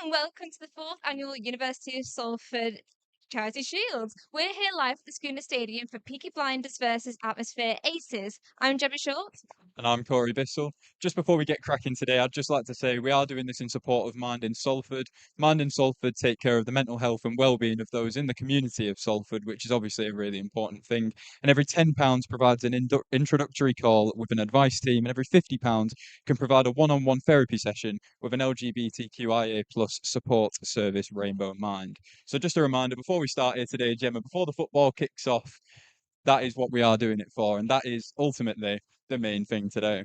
and welcome to the fourth annual University of Salford Charity Shield. We're here live at the Skuna Stadium for Pique Blinders versus Atmosphere Aces. I'm Gemma Short. And I'm Corey Bissell. Just before we get cracking today, I'd just like to say we are doing this in support of Mind in Salford. Mind in Salford take care of the mental health and well-being of those in the community of Salford, which is obviously a really important thing. And every £10 provides an introductory call with an advice team, and every £50 can provide a one-on-one therapy session with an LGBTQIA plus support service, Rainbow Mind. So just a reminder, before we start here today, Gemma, before the football kicks off, that is what we are doing it for, and that is ultimately the main thing today.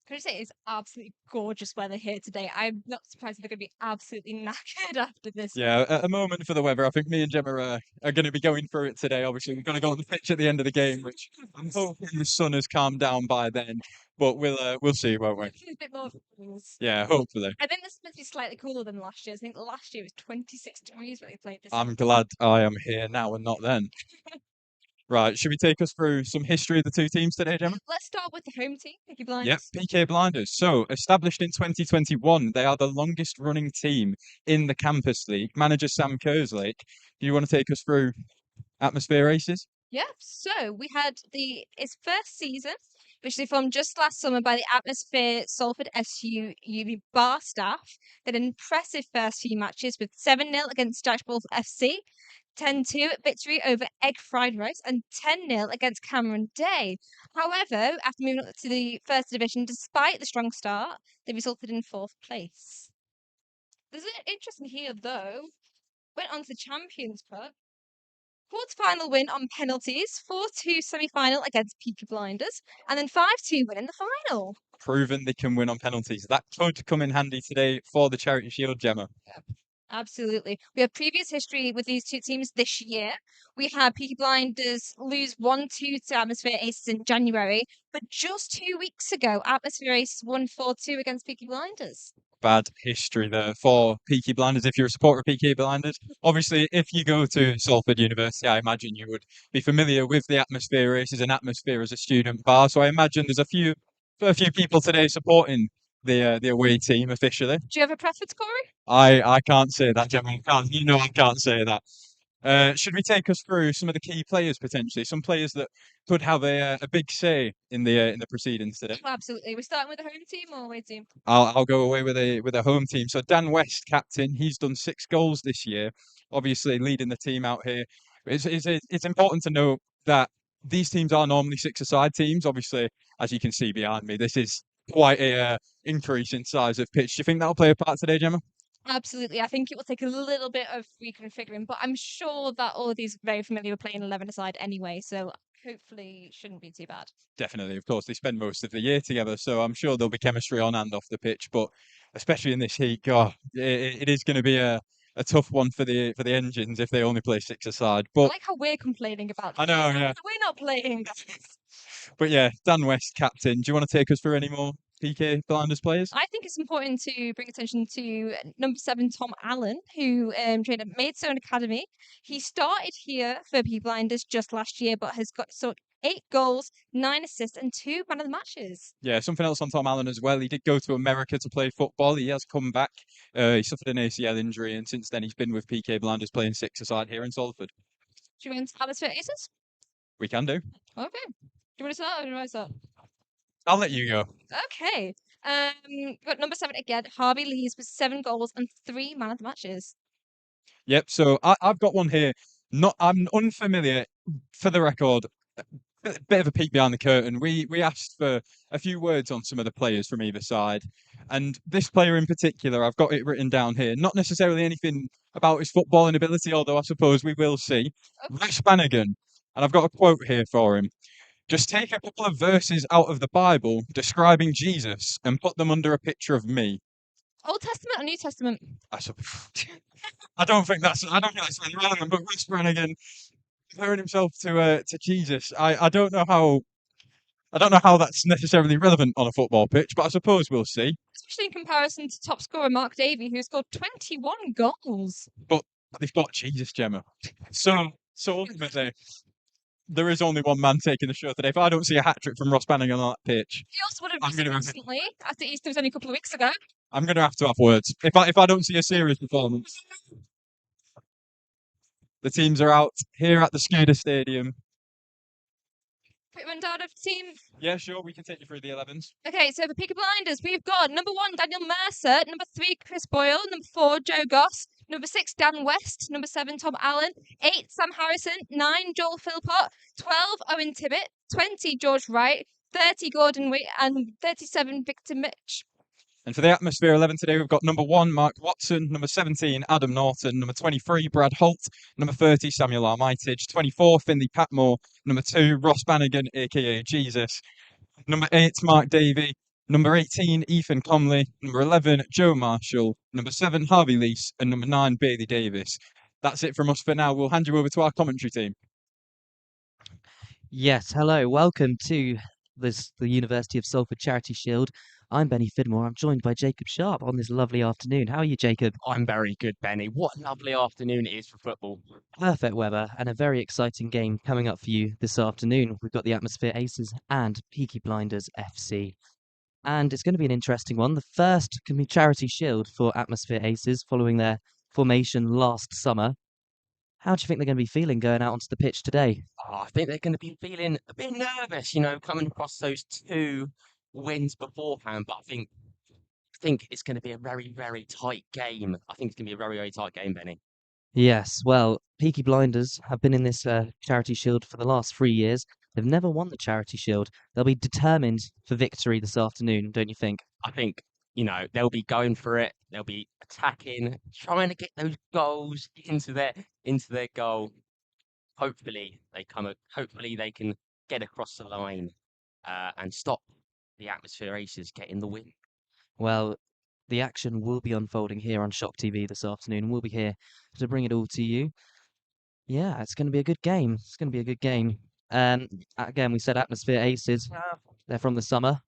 Can I say it's absolutely gorgeous weather here today? I'm not surprised they're going to be absolutely knackered after this. Yeah, a moment for the weather. I think me and Gemma are going to be going through it today. Obviously, we're going to go on the pitch at the end of the game, which I'm hoping the sun has calmed down by then. But we'll see, won't we? A bit more breeze. Yeah, hopefully. I think this must be slightly cooler than last year. I think last year was 26 degrees when they played this. I'm glad I am here now and not then. Right, should we take us through some history of the two teams today, Gemma? Let's start with the home team, Pique Yep, Blinders. Pique Blinders. So, established in 2021, they are the longest running team in the Campus League. Manager Sam Kerslake. Do you want to take us through Atmosphere Aces? Yeah, so we had its first season, which they formed just last summer by the Atmosphere Salford SU bar staff. They had an impressive first few matches with 7-0 against Dashball FC, 10-2 victory over Egg Fried Rice, and 10-0 against Cameron Day. However, after moving up to the first division, despite the strong start, they resulted in fourth place. There's an interesting here, though. Went on to the Champions Cup. Quarter-final win on penalties, 4-2 semi-final against Pique Blinders, and then 5-2 win in the final. Proven they can win on penalties. That could come in handy today for the Charity Shield, Gemma. Absolutely. We have previous history with these two teams this year. We had Peaky Blinders lose 1-2 to Atmosphere Aces in January, but just 2 weeks ago, Atmosphere Aces won 4-2 against Peaky Blinders. Bad history there for Pique Blinders. If you're a supporter of Pique Blinders, obviously, if you go to Salford University, I imagine you would be familiar with the Atmosphere Races and Atmosphere as a student bar. So I imagine there's a few people today supporting the away team officially. Do you have a preference, Corey? I can't say that, Gemma. I can't say that. Should we take us through some of the key players potentially? Some players that could have a big say in the proceedings today. Absolutely. We're starting with the home team or away team? I'll go away with a home team. So Dan West, captain, he's done 6 goals this year. Obviously, leading the team out here. It's important to note that these teams are normally six-a-side teams. Obviously, as you can see behind me, this is quite a increase in size of pitch. Do you think that'll play a part today, Gemma? Absolutely. I think it will take a little bit of reconfiguring, but I'm sure that all of these are very familiar with playing 11 aside anyway, so hopefully shouldn't be too bad. Definitely, of course, they spend most of the year together, so I'm sure there'll be chemistry on and off the pitch. But especially in this heat, God, it is going to be a tough one for the engines if they only play six-a-side. I But like how we're complaining about I this. know, yeah. We're not playing. But yeah, Dan West, captain. Do you want to take us through any more PK Blinders players? I think it's important to bring attention to number 7, Tom Allen, who trained at Maidstone Academy. He started here for P Blinders just last year, but has got 8 goals, 9 assists, and 2 man of the matches. Yeah, something else on Tom Allen as well. He did go to America to play football. He has come back. He suffered an ACL injury, and since then he's been with PK Blinders playing six-a-side here in Salford. Do you want to have this for aces? We can do. Okay. Do you want to start or do I start? I'll let you go. Okay. Got number 7 again, Harvey Lees with 7 goals and 3 man of the matches. Yep. So I've got one here. I'm unfamiliar. For the record, bit of a peek behind the curtain. We asked for a few words on some of the players from either side, and this player in particular, I've got it written down here. Not necessarily anything about his footballing ability, although I suppose we will see. Okay. Rich Bannigan, and I've got a quote here for him. Just take a couple of verses out of the Bible describing Jesus and put them under a picture of me. Old Testament or New Testament? I don't think that's really relevant, but Rich Brannigan comparing himself to Jesus, I don't know how that's necessarily relevant on a football pitch, but I suppose we'll see. Especially in comparison to top scorer Mark Davey, who scored 21 goals. But they've got Jesus, Gemma. So ultimately, there is only one man taking the show today. If I don't see a hat trick from Ross Bannigan on that pitch, He also would have I'm going to. recently, after Easter was only a couple of weeks ago. I'm going to have words. If I don't see a serious performance, the teams are out here at the Skuna Stadium. Quick rundown of the team. Yeah, sure, we can take you through the 11s. Okay, so for Pique Blinders, we've got number 1, Daniel Mercer, number 3, Chris Boyle, number 4, Joe Goss, number 6, Dan West, number 7, Tom Allen, 8, Sam Harrison, 9, Joel Philpott, 12, Owen Tibbett, 20, George Wright, 30, Gordon Witt, and 37, Victor Mitch. And for the Atmosphere 11 today, we've got number 1, Mark Watson, number 17, Adam Norton, number 23, Brad Holt, number 30, Samuel Armitage, 24, Finley Patmore, number 2, Ross Bannigan, aka Jesus, number 8, Mark Davey, number 18, Ethan Comley, number 11, Joe Marshall, number 7, Harvey Leese, and number 9, Bailey Davis. That's it from us for now. We'll hand you over to our commentary team. Yes, hello, welcome to the University of Salford Charity Shield. I'm Benny Fidmore. I'm joined by Jacob Sharp on this lovely afternoon. How are you, Jacob? I'm very good, Benny. What a lovely afternoon it is for football. Perfect weather and a very exciting game coming up for you this afternoon. We've got the Atmosphere Aces and Pique Blinders FC. And it's going to be an interesting one. The first can be Charity Shield for Atmosphere Aces following their formation last summer. How do you think they're going to be feeling going out onto the pitch today? Oh, I think they're going to be feeling a bit nervous, coming across those 2 wins beforehand. But I think it's going to be a very, very tight game. I think it's going to be a very, very tight game, Benny. Yes, well, Peaky Blinders have been in this Charity Shield for the last 3 years. They've never won the Charity Shield. They'll be determined for victory this afternoon, don't you think? I think, they'll be going for it. They'll be attacking, trying to get those goals into their goal. Hopefully they can get across the line and stop the Atmosphere Aces getting the win. Well, the action will be unfolding here on Shock TV this afternoon. We'll be here to bring it all to you. Yeah, it's going to be a good game. It's going to be a good game. Again, we said Atmosphere Aces. They're from the summer,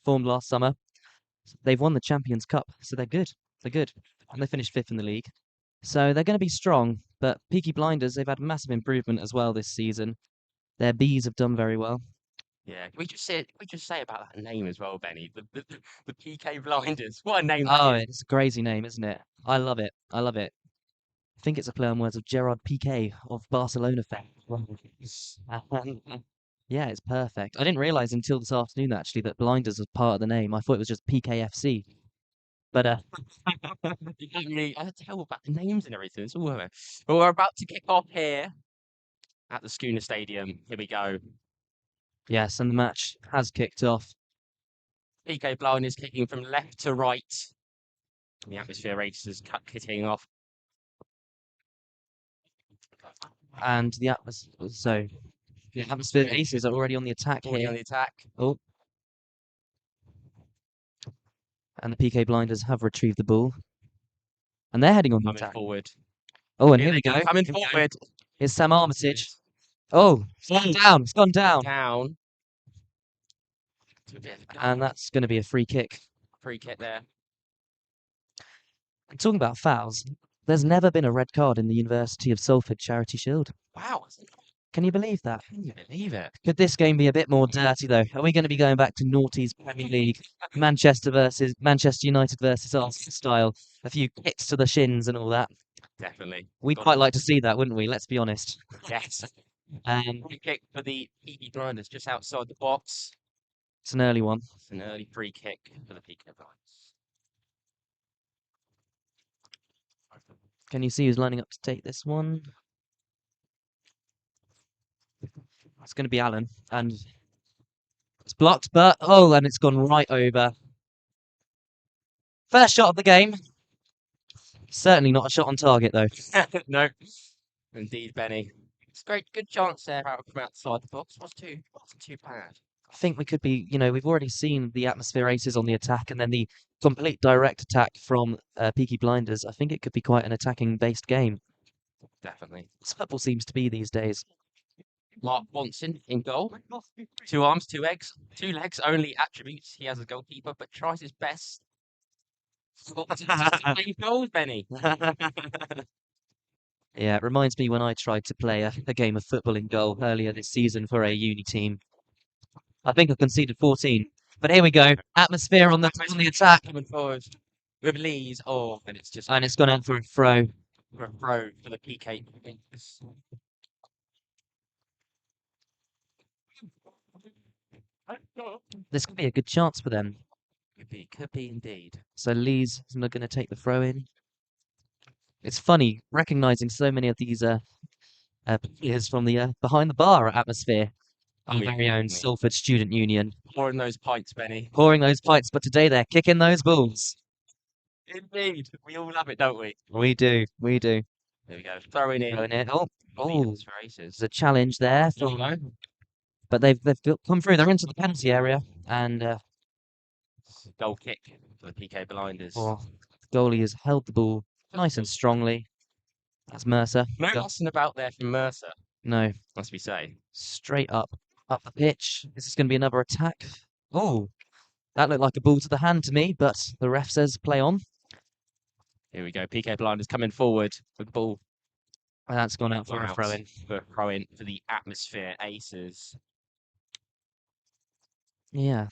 formed last summer. They've won the Champions Cup, so they're good. They're good. And they finished 5th in the league. So they're going to be strong. But Peaky Blinders, they've had massive improvement as well this season. Their bees have done very well. Yeah, we just say about that name as well, Benny. The PK Blinders. What a name Oh, that is. it's a crazy name, isn't it? I love it. I love it. I think it's a play on words of Gerard Piqué of Barcelona fans. Yeah, it's perfect. I didn't realise until this afternoon actually that Blinders was part of the name. I thought it was just PKFC. But You can't really tell about the names and everything. It's all over. Well, we're about to kick off here at the Skuna Stadium. Here we go. yes, and the match has kicked off. PK Blinders kicking from left to right. The Atmosphere Racers kicking off. And the Atmosphere Aces are already on the attack Already here. on the attack. Oh. And the PK Blinders have retrieved the ball. And they're heading on the Coming attack. forward. Oh, and here we go. Coming forward. Here's Sam Armitage. Oh, it's gone down. It's gone down. Down. And that's going to be a free kick. Free kick there. Talking about fouls, there's never been a red card in the University of Salford Charity Shield. Wow. Can you believe that? Can you believe it? Could this game be a bit more dirty, though? Are we going to be going back to Naughty's Premier League, Manchester United versus Arsenal style? A few kicks to the shins and all that. Definitely. We'd quite like to see that, wouldn't we? Let's be honest. Yes. Um, Free kick for the PK Blinders just outside the box. it's an early one. It's an early free kick for the PK Blinders. Can you see who's lining up to take this one? It's going to be Alan, and it's blocked, but and it's gone right over. First shot of the game. Certainly not a shot on target, though. No. Indeed, Benny. It's a great, good chance there from outside the box. Wasn't too bad. I think we could be, we've already seen the Atmosphere Aces on the attack and then the complete direct attack from Peaky Blinders. I think it could be quite an attacking-based game. Definitely. As football seems to be these days. Mark Watson in goal. 2 arms, 2 legs. 2 legs, only attributes he has as a goalkeeper, but tries his best. 8 goals, Benny. Yeah, it reminds me when I tried to play a game of football in goal earlier this season for a uni team. I think I conceded 14. But here we go. Atmosphere on the attack. Coming forward. with Lees. Oh, and it's just And it's gone out for a throw. for a throw for the Pique. This could be a good chance for them. Could be indeed. So Lee's not going to take the throw in. It's funny recognizing so many of these players from the behind the bar atmosphere. Our very own Salford Student Union. Pouring those pints, Benny. Pouring those pints, but today they're kicking those balls. Indeed. We all love it, don't we? We do, we do. There we go. Throwing in. Throwing it. Oh, There's races. there's a challenge there. There we go. But they've come through. They're into the penalty area, and Goal kick for the Pique Blinders. the goalie has held the ball nice and strongly. That's Mercer. No fussing about there from Mercer, No, must we say. straight up the pitch. Is this going to be another attack? Oh, that looked like a ball to the hand to me, but the ref says play on. Here we go. Pique Blinders coming forward with the ball. And that's gone out for a throw in. For a throw in for the Atmosphere Aces. Yeah.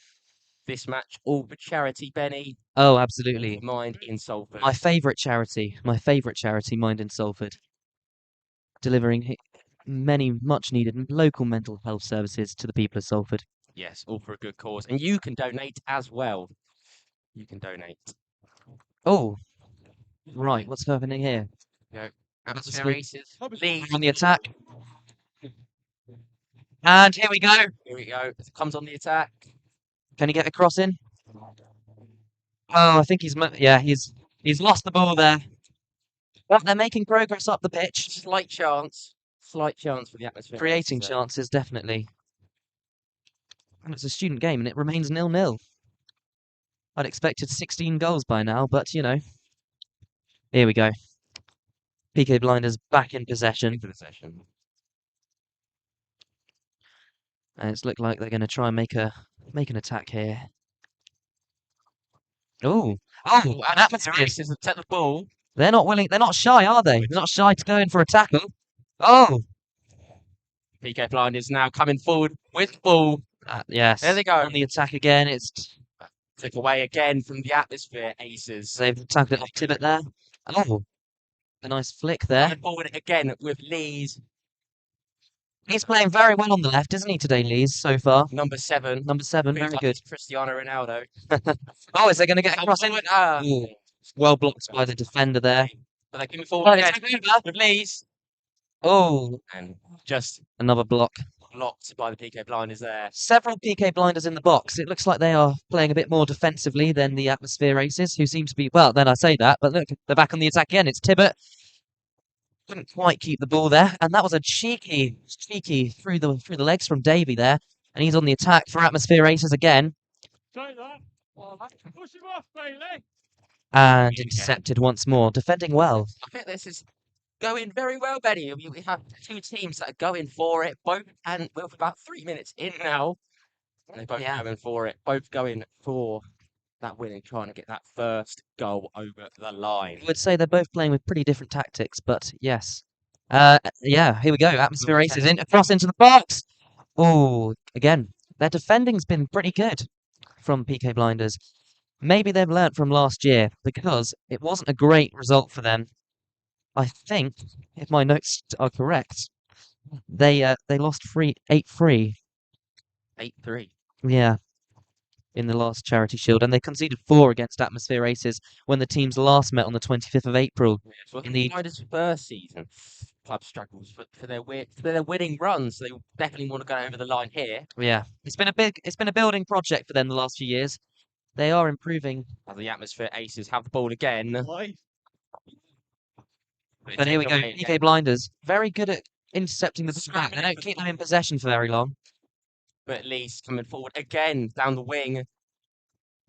This match all for charity, Benny. Oh, absolutely. Mind in Salford. My favourite charity, Mind in Salford, delivering many much needed local mental health services to the people of Salford. Yes, all for a good cause. And you can donate as well. You can donate. Oh, right. What's happening here? Atmosphere Aces. Lead. On the attack. And here we go. Here we go. Comes on the attack. Can he get a cross in? Oh, I think he's lost the ball there. But they're making progress up the pitch. Slight chance for the Atmosphere. Creating Aces. chances, definitely. And it's a student game, and it remains 0-0. I'd expected 16 goals by now, but, you know. Here we go. Pique Blinders back in possession. And it's looked like they're going to try and make an attack here. Oh, an Atmosphere Aces have taken the ball. They're not willing. They're not shy, are they? They're not shy to go in for a tackle. Oh, Pique Blinders now coming forward with the ball. yes. There they go. On the attack again. It's Took away again from the Atmosphere Aces. they've tackled it off Tibbet there. Oh, a nice flick there. Coming forward again with Lees. He's playing very well on the left, isn't he, today, Lees, so far? Number 7. Number 7, very good. Cristiano Ronaldo. Oh, is they going to get across in? Ooh, well blocked by the defender there. But they're coming forward again with Lees. Oh, And just another block. blocked by the Pique Blinders there. Several Pique Blinders in the box. It looks like they are playing a bit more defensively than the Atmosphere Aces, who seem to be, well, then I say that, but look, they're back on the attack again. It's Tibbet. Couldn't quite keep the ball there, and that was a cheeky through the legs from Davey there, and he's on the attack for Atmosphere Aces again. Push him off, Bailey. And intercepted once more, defending well. I think this is going very well, Benny. We have two teams that are going for it, both, and we're about 3 minutes in now. And they're both going for it, both going for that winning, trying to get that first goal over the line. I would say they're both playing with pretty different tactics, but yes. Yeah, here we go. Atmosphere Aces across into the box. Oh, again, their defending's been pretty good from Pique Blinders. Maybe they've learnt from last year because it wasn't a great result for them. I think, if my notes are correct, they lost 8-3. 8-3. Yeah, in the last Charity Shield, and they conceded 4 against Atmosphere Aces when the teams last met on the 25th of April. Yes, well, in the Blinders' first season, club struggles for their winning runs. So they definitely want to go over the line here. Yeah, it's been a building project for them the last few years. They are improving. As the Atmosphere Aces have the ball again. But here we go, Pique Blinders, very good at intercepting the ball back. They don't keep them in possession for very long. But at least coming forward again down the wing.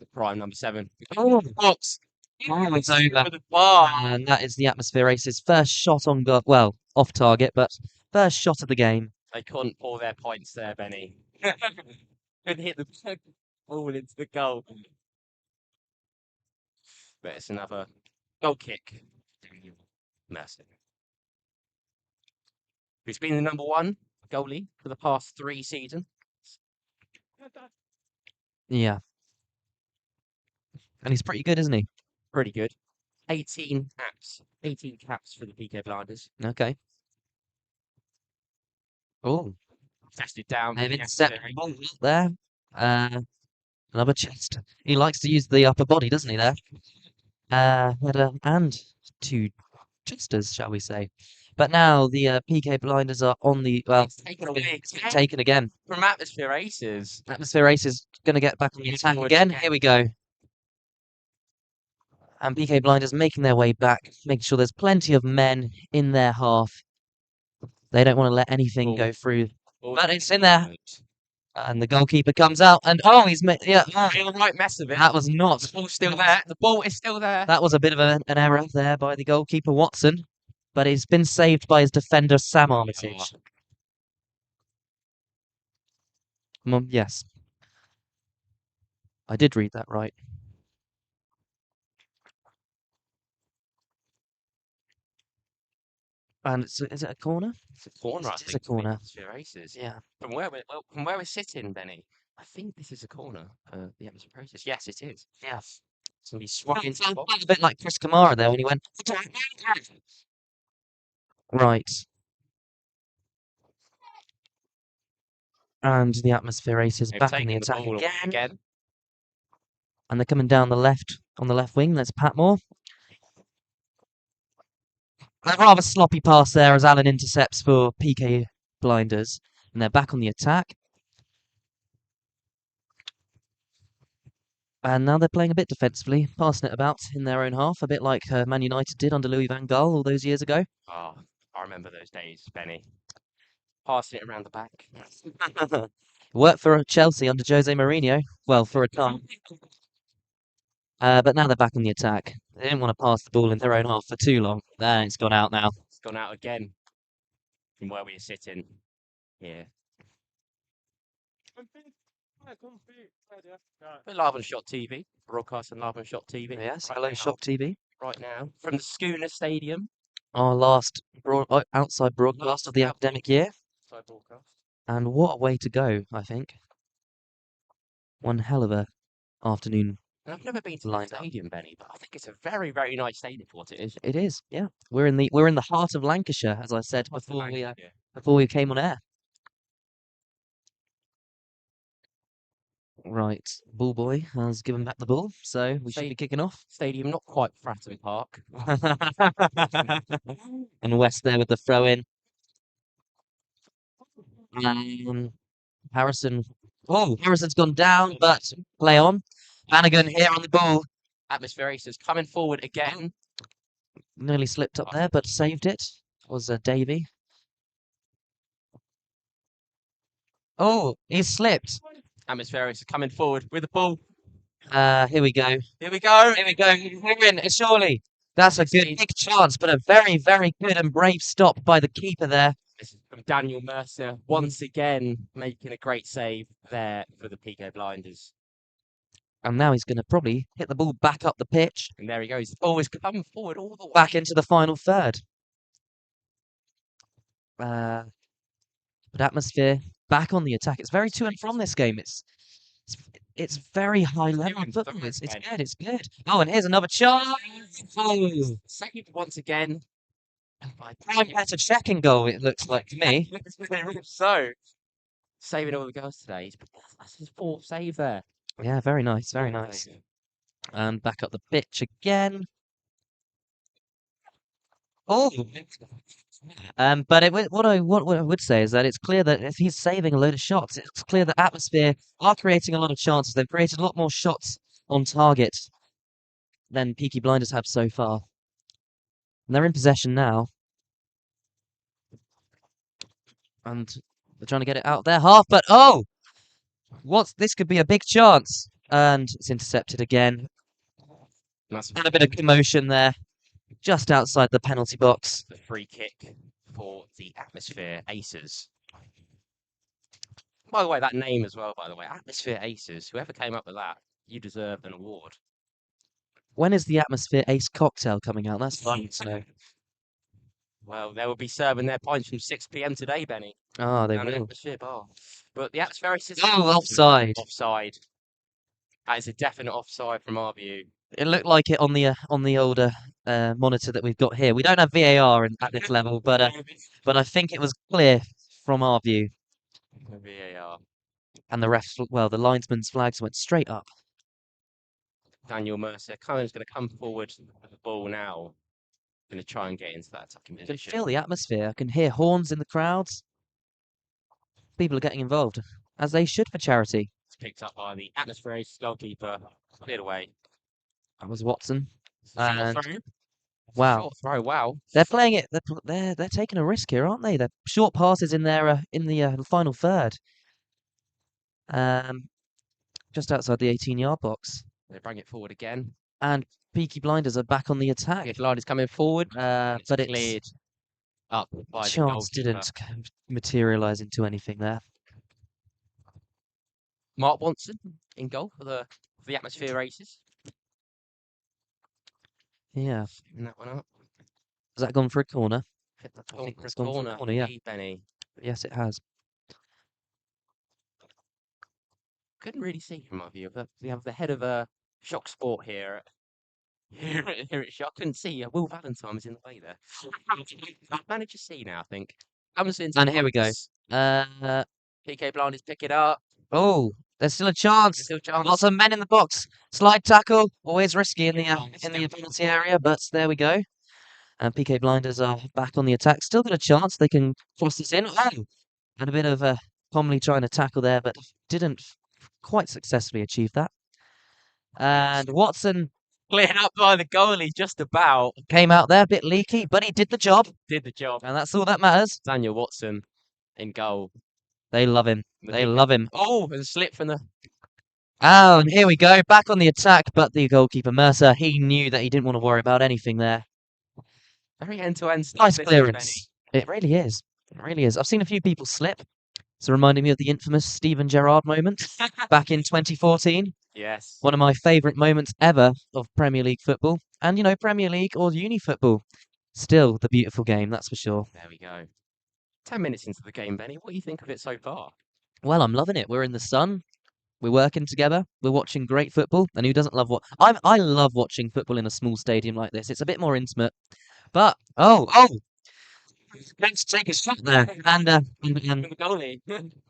The prime number 7. Oh, box. Oh, it's over. For the bar. And that is the Atmosphere Aces' first shot on goal. Well, off target, but first shot of the game. They couldn't pour their points there, Benny. Couldn't hit the ball into the goal. But it's another goal kick. Mercy. Who's been the number 1 goalie for the past 3 seasons? Yeah. And he's pretty good, isn't he? pretty good. 18 caps. 18 caps for the Pique Blinders. Okay. Oh, Tested down. they've the intercepted adversary. the ball there. Another chest. He likes to use the upper body, doesn't he, there? Header and 2 chesters, shall we say. But now the PK Blinders are on the, well, It's taken away it's been again taken again. from Atmosphere Aces. Atmosphere Ace is going to get back on the Moving attack forward again. again. Here we go. And PK Blinders making their way back, making sure there's plenty of men in their half. They don't want to let anything go through. But it's in there. And the goalkeeper comes out, and he's made, yeah, In the right mess of it. that was not. The ball's still there. The ball is still there. That was a bit of an error there by the goalkeeper Watson, but it's been saved by his defender Sam Armitage. Yes, I did read that right. And is it a corner? It's a corner, I It is think. a corner. Atmosphere Aces. Yeah. From where we're sitting, Benny, I think this is a corner for the Atmosphere Aces. Yes, it is. Yes. It's going to be swung into the box. A bit like Chris Kamara there when he went. Right. And the Atmosphere Ace is They've back in taken the the attack ball again. And they're coming down the left, on the left wing. There's Patmore. A rather sloppy pass there as Allen intercepts for PK Blinders. And they're back on the attack. And now they're playing a bit defensively, passing it about in their own half, a bit like Man United did under Louis van Gaal all those years ago. Oh, I remember those days, Benny. Passing it around the back. Worked for Chelsea under Jose Mourinho. Well, for a time. But now they're back on the attack. They didn't want to pass the ball in their own half for too long. It's gone out now. It's gone out again from where we are sitting here. We're live on Shot TV, broadcasting live on Shot TV. Yes, right hello, now, Shock TV. Right now, from the Skuna Stadium. Our last outside broadcast of the academic year. Outside broadcast. And what a way to go, I think. One hell of a afternoon. And I've never been to the Lined up. stadium, Benny, but I think it's a very, very nice stadium for what it is. It is, yeah. We're in the heart of Lancashire, as I said before we came on air. Right, ball boy has given back the ball, so we should be kicking off. Stadium not quite Fratton Park. And West there with the throw in. Harrison. Oh, Harrison's gone down, but play on. Flanagan here on the ball. Atmosphere Aces coming forward again. Nearly slipped up there, but saved it. Was Davey. Oh, he's slipped. Atmosphere Aces coming forward with the ball. Here we go. Here we go. Here we go. We're in. Surely. That's a good big chance, but a very, very good and brave stop by the keeper there. This is from Daniel Mercer, once again making a great save there for the Pique Blinders. And now he's going to probably hit the ball back up the pitch. And there he goes. The ball is coming forward all the way. Back into the final third. But Atmosphere back on the attack. It's very to and from this game. It's very high level football. It's good. It's good. Oh, and here's another chance. Oh. Second once again. Prime better checking goal, it looks like to me. So, saving all the goals today. That's his fourth save there. Yeah, very nice. Very nice. And back up the pitch again. Oh. But what I would say is that it's clear that if he's saving a load of shots, it's clear that Atmosphere are creating a lot of chances. They've created a lot more shots on target than Peaky Blinders have so far. And they're in possession now. And they're trying to get it out of their half, but this could be a big chance. And it's intercepted again. And a bit of commotion there. Just outside the penalty box. The free kick for the Atmosphere Aces. By the way, that name as well, by the way. Atmosphere Aces. Whoever came up with that, you deserve an award. When is the Atmosphere Ace cocktail coming out? That's fun to know. Well, they will be serving their pints from 6 p.m. today, Benny. Oh, they Down at will. Atmosphere Bar. But the Atmosphere Aces... Oh, offside. Offside. That is a definite offside from our view. It looked like it on the older monitor that we've got here. We don't have VAR at this level, but I think it was clear from our view. VAR. And the refs, well, the linesman's flags went straight up. Daniel Mercer is going to come forward with the ball now. Going to try and get into that attacking I can position. feel the atmosphere. I can hear horns in the crowds. People are getting involved, as they should for charity. It's picked up by the atmosphere goalkeeper. Cleared away. That was Watson. Short And throw. wow, Short throw. Wow. they're playing it. They're taking a risk here, aren't they? They're short passes in the final third. Just outside the 18-yard box. They bring it forward again. And Peaky Blinders are back on the attack. Line is coming forward. But it's cleared up by the chance goalkeeper. didn't materialize into anything there. Mark Watson in goal for the atmosphere races. Yeah. And that one up. Has that gone for a corner? Hit the I think corner, it's gone for a corner, yeah. Benny. Yes, it has. Couldn't really see from my view, but we have the head of Shock Sport here. Here at Shock. Couldn't see. Will Valentine was in the way there. I've managed to see now, I think. Comes into And the here we go. box. PK Blinders pick it up. Oh, there's still a chance. Still chance. Lots of men in the box. Slide tackle, always risky in the penalty area, but there we go. And PK Blinders are back on the attack. Still got a chance. They can cross this in. Oh, and a bit of Comley trying to tackle there, but didn't quite successfully achieve that. And Watson Cleared up by the goalie just about. came out there a bit leaky, but he did the job, Did the job. and that's all that matters. Daniel Watson in goal. They love him. They love him. Oh, there's a slip from the. Oh, and here we go, back on the attack, but the goalkeeper, Mercer, he knew that he didn't want to worry about anything there. Very end-to-end stuff. Nice this is, clearance. It really is. It really is. I've seen a few people slip. It's reminding me of the infamous Steven Gerrard moment Benny. back in 2014. Yes. One of my favourite moments ever of Premier League football. And, Premier League or uni football. Still the beautiful game, that's for sure. There we go. 10 minutes into the game, Benny. What do you think of it so far? Well, I'm loving it. We're in the sun. We're working together. We're watching great football. And who doesn't love what? I love watching football in a small stadium like this. It's a bit more intimate. But, oh! Let's take a shot there. And The goalie.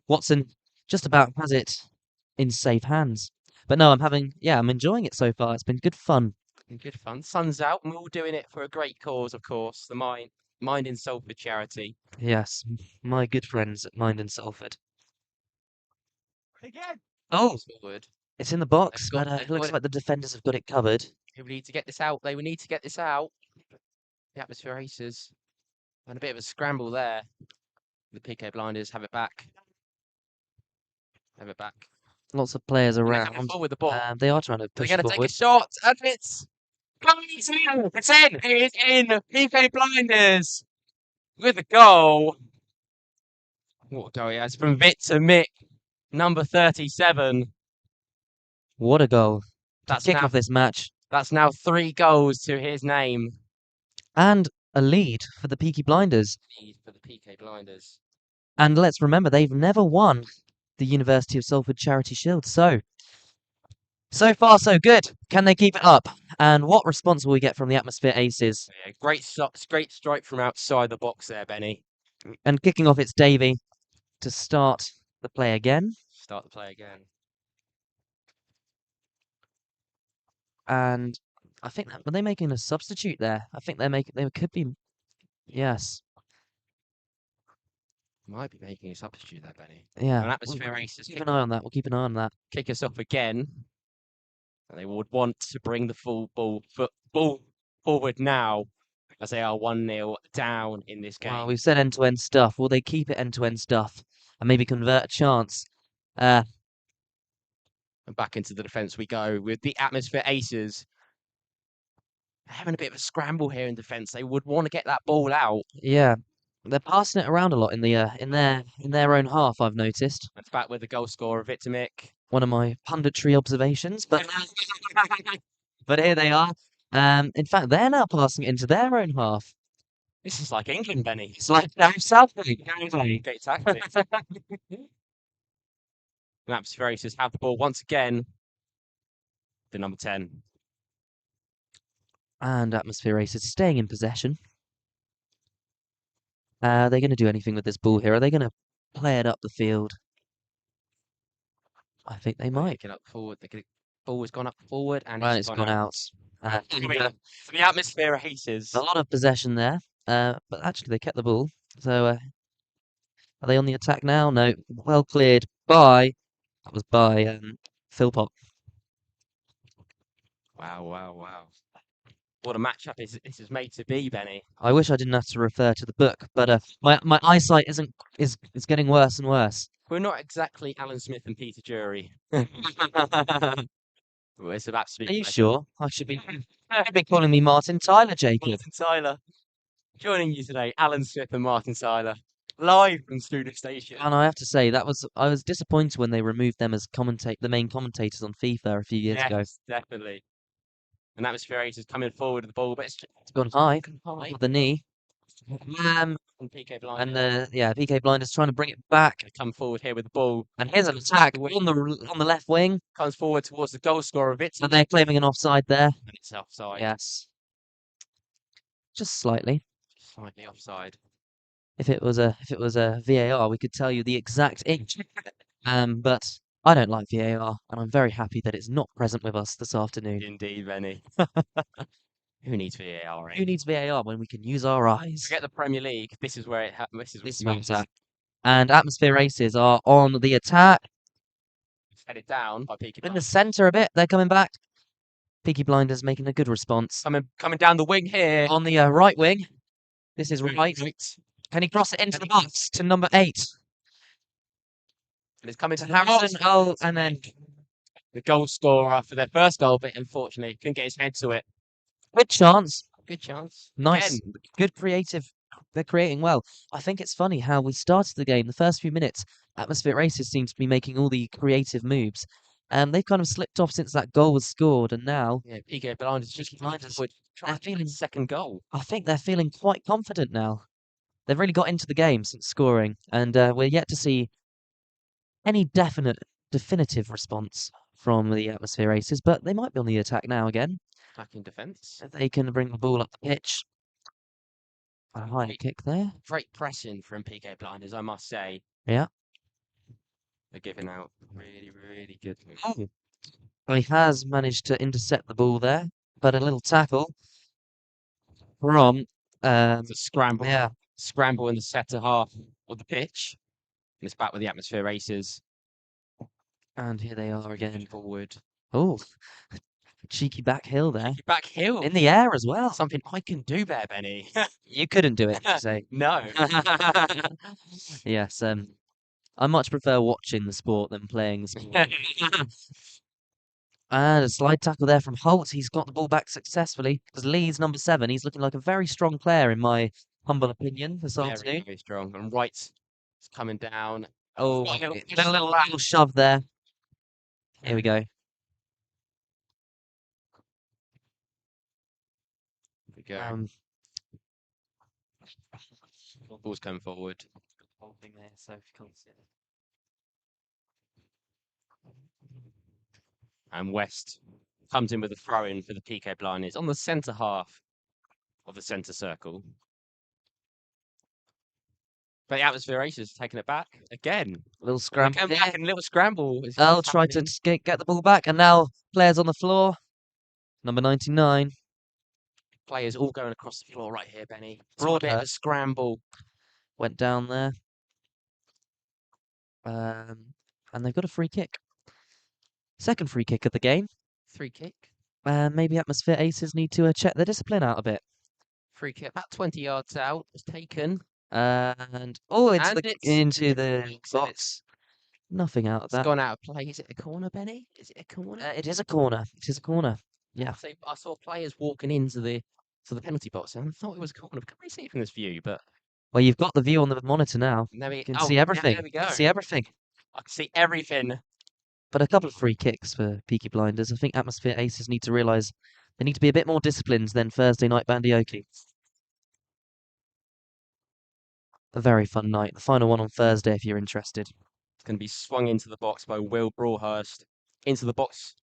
Watson just about has it in safe hands. But no, I'm enjoying it so far. It's been good fun. Good fun. Sun's out, and we're all doing it for a great cause, of course. The Mind in Salford charity. Yes, my good friends at Mind and Salford. Again. Oh, Forward. it's in the box, They've got- but it they've looks got it. like the defenders have got it covered. We need to get this out. They would need to get this out. The atmosphere races. And a bit of a scramble there. The PK Blinders have it back. Have it back. Lots of players And they're coming around. forward with the ball. They are trying to They're push going to take a forward. shot, and it's in. It's in. It is in. PK Blinders with a goal. What a goal he has from Victor Mick, number 37. What a goal. That's Kick now, off this match. that's now 3 goals to his name. And a lead for the Peaky Blinders. Lead for the PK Blinders. And let's remember, they've never won the University of Salford Charity Shield. So far, so good. Can they keep it up? And what response will we get from the Atmosphere Aces? Yeah, great strike from outside the box there, Benny. And kicking off, it's Davey to start the play again. Start the play again. And I think were they making a substitute there? I think they could be. Yes. Might be making a substitute there, Benny. Yeah. An atmosphere races Keep an eye on that. We'll keep an eye on that. kick us off again. And they would want to bring the full ball forward now, as they are 1-0 down in this game. Well, we've said end-to-end stuff. Will they keep it end-to-end stuff and maybe convert a chance? And back into the defence we go with the Atmosphere Aces. They're having a bit of a scramble here in defence. They would want to get that ball out. Yeah. They're passing it around a lot in their own half, I've noticed. It's back with the goal scorer, Victor Mick. One of my punditry observations, but here they are. In fact, they're now passing it into their own half. This is like England, Benny. It's like down Salford. Great tactics. The Atmosphere Aces have the ball once again. The number 10. And Atmosphere Aces staying in possession. Are they going to do anything with this ball here? Are they going to play it up the field? I think they might. Get up forward. Ball has gone up forward and Well, it's it's gone out. So the Atmosphere Aces. A lot of possession there, but actually they kept the ball. So are they on the attack now? No. Well cleared by, that was by Philpott. Wow. What a matchup this is made to be, Benny. I wish I didn't have to refer to the book, but my eyesight is getting worse and worse. We're not exactly Alan Smith and Peter Jury. Well, it's an absolute Are you pleasure. sure? I should be calling me Martin Tyler, Jacob. Martin Tyler. Joining you today, Alan Smith and Martin Tyler. Live from Skuna Station. And I have to say I was disappointed when they removed them as the main commentators on FIFA a few years ago. Yes, definitely. And Atmosphere Aces coming forward with the ball, but it's Gone high high. with the knee. And Pique Blinders. And Pique Blinders trying to bring it back. They come forward here with the ball. And here's an attack on the left wing. Comes forward towards the goal scorer a bit. And they're claiming an offside there. And it's offside. Yes. Just slightly. Slightly offside. If it was a VAR, we could tell you the exact inch. But I don't like VAR, and I'm very happy that it's not present with us this afternoon. Indeed, Benny. Who needs VAR? Who needs VAR when we can use our eyes? Forget the Premier League. This is where it happens. This is at. And Atmosphere Aces are on the attack. Headed down by Pique In the Blinders. centre a bit, they're coming back. Pique Blinders making a good response. Coming down the wing here. On the right wing. This is right. Can he cross it into the box to number 8? And it's coming To Harrison. Oh, and then the goal scorer for their first goal, but unfortunately couldn't get his head to it. good chance. Good chance. Nice. Again, Good creative. They're creating well. I think it's funny how we started the game, the first few minutes, Atmosphere Aces seems to be making all the creative moves. They've kind of slipped off since that goal was scored, and now yeah, Pique Blinders just trying to feeling second goal. I think they're feeling quite confident now. They've really got into the game since scoring, and we're yet to see any definitive response from the Atmosphere Aces, but they might be on the attack now again. Attacking defence. If they can bring the ball up the pitch. A high kick there. Great pressing from Pique Blinders, I must say. Yeah. They're giving out really good. Well, he has managed to intercept the ball there, but a little tackle from It's a scramble. yeah. Scramble in the centre half of the pitch. And it's back with the Atmosphere Aces. And here they are again. Forward. Oh, cheeky back heel there. Back heel. In the air as well. Something I can do there, Benny. You couldn't do it, you say. No. Yes, I much prefer watching the sport than playing the sport. And a slide tackle there from Holt. He's got the ball back successfully. Because Lee's number 7. He's looking like a very strong player, in my humble opinion, this afternoon. Very strong. And Wright's coming down. Oh, Got a little shove there. Here we go. Here we go. Ball's coming forward. Holding there, so if you can't see it. And West comes in with a throw-in for the Pique Blinders on the centre half of the centre circle. But the Atmosphere Aces taking it back again. A little scramble. Coming back and a little scramble. is I'll try to happening. get the ball back, and now players on the floor. Number 99. Players all going across the floor right here, Benny. Broad bit of a scramble. Went down there. And they've got a free kick. Second free kick of the game. Free kick. Maybe Atmosphere Aces need to check their discipline out a bit. Free kick about 20 yards out. Was taken. And into the it's- box. Nothing out of It's that. gone out of play. Is it a corner, Benny? Is it a corner? It is a corner. It is a corner. Yeah. I saw players walking into the penalty box and I thought it was a corner. Can we see it from this view? But Well, you've got the view on the monitor now. there we You can oh, see yeah, everything. there we You go. can see everything. I can see everything. But a couple of free kicks for Peaky Blinders. I think Atmosphere Aces need to realise they need to be a bit more disciplined than Thursday night Bandioki. A very fun night. The final one on Thursday, if you're interested. It's going to be swung into the box by Will Broadhurst. Into the box.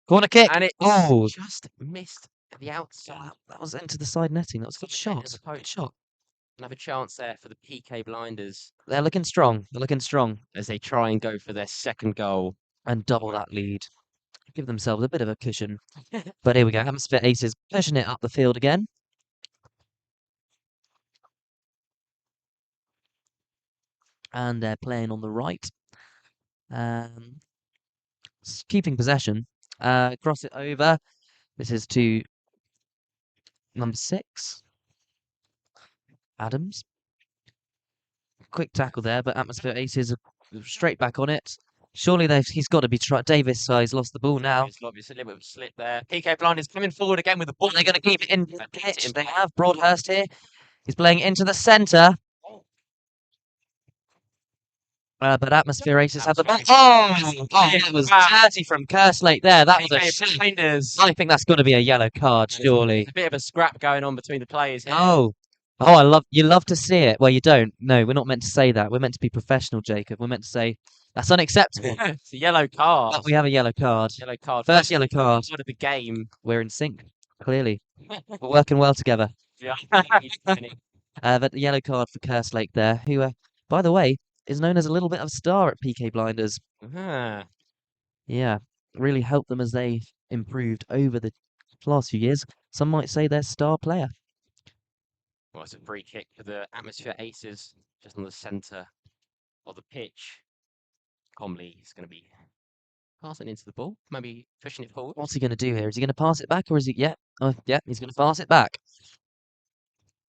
Corner kick. And it Oh. just missed At the outside. That was into the side netting. That was a good Side netting shot. of the Good post. shot. Another chance there for the PK Blinders They're looking strong. They're looking strong. as they try and go for their second goal. And double that lead. Give themselves a bit of a cushion. But here we go. Atmosphere Aces pushing it up the field again. And they're playing on the right. Keeping possession. Cross it over. This is to number 6. Adams. Quick tackle there, but Atmosphere Aces are straight back on it. Surely he's got to be Davis, he's lost the ball now. It's obviously a little bit of a slip there. PK Blinders coming forward again with the ball. They're going to keep it in the pitch. They have Broadhurst here. He's playing into the centre. But Atmosphere Aces have the ball. It was dirty from Kerslake there. That was a shot. Blinders. I think that's got to be a yellow card, surely. A bit of a scrap going on between the players here. You love to see it. Well, you don't. No, we're not meant to say that. We're meant to be professional, Jacob. We're meant to say that's unacceptable. It's a yellow card. But we have a yellow card. Yellow card. First yellow card. Sort of the game. We're in sync, clearly. We're working well together. Yeah. But the yellow card for Kerslake there, who, by the way, is known as a little bit of a star at PK Blinders. Ah. Yeah, really helped them as they improved over the last few years. Some might say they're star player. Well, it's a free kick for the Atmosphere Aces, just on the centre of the pitch. Comley is going to be passing into the ball, maybe pushing it forward. What's he going to do here? Is he going to pass it back, or is he? Yeah, he's going to pass it back.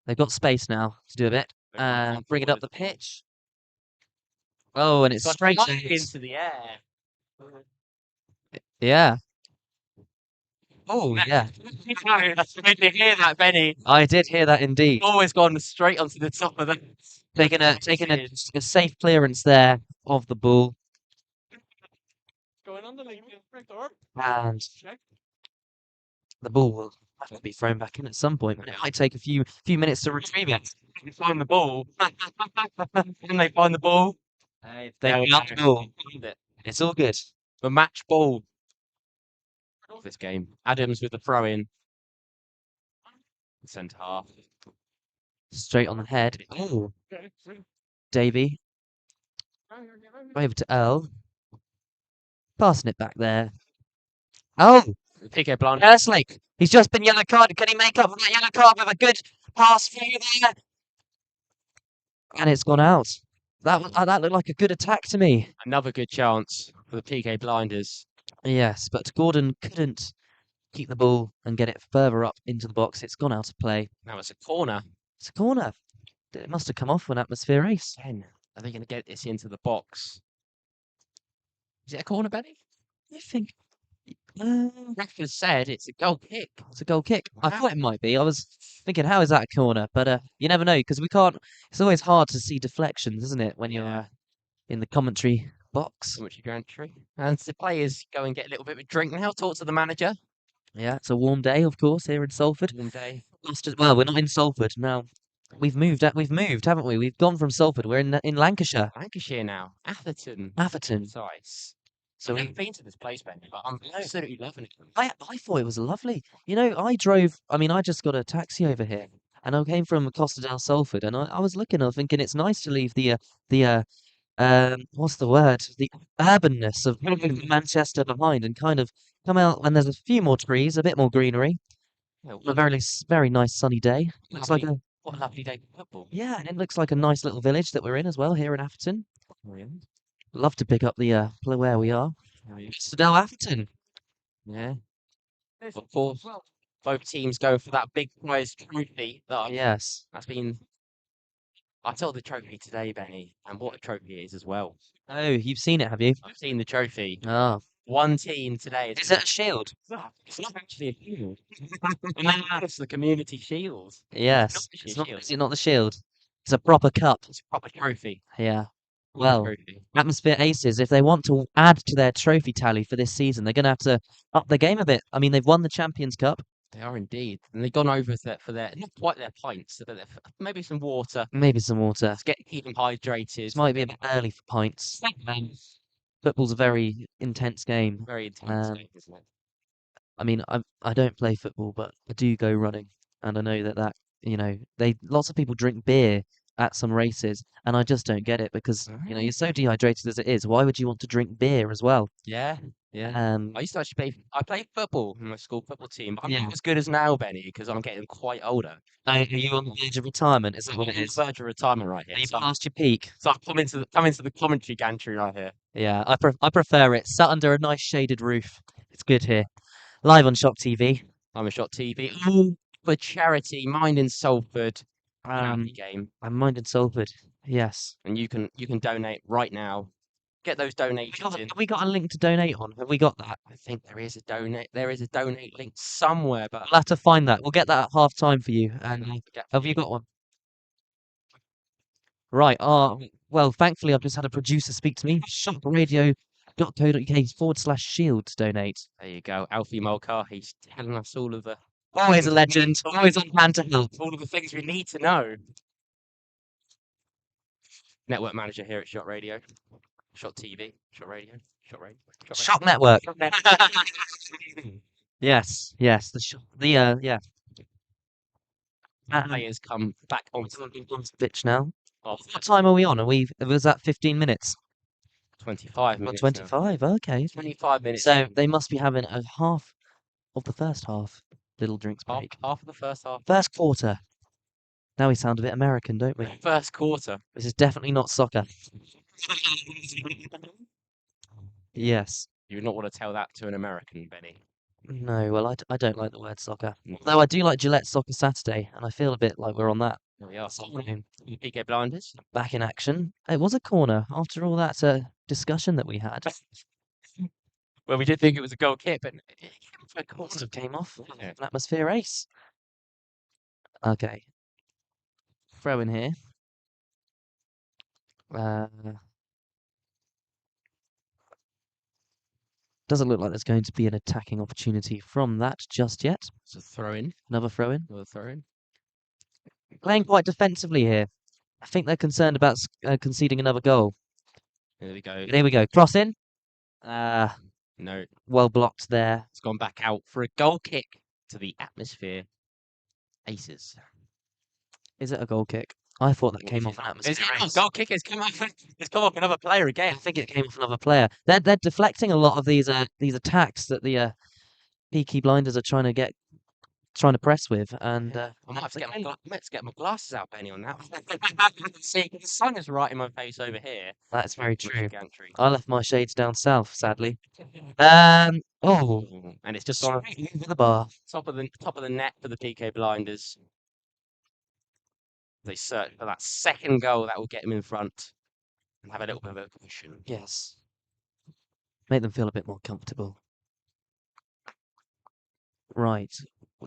They've got space now to do a bit. Bring it up the pitch. Oh, and it's straight into the air. Yeah. Oh, yeah. Did you hear that, Benny? I did hear that indeed. Always gone straight onto the top of the. Taking a safe clearance there of the ball. Going on the lane. And the ball will have to be thrown back in at some point, but it might take a few minutes to retrieve it. They find the ball. Can they find the ball? They got the ball. It's all good. The match ball of this game. Adams with the throw in. Centre half. Straight on the head. Oh. Davey. Over to Earl. Passing it back there. Oh! PK Blunt. Kerslake. He's just been yellow carded. Can he make up for that yellow card with a good pass through there? And it's gone out. That looked like a good attack to me. Another good chance for the PK Blinders. Yes, but Gordon couldn't keep the ball and get it further up into the box. It's gone out of play. Now it's a corner. It's a corner. It must have come off when Atmosphere Ace. 10. Are they going to get this into the box? Is it a corner, Benny? I think. Ref has said it's a goal kick. It's a goal kick. I Wow. thought it might be. I was thinking, how is that a corner? But you never know because we can't. It's always hard to see deflections, isn't it, when you're in the commentary box? Commentary gantry. And the players go and get a little bit of a drink now. Talk to the manager. Yeah, it's a warm day, of course, here in Salford. Warm day. Well, we're not in Salford now. We've moved, haven't we? We've gone from Salford. We're in Lancashire. Lancashire now. Atherton. Atherton. Nice. So I've never been to this place, Benny, but I'm absolutely loving it. I thought it was lovely. You know, I just got a taxi over here, and I came from Costa del Salford, and I was thinking it's nice to leave what's the word? The urbanness of Manchester behind, and kind of come out when there's a few more trees, a bit more greenery. Yeah, A very nice sunny day. Looks like what a lovely day for football. yeah, and it looks like a nice little village that we're in as well here in Atherton. Brilliant. Love to pick up the where we are. Stadell Atherton. Yeah. Of course, both teams go for that big prize trophy Yes. that's been. I saw the trophy today, Benny, and what a trophy it is as well. Oh, you've seen it, have you? I've seen the trophy. Oh. One team today. Is it a shield? It's not actually a shield. It's the community shield. Yes. actually a Is it not the shield? It's a proper cup. It's a proper trophy. Yeah. Proper Well, trophy. Atmosphere Aces, if they want to add to their trophy tally for this season, they're going to have to up their game a bit. I mean, they've won the Champions Cup. They are indeed, and they've gone over for their not quite their pints, but maybe some water. Maybe some water. Let's keep them hydrated. This might be a bit early for pints. Football's a very intense game. Very intense, Um, game, isn't it? I mean, I don't play football, but I do go running, and I know that they lots of people drink beer at some races, and I just don't get it because you're so dehydrated as it is. Why would you want to drink beer as well? Yeah, yeah. Um, I used to actually play. I played football in my school football team, but I'm Yeah. not as good as now, Benny, because I'm getting quite older. are you on the verge of retirement? Is that what I'm it on is? the verge of retirement right here. Are you So, past your peak? so I've come into the commentary gantry right here. Yeah, I prefer it. Sat under a nice shaded roof. It's good here. Live on Shop TV. I'm a shot TV. All for charity, Mind in Salford Um, charity game, I'm minded Salford. Yes. and you can donate right now. Get those donations in. Have we got a link to donate on? Have we got that? I think there is a donate link somewhere, but We'll have to find that. We'll get that at half time for you. I'm And gonna forget have you got one? Right. Well, thankfully, I've just had a producer speak to me. shopradio.co.uk/shield to donate. There you go, Alfie Mulcahy. He's telling us all of the Always a legend. Always on hand to help. all of the things we need to know. Network manager here at Shot Radio, Shot TV, Shot Radio, Shot Radio, Shop Network. Shot Radio. Yes. Yes. Yeah. Players come back onto On the pitch now. of What time are we on? Was that 15 minutes? 25 Or minutes now. 25? Okay. 25 minutes. So they must be having a half of the first half little drinks break. half of the first half. First quarter. Now we sound a bit American, don't we? First quarter. This is definitely not soccer. Yes. You would not want to tell that to an American, Benny. No, well, I don't like the word soccer. No. Though I do like Gillette Soccer Saturday, and I feel a bit like we're on that. Here we are. afternoon. Pique Blinders. Back in action. It was a corner after all that discussion that we had. Well, we did think it was a goal kick, but it came off a corner. Sort of came off. Yeah. An atmosphere ace. Okay. Throw in here. Doesn't look like there's going to be an attacking opportunity from that just yet. It's a throw in. Another throw in. Another throw in. Playing quite defensively here. I think they're concerned about conceding another goal. There we go. There we go. Cross in. No, Well blocked there. it's gone back out for a goal kick to the atmosphere aces. Is it a goal kick? I thought that What came is off it? an atmosphere Is it not ace. goal kick? It's come off. It's come off another player I again. think it came off another player. They're deflecting a lot of these attacks that the Pique Blinders are trying to press with, and I might have to get my glasses out, Benny, on that. See, the sun is right in my face over here. that's very with the true. gantry. I left my shades down south, sadly. Oh, And it's just on straight over the bar. top of the net for the PK Blinders. They search for that second goal that will get them in front and have a little bit of a cushion. Yes. Make them feel a bit more comfortable. Right.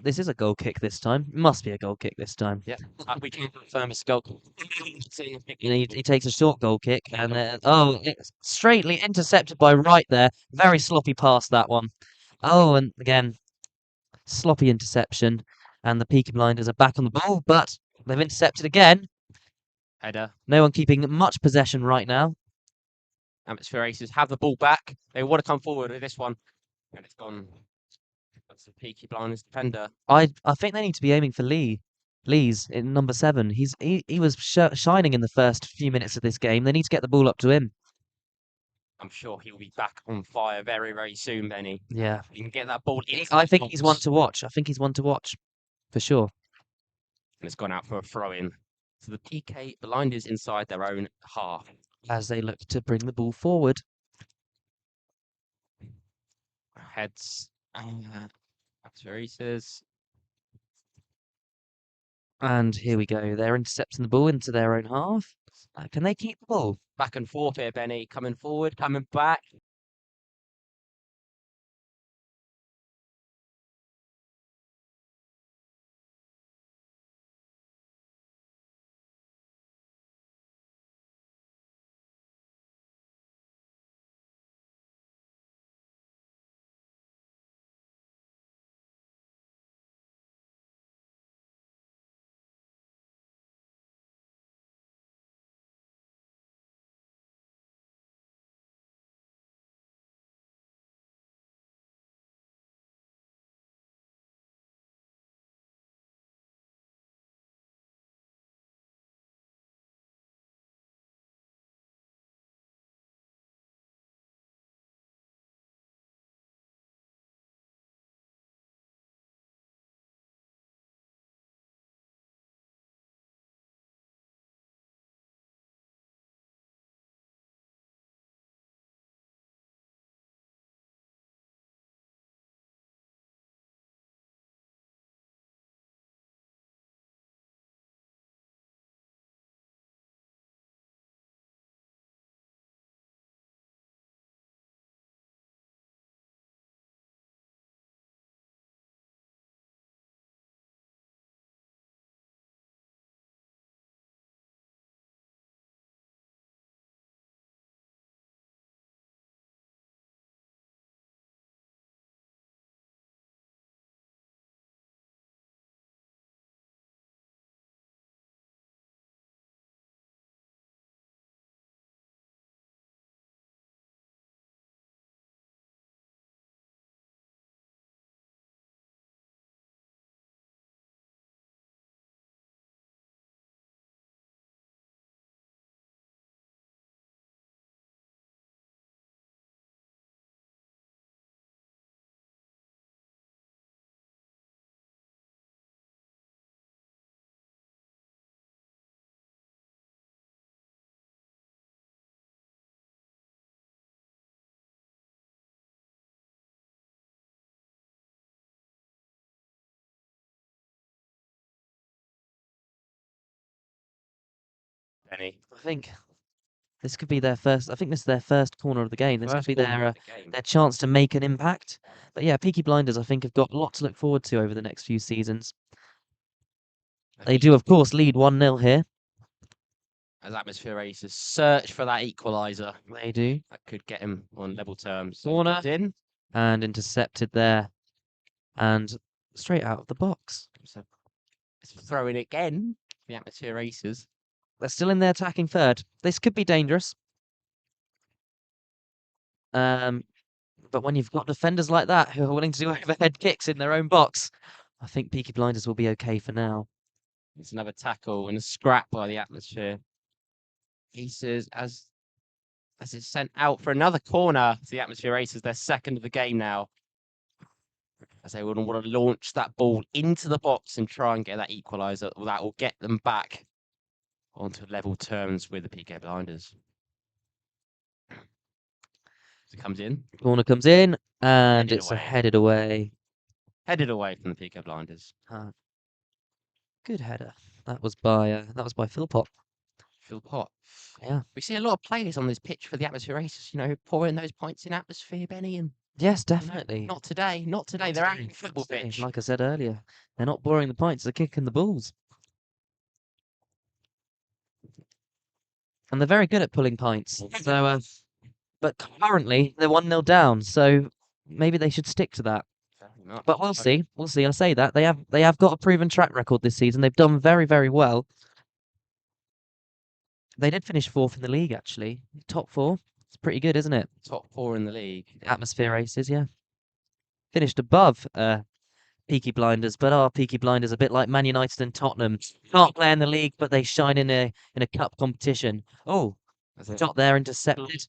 This is a goal kick this time. Must be a goal kick this time. Yeah, we can confirm it's a goal. He takes a short goal kick, and it's straightly intercepted by Wright there. Very sloppy pass, that one. Oh, and again, sloppy interception. And the Peaky Blinders are back on the ball, but they've intercepted again. Header. No one keeping much possession right now. Atmosphere Aces have the ball back. They want to come forward with this one. And it's gone. That's the Peaky Blinders defender. I think they need to be aiming for Lees in number 7. He was shining in the first few minutes of this game. They need to get the ball up to him. I'm sure he'll be back on fire very, very soon, Benny. Yeah. You can get that ball in. I think he's one to watch. I think he's one to watch. For sure. And it's gone out for a throw in. So the PK Blinders inside their own half. As they look to bring the ball forward. Heads. That's where he says. And here we go. They're intercepting the ball into their own half. Can they keep the ball? Back and forth here, Benny. Coming forward, coming back. Benny. I think this could be their first. I think this is their first corner of the game. This could First be corner of the game. their chance to make an impact. But yeah, Peaky Blinders, I think, have got a lot to look forward to over the next few seasons. They do, of course, lead 1-0 here. As Atmosphere Racers search for that equaliser. They do. That could get him on level terms. Corner. It's in. And intercepted there. And straight out of the box. So it's throwing again. The Atmosphere Racers. They're still in their attacking third. This could be dangerous. But when you've got defenders like that who are willing to do overhead kicks in their own box, I think Peaky Blinders will be okay for now. It's another tackle and a scrap by the Atmosphere. Racers as it's sent out for another corner to the Atmosphere Racers. They're second of the game now. As they would want to launch that ball into the box and try and get that equaliser. That will get them back onto level terms with the Pique Blinders. It comes in. Corner comes in, and Headed it's away. headed away. Headed away from the Pique Blinders. Good header. That was by Philpott. Phil Pot. Yeah. We see a lot of players on this pitch for the Atmosphere Racers, pouring those points in atmosphere, Benny, and Yes, definitely. not today. Not today. Not They're today, out on the football not today. pitch. Like I said earlier, they're not boring the points, they're kicking the balls. And they're very good at pulling pints. So, but currently they're 1-0 down, so maybe they should stick to that. Very much. But we'll see. We'll see. I say that they have got a proven track record this season. They've done very, very well. They did finish 4th in the league, actually. Top 4. It's pretty good, isn't it? Top 4 in the league. Atmosphere Races, yeah. Finished above Peaky Blinders, but our Peaky Blinders a bit like Man United and Tottenham. Can't play in the league, but they shine in a cup competition. Oh, shot there intercepted.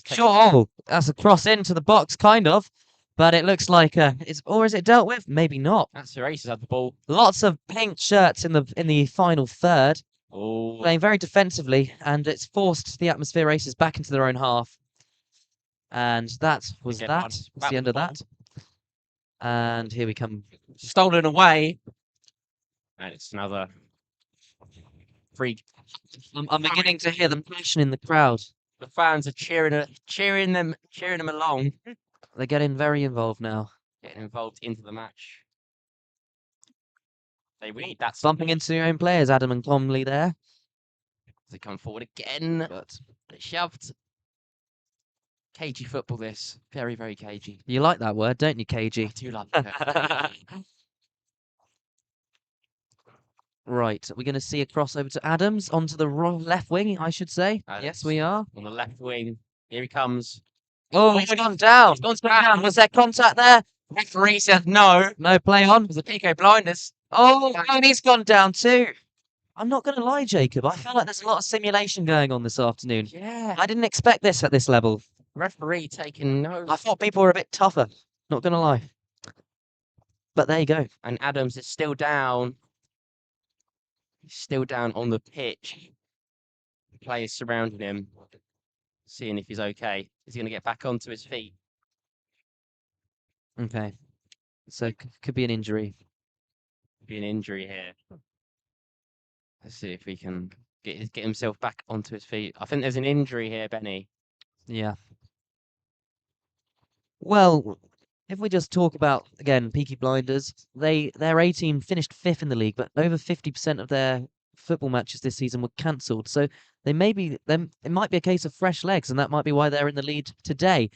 Sure. Oh, that's a cross into the box, kind of. But it looks like is it dealt with? Maybe not. Atmosphere Racers had the ball. Lots of pink shirts in the final third, Oh, playing very defensively, and it's forced the Atmosphere Racers back into their own half. And that was get that. one. Was That the end was of that. And here we come. stolen away. And it's another free. I'm beginning to hear the passion in the crowd. The fans are cheering them along. They're getting very involved now. Getting involved into the match. They need that. Bumping into their own players, Adam and Comley there. They come forward again. But Shoved. Cagey football, this. Very, very cagey. you like that word, don't you, I KG? do love it. Right, we're going to see a crossover to Adams onto the left wing, I should say. Yes, Adams. we are. On the left wing. Here he comes. Oh, he's gone down. He's gone down. Was there contact there? Referee said no. No play on. It was the Pique Blinders. Oh, and he's gone down too. I'm not going to lie, Jacob. I feel like there's a lot of simulation going on this afternoon. Yeah. I didn't expect this at this level. Referee taking no. I thought people were a bit tougher. Not going to lie. But there you go. And Adams is still down. He's still down on the pitch. Players surrounding him, seeing if he's okay. Is he going to get back onto his feet? Okay. So could be an injury. Be an injury here. Let's see if he can get himself back onto his feet. I think there's an injury here, Benny. Yeah. Well, if we just talk about, again, Peaky Blinders, their A team finished 5th in the league, but over 50% of their football matches this season were cancelled. So it might be a case of fresh legs, and that might be why they're in the lead today.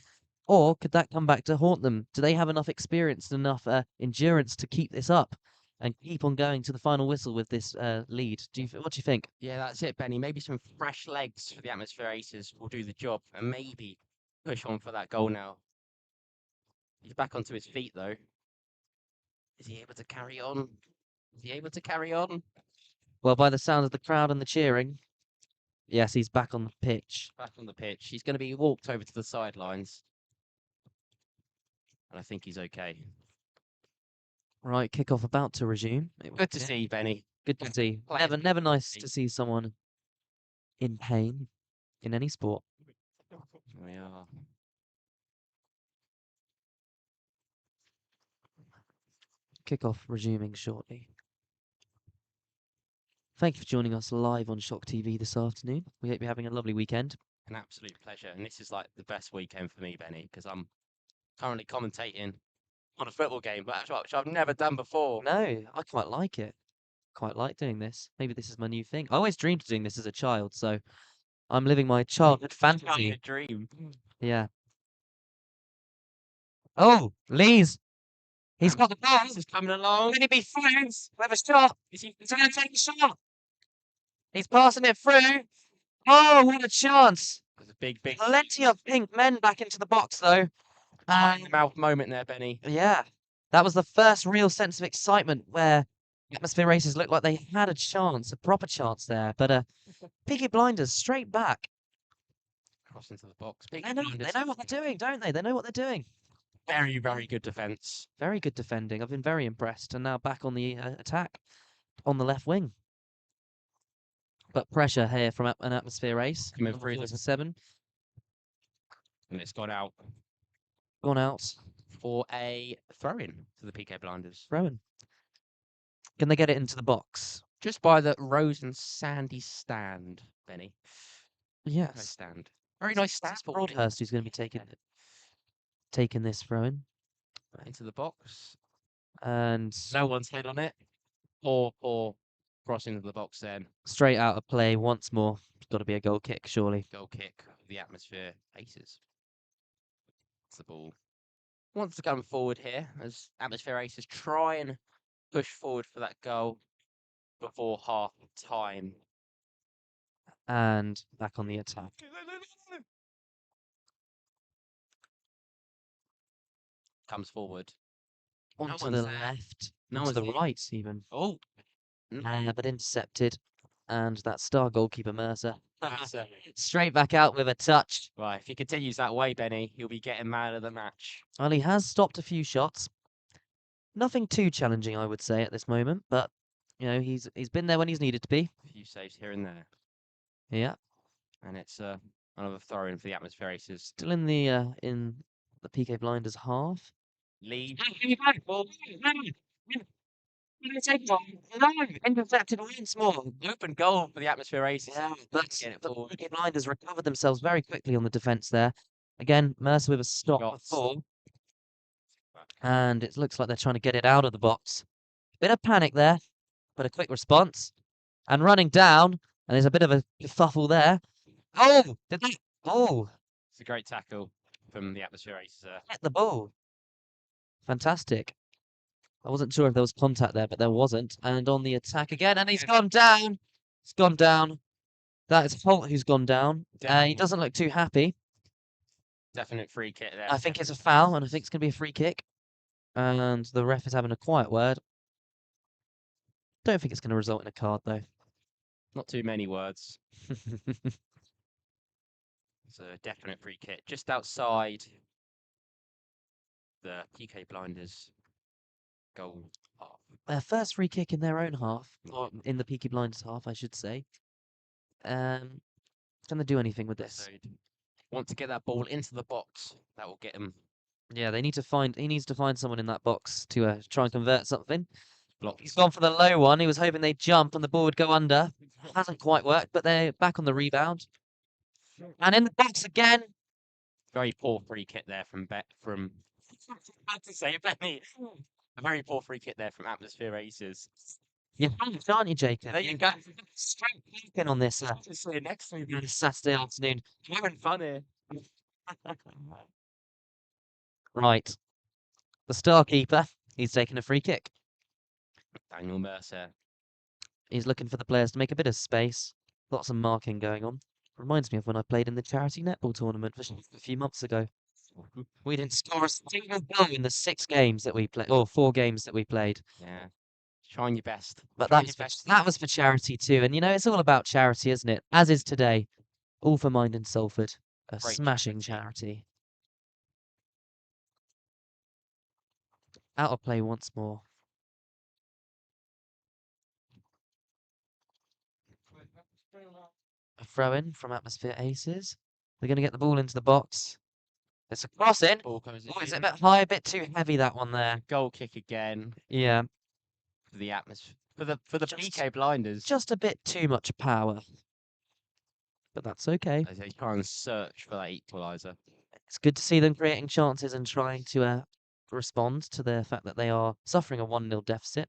Or could that come back to haunt them? Do they have enough experience and enough endurance to keep this up and keep on going to the final whistle with this lead? What do you think? Yeah, that's it, Benny. Maybe some fresh legs for the Atmosphere Aces will do the job and maybe push on for that goal now. He's back onto his feet, though. Is he able to carry on? Is he able to carry on? Well, by the sound of the crowd and the cheering, yes, he's back on the pitch. Back on the pitch. He's going to be walked over to the sidelines. And I think he's okay. Right, kickoff about to resume. Good to see, Benny. Good to see. Never nice to see someone in pain in any sport. We are. Kickoff resuming shortly. Thank you for joining us live on Shock TV this afternoon. We hope you're having a lovely weekend. An absolute pleasure. And this is like the best weekend for me, Benny, because I'm currently commentating on a football game, which I've never done before. No, I quite like it. Quite like doing this. Maybe this is my new thing. I always dreamed of doing this as a child, so I'm living my childhood fantasy. A dream. Yeah. Oh, Lee's. He's got the ball. He's coming along. Can he be friends with a shot? Is he? He's going to take a shot. He's passing it through. Oh, what a chance. There's a big Plenty of pink men back into the box, though. mouth moment there, Benny. Yeah, that was the first real sense of excitement where Atmosphere Racers looked like they had a chance, a proper chance there. But Pique Blinders straight back. Cross into the box. They know what they're doing, don't they? They know what they're doing. Very, very good defence. Very good defending. I've been very impressed. And now back on the attack on the left wing. But pressure here from an Atmosphere Race. Coming through to the 7. And it's gone out Gone out. for a throw-in to the Pique Blinders. Rowan. Can they get it into the box? Just by the Rose and Sandy stand, Benny. Nice Yes. stand. Very nice stand. It's Broadhurst who's going to be taking this throw in. Into the box. And No one's head on it. Or cross into the box then. straight out of play once more. It's got to be a goal kick, surely. Goal kick of the Atmosphere Aces. That's the ball. Wants to come forward here as Atmosphere Aces try and push forward for that goal before half time. And back on the attack. Comes forward. Onto one's the there. left. No Onto one's the there. right, even. Oh, But intercepted. And that star goalkeeper, Mercer. Mercer. Straight back out with a touch. Right, if he continues that way, Benny, he'll be getting man of the match. Well, he has stopped a few shots. Nothing too challenging, I would say, at this moment. But, you know, he's been there when he's needed to be. A few saves here and there. Yeah. And it's another throw-in for the Atmosphere Aces. Still in the Pique Blinders half. Lead. Intercepted once more. Open goal for the Atmosphere Aces. Yeah, but Get it the forward. Pique Blinders recovered themselves very quickly on the defence there. Again, Mercer with a stop Shots. before. And it looks like they're trying to get it out of the box. Bit of panic there, but a quick response. And running down, and there's a bit of a kerfuffle there. Oh! Did they? Oh! It's a great tackle from the Atmosphere Aces. Hit the ball. Fantastic. I wasn't sure if there was contact there, but there wasn't. And on the attack again, and he's gone down. He's gone down. That is Holt who's gone down. He doesn't look too happy. Definite free kick there. I think it's a foul, and I think it's going to be a free kick. And the ref is having a quiet word. Don't think it's going to result in a card, though. Not too many words. It's a definite free kick. Just outside the Pique Blinders goal half. Their first free kick in their own half, or in the Pique Blinders half, I should say. Can they do anything with this? So want to get that ball into the box. That will get him Yeah, he needs to find someone in that box to try and convert something. blocked. He's gone for the low one. He was hoping they'd jump and the ball would go under. Hasn't quite worked, but they're back on the rebound. And in the box again. Very poor free kick there from how to say it, Benny. A very poor free kick there from Atmosphere Aces. You're pumped, aren't you, Jacob? There you go. Straight peeking on this Just say next to me. Saturday afternoon. Having fun here. Right. The star keeper, he's taking a free kick. Daniel Mercer. He's looking for the players to make a bit of space. Lots of marking going on. Reminds me of when I played in the charity netball tournament a few months ago. We didn't score a single goal in the 6 games that we played, or 4 games that we played. Yeah. Trying your best. But Trying that was for charity too. And you know, it's all about charity, isn't it? As is today. All for Mind in Salford. A Great smashing charity. Out of play once more. A throw in from Atmosphere Aces. They're going to get the ball into the box. It's a crossing. Ball goes Oh, is it in. a bit high, a bit too heavy, that one there? Goal kick again Yeah. for the Atmosphere. for the Just- PK blinders. Just a bit too much power. But that's okay. As they try and search for that equaliser. It's good to see them creating chances and trying to respond to the fact that they are suffering a 1-0 deficit.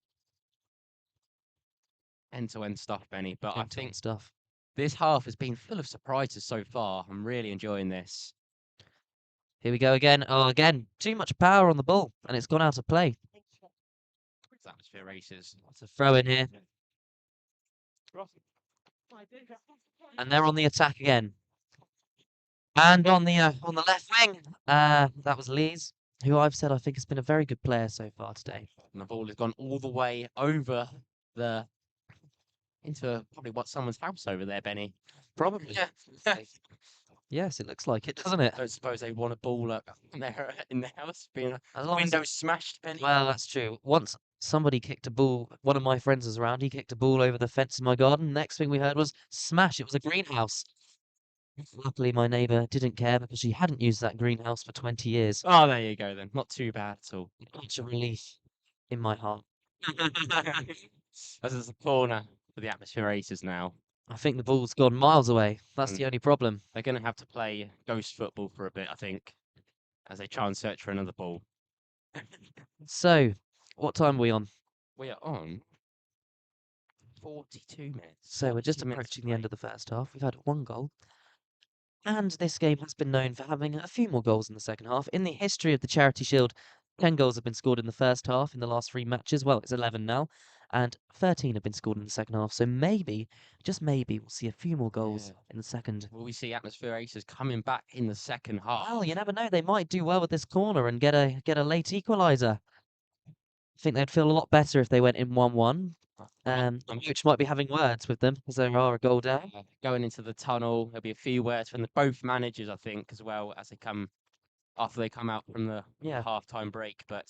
End-to-end stuff, Benny. But I End-to-end think stuff. this half has been full of surprises so far. I'm really enjoying this. Here we go again. Oh, again, too much power on the ball, and it's gone out of play. It's atmosphere races. It's a throw in here, and they're on the attack again. And on the left wing, that was Lees, who I've said I think has been a very good player so far today. And the ball has gone all the way over the into probably what someone's house over there, Benny. Probably. Yeah. Yes, it looks like it, doesn't it? I don't suppose they want a ball up there in the house, being As long as window smashed, Benny. Well, that's true. Once somebody kicked a ball, one of my friends was around, he kicked a ball over the fence in my garden. Next thing we heard was smash. It was a greenhouse. Luckily, my neighbour didn't care because she hadn't used that greenhouse for 20 years. Oh, there you go then. Not too bad at all. Such a relief in my heart. As is the corner for the atmosphere races now. I think the ball's gone miles away. That's Mm. the only problem. They're going to have to play ghost football for a bit, I think, as they try and search for another ball. So, what time are we on? We are on 42 minutes. So, we're just 42 minutes approaching the end play. of the first half. We've had one goal. And this game has been known for having a few more goals in the second half. In the history of the Charity Shield, 10 goals have been scored in the first half in the last 3 matches. Well, it's 11 now. And 13 have been scored in the second half. So maybe, just maybe, we'll see a few more goals Yeah. in the second. Will we see atmosphere races coming back in the second half? Well, you never know. They might do well with this corner and get a late equaliser. I think they'd feel a lot better if they went in 1-1. Which might be having words with them as there are a goal down. Going into the tunnel, there'll be a few words from both managers, I think, as well as they come after they come out from the Yeah. half-time break. But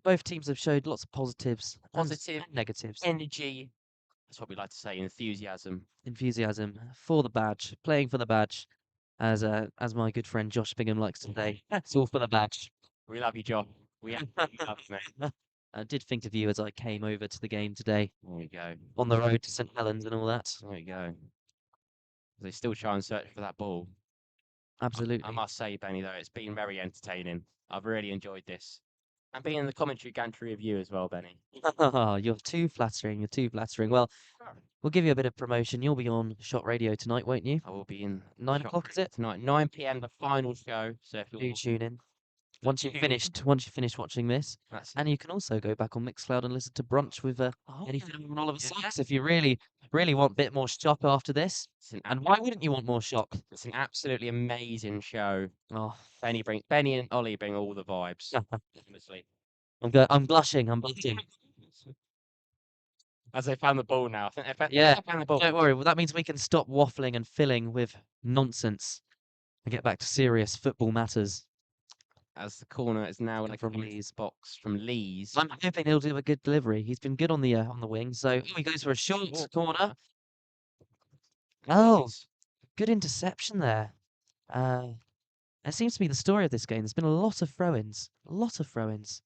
Both teams have showed lots of positives Positive and negatives. energy, that's what we like to say, enthusiasm. Enthusiasm for the badge, playing for the badge, as my good friend Josh Bingham likes to say. It's all for the badge. We love you, John. We absolutely love you, mate. I did think of you as I came over to the game today There you go. on the road to St Helens and all that. There you go. They still try and search for that ball. Absolutely. I must say, Benny, though, it's been very entertaining. I've really enjoyed this. And being in the commentary gantry of you as well, Benny. You're too flattering. You're too flattering. Well, we'll give you a bit of promotion. You'll be on Shot Radio tonight, won't you? I will be in 9 Shot o'clock, is it? tonight, 9 p.m. the final show. So if Do you're tune in. Once you've finished watching this, that's and you can also go back on Mixcloud and listen to Brunch with anything on Oliver yeah. Sykes if you really want a bit more shock after this. And why wouldn't you want more shock? it's an absolutely amazing show. Oh, Benny and Ollie bring all the vibes. Honestly. I'm blushing. I'm blushing. As they found the ball now. I think Yeah. they found the ball. Don't worry. Well, that means we can stop waffling and filling with nonsense and get back to serious football matters. As the corner is now From from Lees. Lee's box from Lees. I'm hoping he'll do a good delivery. He's been good on the wing. So he goes for a short corner. Oh, good interception there. It seems to be the story of this game. There's been a lot of throw-ins. A lot of throw-ins.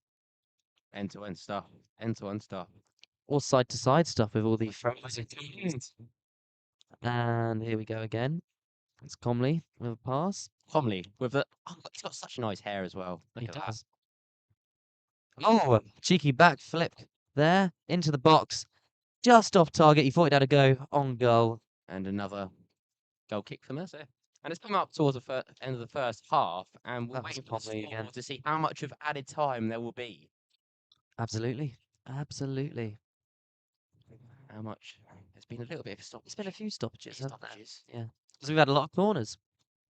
End-to-end stuff. End-to-end stuff. Or side-to-side stuff with all the throw-ins. And here we go again. It's Comley with a pass. Comley with the. Oh, he's got such nice hair as well. Look He at that. does. Oh, a cheeky back flip there into the box. Just off target. He thought he'd had a go on goal. And another goal kick for Mercer. And it's come up towards the end of the first half, and we're That was waiting for the Comley again. score to see how much of added time there will be. Absolutely. Absolutely. How much? There's been a little bit of a stoppage. There's been a few stoppages, hasn't there? Stoppages. Yeah. Because we've had a lot of corners.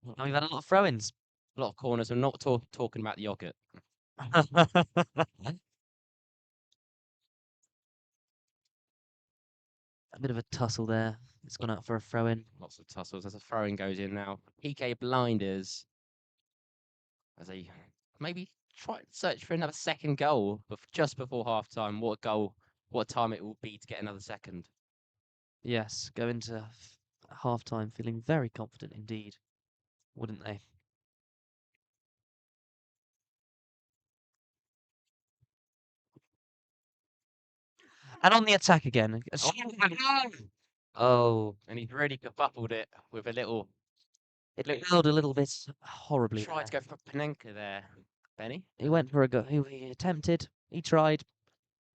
And we've had a lot of throw-ins. A lot of corners. I'm not talking about the yogurt. A bit of a tussle there. It's gone out for a throw-in. Lots of tussles as a throwing goes in now. PK blinders. As they maybe try and search for another second goal just before half time. What a goal. What a time it will be to get another second. Yes, go into half-time feeling very confident indeed, wouldn't they? And on the attack again. Oh, no! Oh, And he's really kerfuffled it with a little. it failed a little bit horribly Tried there. to go for Panenka there, Benny. He went for a go. He attempted. He tried.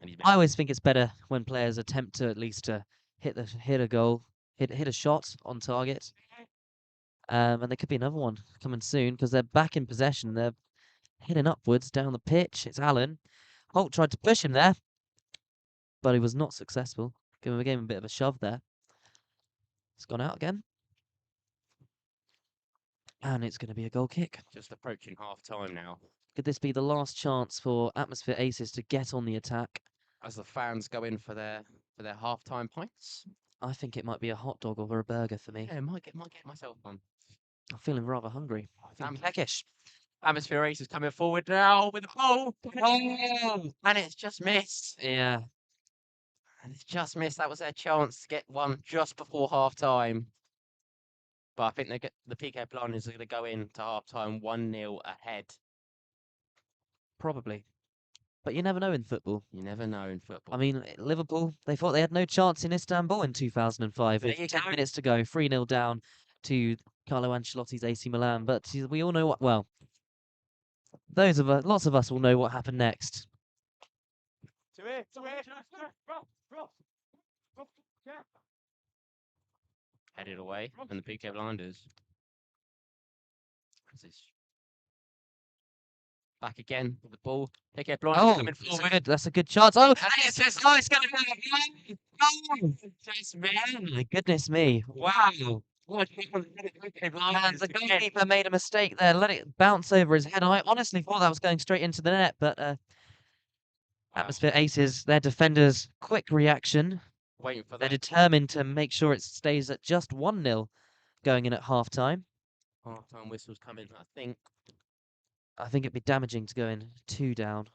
And he's I always think it's better when players attempt to at least hit a goal, hit a shot on target. And there could be another one coming soon because they're back in possession. They're heading upwards down the pitch. It's Allen. Holt tried to push him there, but he was not successful. Gave him a bit of a shove there. It's gone out again. And it's going to be a goal kick. just approaching half time now. Could this be the last chance for Atmosphere Aces to get on the attack? As the fans go in for their half-time pints. I think it might be a hot dog or a burger for me. Yeah, might get myself one. I'm feeling rather hungry. I'm peckish. Atmosphere Ace is coming forward now with the ball. Oh, and it's just missed. Yeah. And it's just missed. That was their chance to get one just before half-time. But I think the Pique Blinders are going to go into half-time 1-0 ahead. Probably. But you never know in football. You never know in football. I mean, Liverpool, they thought they had no chance in Istanbul in 2005. There With you 10 go. minutes to go, 3-0 down to Carlo Ancelotti's AC Milan. But we all know what, well, lots of us will know what happened next. Headed away, and the Pique Blinders. Back again with the ball. Pique Blinders coming forward. That's a good chance. Oh, And it's just, oh, it's going to be oh, just my goodness me. wow. What a kick on the Pique Blinders The again. goalkeeper made a mistake there. Let it bounce over his head. I honestly thought that was going straight into the net, but Atmosphere Aces, their defenders, quick reaction. Waiting for They're that. determined to make sure it stays at just 1-0 going in at half-time. Half-time whistle's coming, I think. I think it'd be damaging to go in 2 down.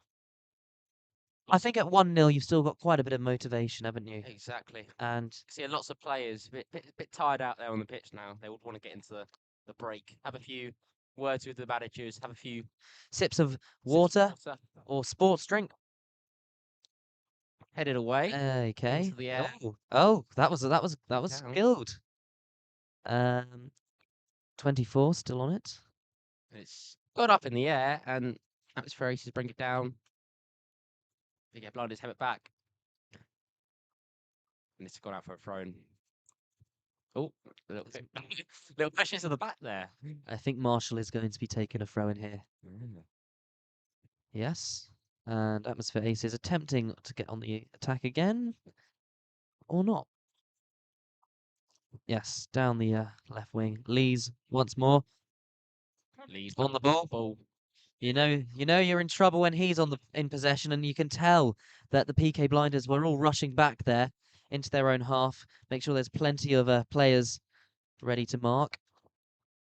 I think at 1-0 you've still got quite a bit of motivation, haven't you? Exactly. And See lots of players bit tired out there on the pitch now. They would want to get into the break, have a few words with the managers, have a few sips of sips water of water, or sports drink. headed away Okay. into the air. Oh, that was Down. skilled. 24 still on it. It's got up in the air, and Atmosphere Aces bring it down. They get Blinders, have it back. And it's gone out for a throw-in. Oh, a little bit. Little pushes to the back there. I think Marshall is going to be taking a throw in here. Yes. And Atmosphere Ace is attempting to get on the attack again. Or not. Yes, down the left wing. Lees once more. Lee's On the ball. You know you're in trouble when he's in possession, and you can tell that the Pique Blinders were all rushing back there into their own half. Make sure there's plenty of players ready to mark.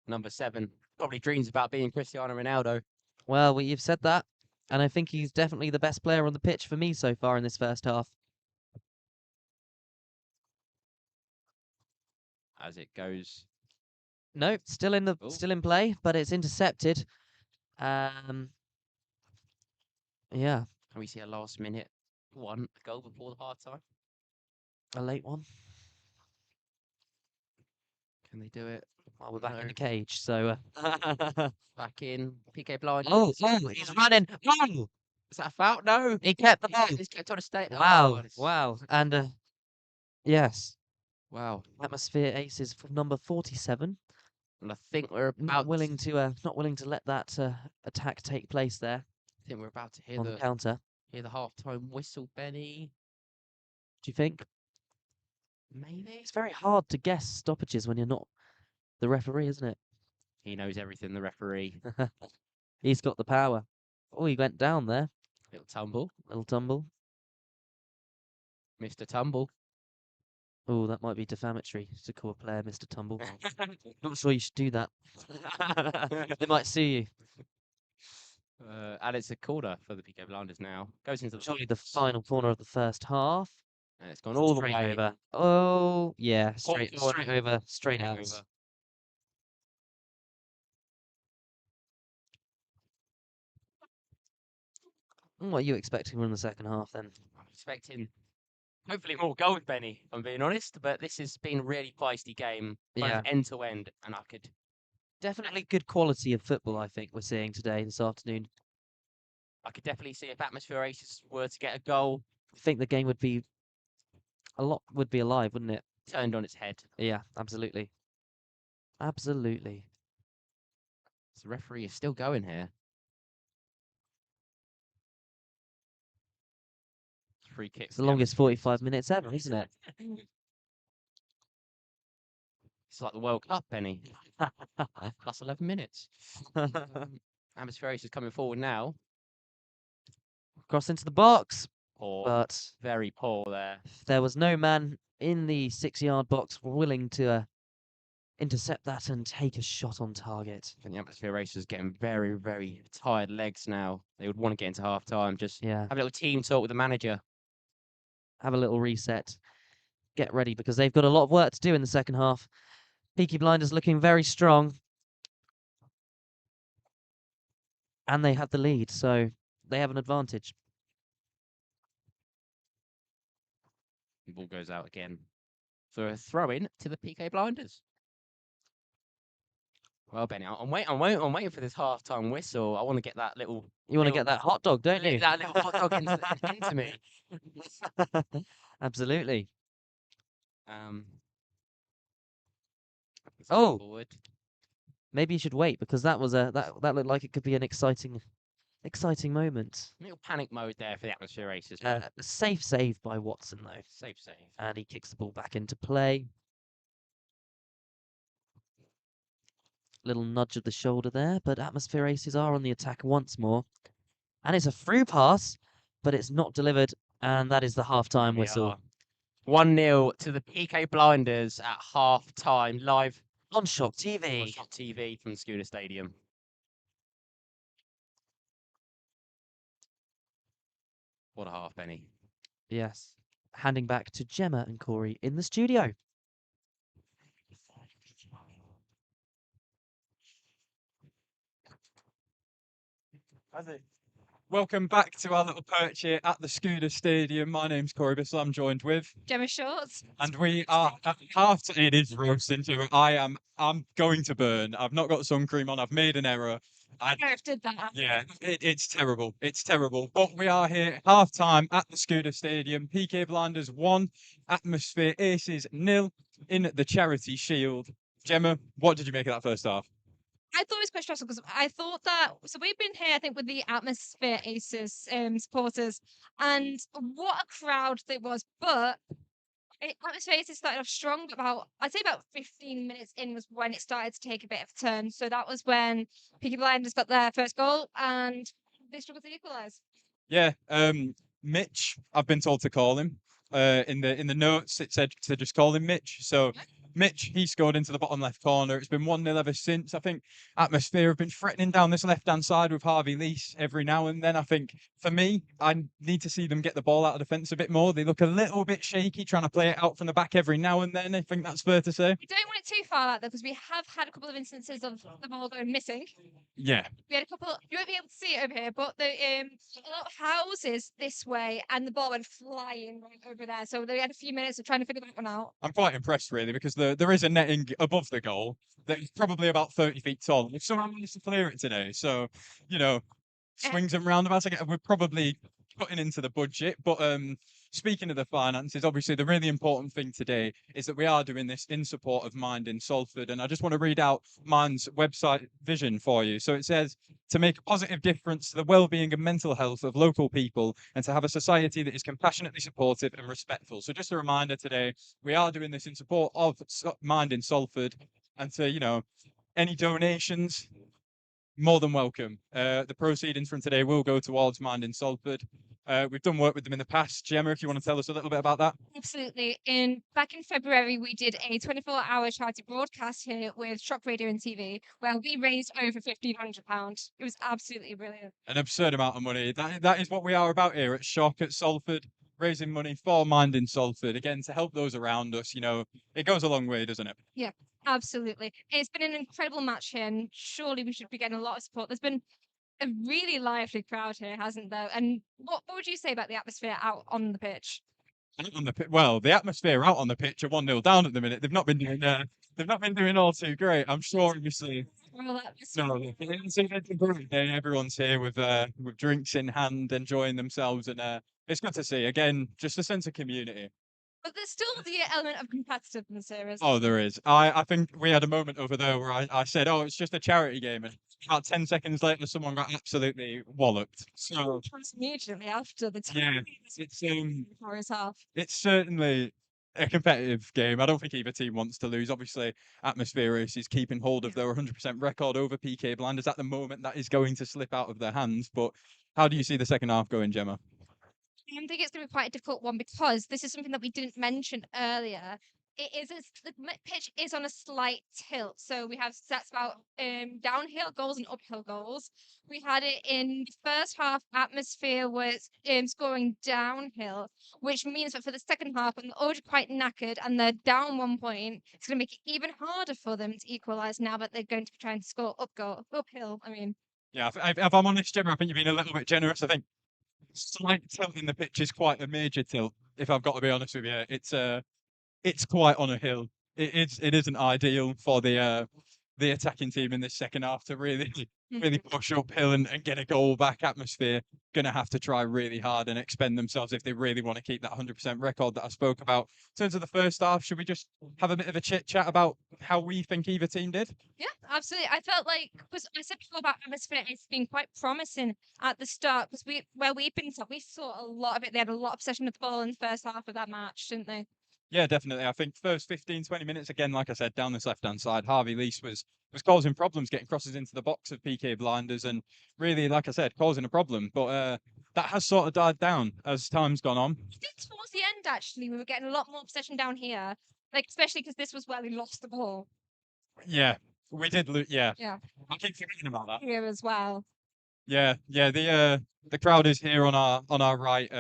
Number 7 probably dreams about being Cristiano Ronaldo. Well, you've said that, and I think he's definitely the best player on the pitch for me so far in this first half. As it goes. No, still in play, but it's intercepted. Yeah. Can we see a last minute goal before the half time? A late one. Can they do it? Well, we're back in the cage, so back in. Pique Blinders. Oh, he's running. Oh! Is that a foul? No. He kept the ball. He's kept on a stay. Wow. Oh, Wow. And yes. Wow. Atmosphere Aces for number 47. And I think we're about Not willing to let that attack take place there I think we're about to hear on the counter. hear the half-time whistle, Benny. Do you think? Maybe. It's very hard to guess stoppages when you're not the referee, isn't it? He knows everything, the referee. He's got the power. Oh, he went down there. Little tumble. Little tumble. Mr. Tumble. Oh, that might be defamatory to call a player Mr. Tumble. Not sure you should do that. They might sue you. And it's a corner for the Pique Blinders now. Goes into Surely the final corner of the first half. And it's gone all the Straight way over. Oh, yeah, straight forward. over, straight out. over. What are you expecting from the second half then? I'm expecting Hopefully more goals, Benny, if I'm being honest. But this has been a really feisty game, both Yeah. end to end, and Definitely good quality of football, I think we're seeing today, this afternoon. I could definitely see if Atmosphere Aces were to get a goal I think the game would be alive, wouldn't it? turned on its head. Yeah, absolutely. Absolutely. So the referee is still going here. Free kick. It's the longest 45 minutes ever, isn't it? It's like the World Cup, Benny. Plus 11 minutes. Atmosphere Aces coming forward now. Cross into the box, Poor. but Very poor there. there was no man in the 6-yard box willing to intercept that and take a shot on target. I think the Atmosphere Racers getting very, very tired legs now. They would want to get into half time. Just Yeah, have a little team talk with the manager. have a little reset. Get ready because they've got a lot of work to do in the second half. Peaky Blinders looking very strong. And they have the lead, so they have an advantage. The ball goes out again for a throw in to the PK Blinders. Well, Benny, I'm waiting for this half-time whistle. I want to get that little. You want to get that hot dog, don't you? That little hot dog into me. Absolutely. Um. Oh. Forward. Maybe you should wait because that was that looked like it could be an exciting moment. Little panic mode there for the Atmosphere Racers. Safe save by Watson though, Safe save. and he kicks the ball back into play. Little nudge of the shoulder there, but Atmosphere Aces are on the attack once more, and it's a through pass, but it's not delivered, and that is the half-time whistle 1-0 to the PK Blinders at half time, live on Shock on TV. Shot TV from Skuna Stadium. What a half, Benny. Yes. Handing back to Gemma and Corey in the studio. Welcome back to our little perch here at the Skuna Stadium. My name's Corey Bissell. I'm joined with, Gemma Shorts. and we are at half. It is roasting too. I'm going to burn. I've not got sun cream on. I've made an error. I did that. Yeah, it's terrible. It's terrible. But we are here at half time at the Skuna Stadium. PK Blinders 1, Atmosphere Aces 0 in the Charity Shield. Gemma, what did you make of that first half? I thought it was quite stressful because I thought that we've been here, I think, with the Atmosphere Aces supporters, and what a crowd there was. But Atmosphere Aces started off strong, but I'd say about 15 minutes in was when it started to take a bit of a turn. So that was when Peaky Blinders got their first goal and they struggled to equalise. Yeah, Mitch, I've been told to call him. In the notes it said to just call him Mitch. So Mitch, he scored into the bottom left corner. It's been 1-0 ever since. I think Atmosphere have been threatening down this left-hand side with Harvey Leese every now and then. I think, for me, I need to see them get the ball out of defence a bit more. They look a little bit shaky, trying to play it out from the back every now and then. I think that's fair to say. We don't want it too far out though, because we have had a couple of instances of the ball going missing. Yeah. We had a couple. You won't be able to see it over here, but the a lot of houses this way, and the ball went flying right over there. So they had a few minutes of trying to figure that one out. I'm quite impressed, really, because there is a netting above the goal that is probably about 30 feet tall. If someone managed to clear it today, so, swings and roundabouts, we're probably putting into the budget. But speaking of the finances, obviously the really important thing today is that we are doing this in support of Mind in Salford. And I just want to read out Mind's website vision for you. So it says, to make a positive difference to the well-being and mental health of local people and to have a society that is compassionately supportive and respectful. So just a reminder today, we are doing this in support of Mind in Salford, and to, any donations, more than welcome. The proceedings from today will go towards Mind in Salford. We've done work with them in the past. Gemma, if you want to tell us a little bit about that. Absolutely. Back in February, we did a 24-hour charity broadcast here with Shock Radio and TV, where we raised over £1,500. It was absolutely brilliant. An absurd amount of money. That is what we are about here at Shock at Salford, raising money for Mind in Salford, again, to help those around us. It goes a long way, doesn't it? Yeah, absolutely. It's been an incredible match here, and surely we should be getting a lot of support. There's been a really lively crowd here, hasn't there? And what would you say about the atmosphere out on the pitch? out on the well, the atmosphere out on the pitch are 1-0 down at the minute. They've not been doing all too great. I'm sure, obviously. Well, that was No, it's a great day. Everyone's here with drinks in hand, enjoying themselves, and it's good to see again. Just a sense of community. but there's still the element of competitiveness here, isn't Oh, there is. I think we had a moment over there where I said, "Oh, it's just a charity game," and about 10 seconds later, someone got absolutely walloped. So immediately after the yeah, time it's before his half. it's certainly a competitive game. I don't think either team wants to lose. Obviously, Atmosphere is keeping hold of their 100% record over PK Blinders at the moment. That is going to slip out of their hands. But how do you see the second half going, Gemma? I think it's going to be quite a difficult one because this is something that we didn't mention earlier. The pitch is on a slight tilt, so we have stats about downhill goals and uphill goals. We had it in the first half. Atmosphere was scoring downhill, which means that for the second half, when they're already quite knackered and they're down 1 point, it's going to make it even harder for them to equalise now that they're going to be trying to score uphill. I mean, Yeah, if I'm honest, Gemma, I think you've been a little bit generous. I think slight tilt in the pitch is quite a major tilt. If I've got to be honest with you, it's quite on a hill. It isn't ideal for the attacking team in this second half to really push uphill and get a goal back. Atmosphere gonna have to try really hard and expend themselves if they really want to keep that 100% record that I spoke about. In terms of the first half, should we just have a bit of a chit chat about how we think either team did? yeah, absolutely. I felt like because I said before about atmosphere, it's been quite promising at the start because where we've been, we saw a lot of it. They had a lot of possession of the ball in the first half of that match, didn't they? Yeah, definitely. I think first 15, 20 minutes, again, like I said, down this left-hand side, Harvey Leese was causing problems, getting crosses into the box of PK Blinders and really, like I said, causing a problem. But that has sort of died down as time's gone on. I think towards the end, actually, we were getting a lot more possession down here, like especially because this was where we lost the ball. Yeah, we did lose. Yeah, Yeah, I keep forgetting about that. here as well. Yeah, yeah. The crowd is here on our right,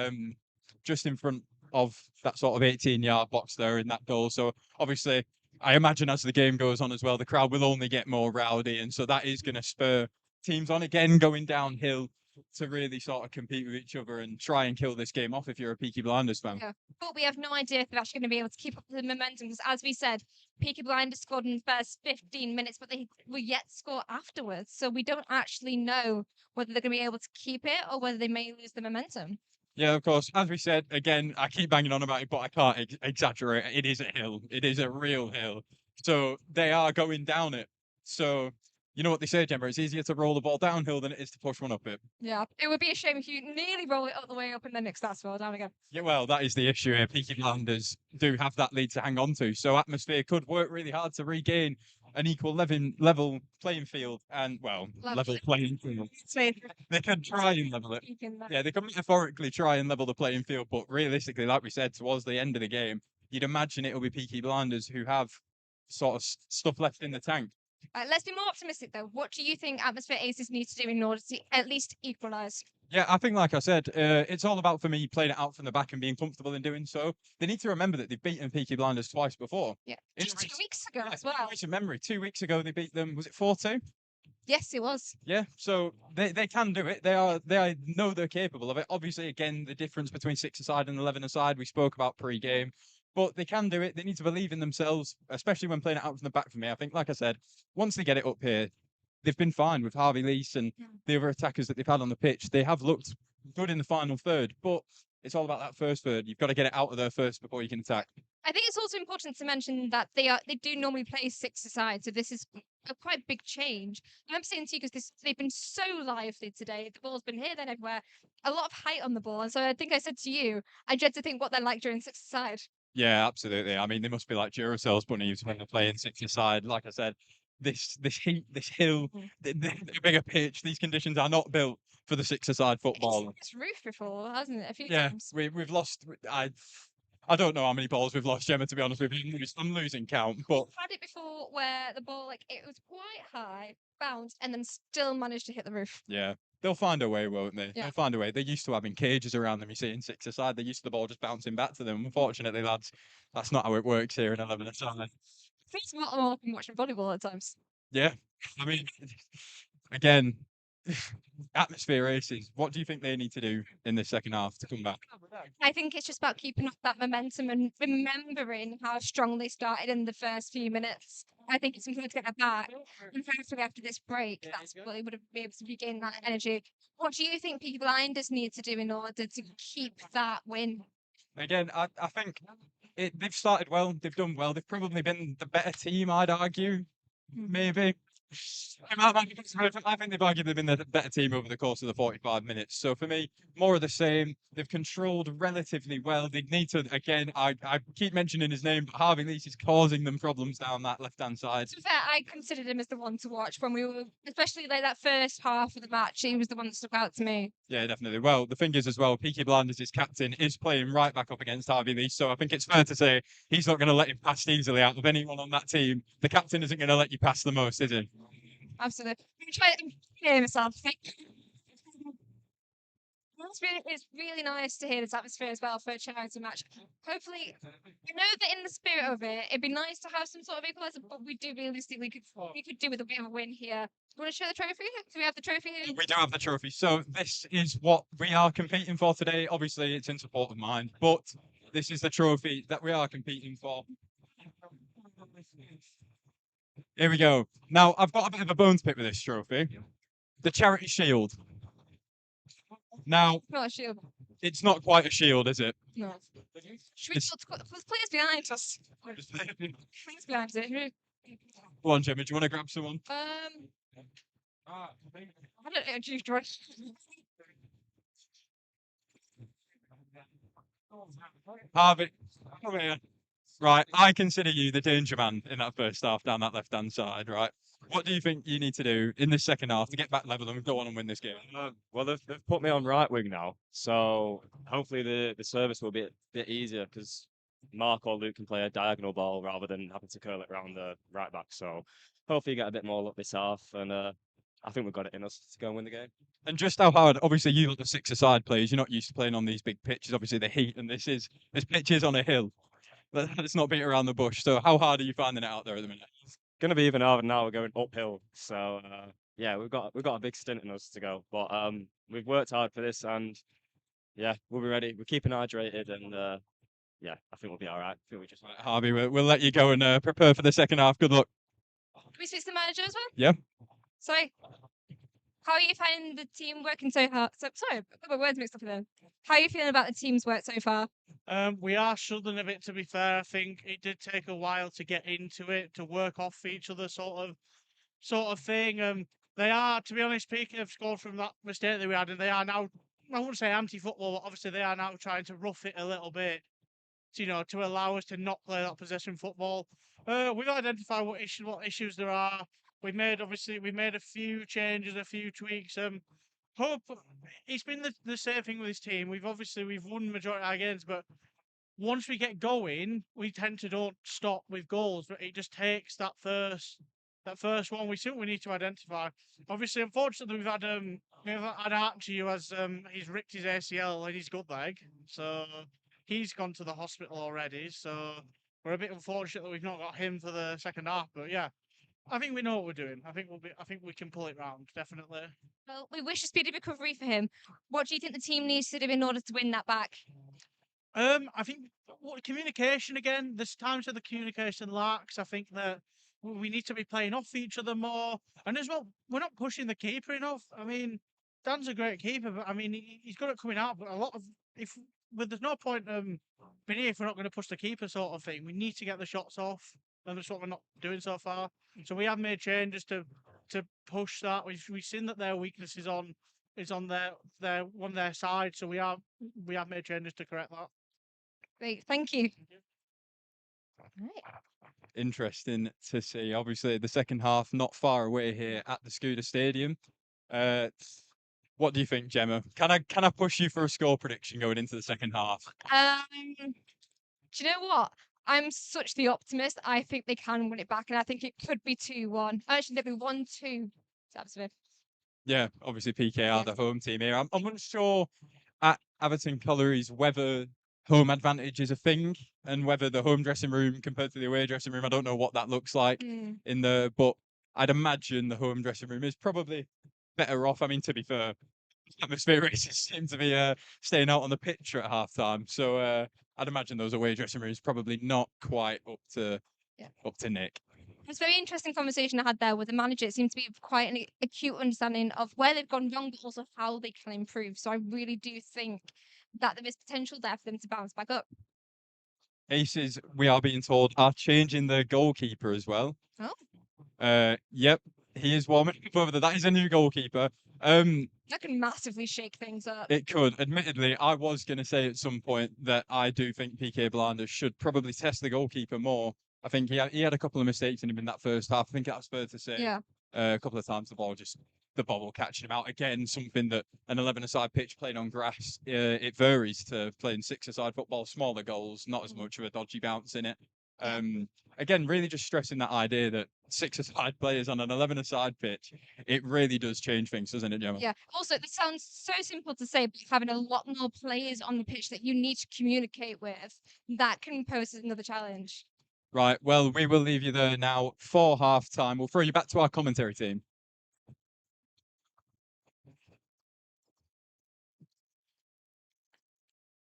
just in front of that sort of 18-yard box there in that goal. So obviously, I imagine as the game goes on as well, the crowd will only get more rowdy, and so that is going to spur teams on again going downhill to really sort of compete with each other and try and kill this game off if you're a Peaky Blinders fan. Yeah, but we have no idea if they're actually going to be able to keep up the momentum because, as we said, Peaky Blinders scored in the first 15 minutes, but they were yet to score afterwards. So we don't actually know whether they're going to be able to keep it or whether they may lose the momentum. Yeah, of course. As we said, again, I keep banging on about it, but I can't exaggerate. It is a hill. It is a real hill. So they are going down it. So you know what they say, Gemma, it's easier to roll the ball downhill than it is to push one up it. Yeah, it would be a shame if you nearly roll it all the way up and then it starts to roll down again. Yeah, well, that is the issue here. Peaky Blinders do have that lead to hang on to. So Atmosphere could work really hard to regain an equal level playing field and, well, level playing field. They could try and level it. Yeah, they could metaphorically try and level the playing field, but realistically, like we said, towards the end of the game, you'd imagine it'll be Peaky Blinders who have sort of stuff left in the tank. Let's be more optimistic though. What do you think Atmosphere Aces need to do in order to at least equalise? Yeah, I think, like I said, it's all about for me playing it out from the back and being comfortable in doing so. They need to remember that they've beaten Peaky Blinders twice before. Yeah, In just 2 recent- weeks ago yeah, as well. in recent memory, 2 weeks ago they beat them. Was it 4-2? Yes, it was. Yeah, so they can do it. Know they're capable of it. Obviously, again, the difference between 6-a-side and 11-a-side we spoke about pre-game, but they can do it. They need to believe in themselves, especially when playing it out from the back. For me, I think, like I said, once they get it up here, they've been fine with Harvey Leese and the other attackers that they've had on the pitch. They have looked good in the final third, but it's all about that first third. You've got to get it out of there first before you can attack. I think it's also important to mention that they do normally play 6-a-side, so this is a quite big change. I'm saying to you because they've been so lively today. The ball's been here, then everywhere. A lot of height on the ball, and so I think I said to you, I dread to think what they're like during 6-a-side. Yeah, absolutely. I mean, they must be like Duracells bunnies when they're playing 6-a-side. Like I said, this heat, this hill, the bigger pitch, these conditions are not built for the 6-a-side football. It's roof before, hasn't it? A few Yeah, times. we've lost. I don't know how many balls we've lost, Gemma. To be honest with you, I'm losing count. But We've had it before where the ball, like, it was quite high, bounced, and then still managed to hit the roof. yeah, they'll find a way, won't they? Yeah. They'll find a way. They're used to having cages around them. You see, in 6-a-side, they're used to the ball just bouncing back to them. Unfortunately, lads, that's not how it works here in 11-a-side. Feels more like I'm watching volleyball at times. Yeah, I mean, again, atmosphere aces. What do you think they need to do in the second half to come back? I think it's just about keeping up that momentum and remembering how strong they started in the first few minutes. I think it's important to get that back. And hopefully after this break, that's what they would be able to regain that energy. What do you think Peaky Blinders need to do in order to keep that win? Again, I think they've started well. They've done well. They've probably been the better team, I'd argue. Maybe. I think they've arguably been the better team over the course of the 45 minutes. So for me, more of the same. They've controlled relatively well. They need to, again, I keep mentioning his name, but Harvey Leach is causing them problems down that left-hand side. To be fair, I considered him as the one to watch when we were, especially like that first half of the match. He was the one that stuck out to me. Yeah, definitely. Well, the thing is as well, Peaky Blinders, his captain, is playing right back up against Harvey Leach. So I think it's fair to say he's not going to let him pass easily out of anyone on that team. The captain isn't going to let you pass the most, is he? Absolutely. I'm trying to hear myself. It's really nice to hear this atmosphere as well for a charity match. Hopefully, I know that in the spirit of it, it'd be nice to have some sort of equaliser, but we do realistically we could do with a bit of a win here. Do you want to show the trophy? Do we have the trophy here? We do have the trophy. So this is what we are competing for today. Obviously, it's in support of mine, but this is the trophy that we are competing for. Here we go. Now, I've got a bit of a bone to pick with this trophy. The Charity Shield. Now, Not a shield. it's not quite a shield, is it? No. Should we there's players behind us? Players behind it. Go on, Jimmy. Do you want to grab someone? I don't know. Do you want? Harvey, come here. Right, I consider you the danger man in that first half down that left-hand side, right? What do you think you need to do in this second half to get back level and go on and win this game? Well, they've put me on right wing now, so hopefully the service will be a bit easier because Mark or Luke can play a diagonal ball rather than having to curl it around the right back. So hopefully you get a bit more luck this half, and I think we've got it in us to go and win the game. And just how hard, obviously, you lot the six-a-side players, you're not used to playing on these big pitches, obviously the heat, and this pitch is on a hill. Let's not beat around the bush. So how hard are you finding it out there at the minute? Going to be even harder now. We're going uphill, so yeah, we've got a big stint in us to go. But we've worked hard for this, and yeah, we'll be ready. We're keeping hydrated, and yeah, I think we'll be all right. I think we just Right, Harvey, we'll let you go and prepare for the second half. Good luck. Can we speak to the manager as well? Yeah. Sorry. How are you finding the team working so hard? Sorry, I've got my words mixed up then. How are you feeling about the team's work so far? We are struggling a bit, to be fair. I think it did take a while to get into it, to work off each other, sort of thing. They are, to be honest, Pique have scored from that mistake that we had, and they are now, I wouldn't say anti-football, but obviously they are now trying to rough it a little bit, to allow us to not play that possession football. We've identified what issues there are. We made a few changes, a few tweaks. Hope it's been the same thing with this team. We've won the majority of our games, but once we get going, we tend to don't stop with goals. But it just takes that first one. We need to identify. Obviously, unfortunately, we've had Archie who has he's ripped his ACL in his good leg, so he's gone to the hospital already. So we're a bit unfortunate that we've not got him for the second half. But yeah. I think we know what we're doing. I think we can pull it round, definitely. Well, we wish a speedy recovery for him. What do you think the team needs to do in order to win that back? I think communication again. There's times where the communication lacks. I think that we need to be playing off each other more, and as well, we're not pushing the keeper enough. I mean, Dan's a great keeper, but I mean, he's good at coming out. But there's no point being here if we're not going to push the keeper, sort of thing. We need to get the shots off, and that's what we're not doing so far. So we have made changes to push that. We've seen that their weakness is on their side. So we have made changes to correct that. Great, thank you. Right. Interesting to see. Obviously, the second half not far away here at the Skuna Stadium. What do you think, Gemma? Can I push you for a score prediction going into the second half? Do you know what? I'm such the optimist. I think they can win it back, and I think it could be 2-1. Actually, it'll be 1-2. Absolutely. Yeah, obviously PK are the home team here. I'm unsure at Everton Collieries whether home advantage is a thing and whether the home dressing room compared to the away dressing room, I don't know what that looks like but I'd imagine the home dressing room is probably better off. I mean, to be fair, atmosphere races seem to be staying out on the pitch at half time. So I'd imagine those away dressing rooms probably not quite Yeah. up to Nick. It was a very interesting conversation I had there with the manager. It seemed to be quite an acute understanding of where they've gone wrong, but also how they can improve. So I really do think that there is potential there for them to bounce back up. Aces, we are being told, are changing the goalkeeper as well. Oh, Yep, he is warming up over there. That is a new goalkeeper. that can massively shake things up. It could. Admittedly, I was going to say at some point that I do think Pique Blinders should probably test the goalkeeper more. I think he had a couple of mistakes in him in that first half. I think that was fair to say. Yeah. A couple of times the ball catching him out again. Something that an 11-a-side pitch playing on grass, it varies to playing 6-a-side football, smaller goals, not as much of a dodgy bounce in it. Again, really just stressing that idea that 6-a-side players on an 11-a-side pitch, it really does change things, doesn't it, Gemma? Yeah. Also, this sounds so simple to say, but having a lot more players on the pitch that you need to communicate with, that can pose another challenge. Right, well, we will leave you there now for half time. We'll throw you back to our commentary team.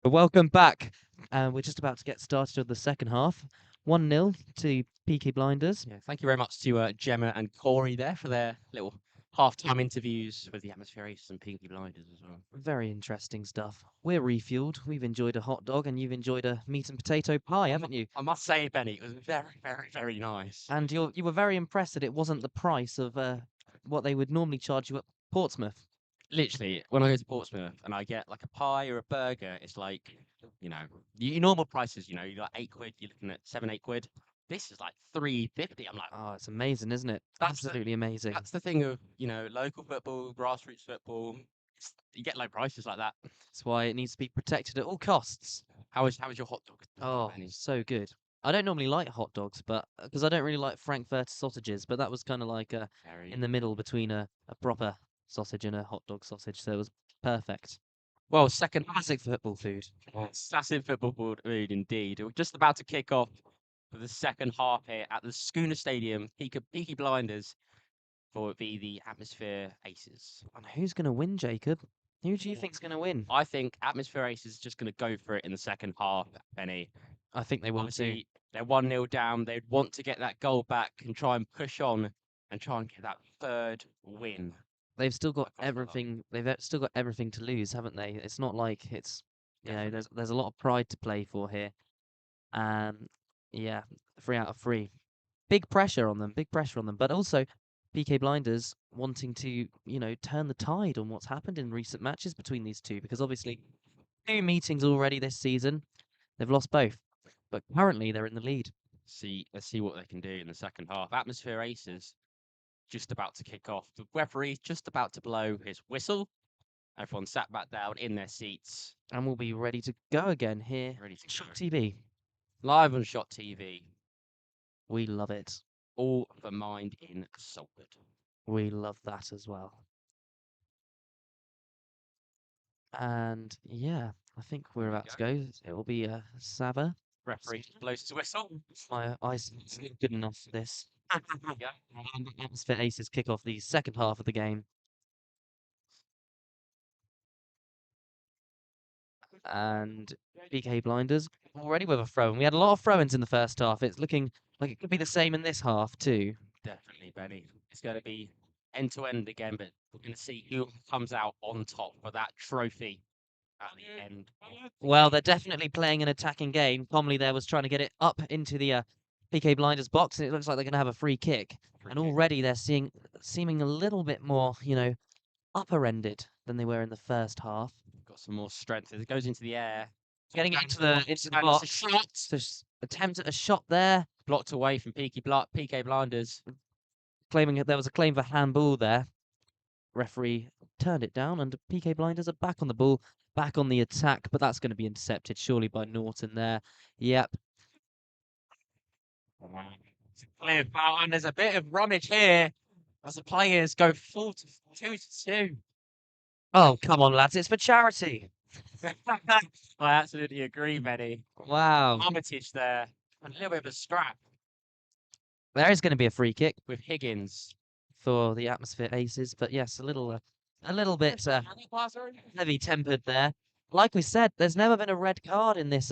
Welcome back. We're just about to get started with the second half. 1-0 to Peaky Blinders. Yeah, thank you very much to Gemma and Corey there for their little half-time interviews with the Atmosphere Aces and Pinky Blinders as well. Very interesting stuff. We're refueled. We've enjoyed a hot dog and you've enjoyed a meat and potato pie, haven't you? I must say, Benny, it was very, very, very nice. And you were very impressed that it wasn't the price of what they would normally charge you at Portsmouth. Literally, when I go to Portsmouth and I get like a pie or a burger, it's like, your normal prices, you're like £8, you're looking at 7, 8 quid. This is like £3.50. I'm like, Oh, it's amazing, isn't it? That's the- Absolutely amazing. that's the thing of, local football, grassroots football. You get low prices like that. That's why it needs to be protected at all costs. How is your hot dog? Oh, Benny? so good. I don't normally like hot dogs, but because I don't really like Frankfurter sausages, but that was kind of like Very. in the middle between a proper sausage and a hot dog sausage, so it was perfect. Well, second Classic football food. Classic football food indeed. We're just about to kick off for the second half here at the Skuna Stadium. Peaky Blinders for the Atmosphere Aces. And who's going to win, Jacob? Who do you think's going to win? I think Atmosphere Aces is just going to go for it in the second half, Benny. I think they will too. Obviously, they're 1-0 down. They'd want to get that goal back and try and push on and try and get that third win. They've still got across the line. everything. They've still got everything to lose, haven't they? It's not like it's Definitely. there's a lot of pride to play for here. Yeah, 3 out of 3. Big pressure on them. Big pressure on them. But also, PK Blinders wanting to turn the tide on what's happened in recent matches between these two, because obviously 2 meetings already this season. They've lost both, but currently they're in the lead. Let's see what they can do in the second half. Atmosphere Aces just about to kick off. The referee's just about to blow his whistle. Everyone sat back down in their seats. And we'll be ready to go again here. Ready to Shot go. TV. Live on Shot TV. We love it. All for Mind in Salford. We love that as well. And yeah, I think we're about to go. It will be Sava. Referee blows his whistle. My eyes aren't good enough for this. And Atmosphere Aces kick off the second half of the game. And PK Blinders already with a throw. And we had a lot of throw-ins in the first half. It's looking like it could be the same in this half too. Definitely, Benny. It's going to be end-to-end again, but we're going to see who comes out on top for that trophy at the end. Well, they're definitely playing an attacking game. Comley there was trying to get it up into the PK Blinders box, and it looks like they're going to have a free kick. And already they're seeming a little bit more, upper-ended than they were in the first half. Got some more strength. It goes into the air. Getting it into the And it's a box. shot. So attempt at a shot there. Blocked away from PK Blinders. Claiming that there was a claim for handball there. Referee turned it down, and PK Blinders are back on the ball, back on the attack, but that's going to be intercepted surely by Norton there. Yep. Clear foul, and there's a bit of rummage here as the players go 2-2. Oh, come on, lads. It's for charity. I absolutely agree, Benny. Wow. Armitage there. A little bit of a scrap There is going to be a free kick with Higgins. for the Atmosphere Aces, but yes, a little bit heavy-tempered there. Like we said, there's never been a red card in this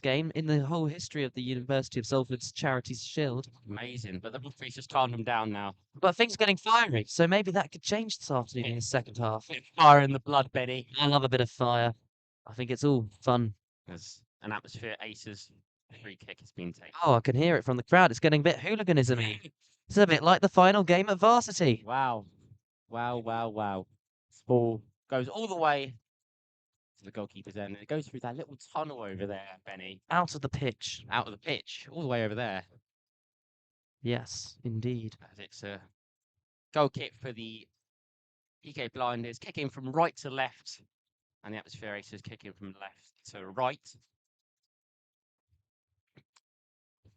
game in the whole history of the University of Salford's Charity Shield. Amazing, but the referee's just calmed them down now. But things are getting fiery, so maybe that could change this afternoon in the second half. Fire in the blood, Benny. I love a bit of fire. I think it's all fun. As an Atmosphere Aces free kick has been taken. Oh, I can hear it from the crowd. It's getting a bit hooliganism-y. It's a bit like the final game at Varsity. Wow. This ball goes all the way to the goalkeeper's end. And it goes through that little tunnel over there, Benny. Out of the pitch. Out of the pitch, all the way over there. Yes, indeed. As it's a goal kick for the Pique Blinders, kicking from right to left. And the Atmosphere Aces kicking from left to right.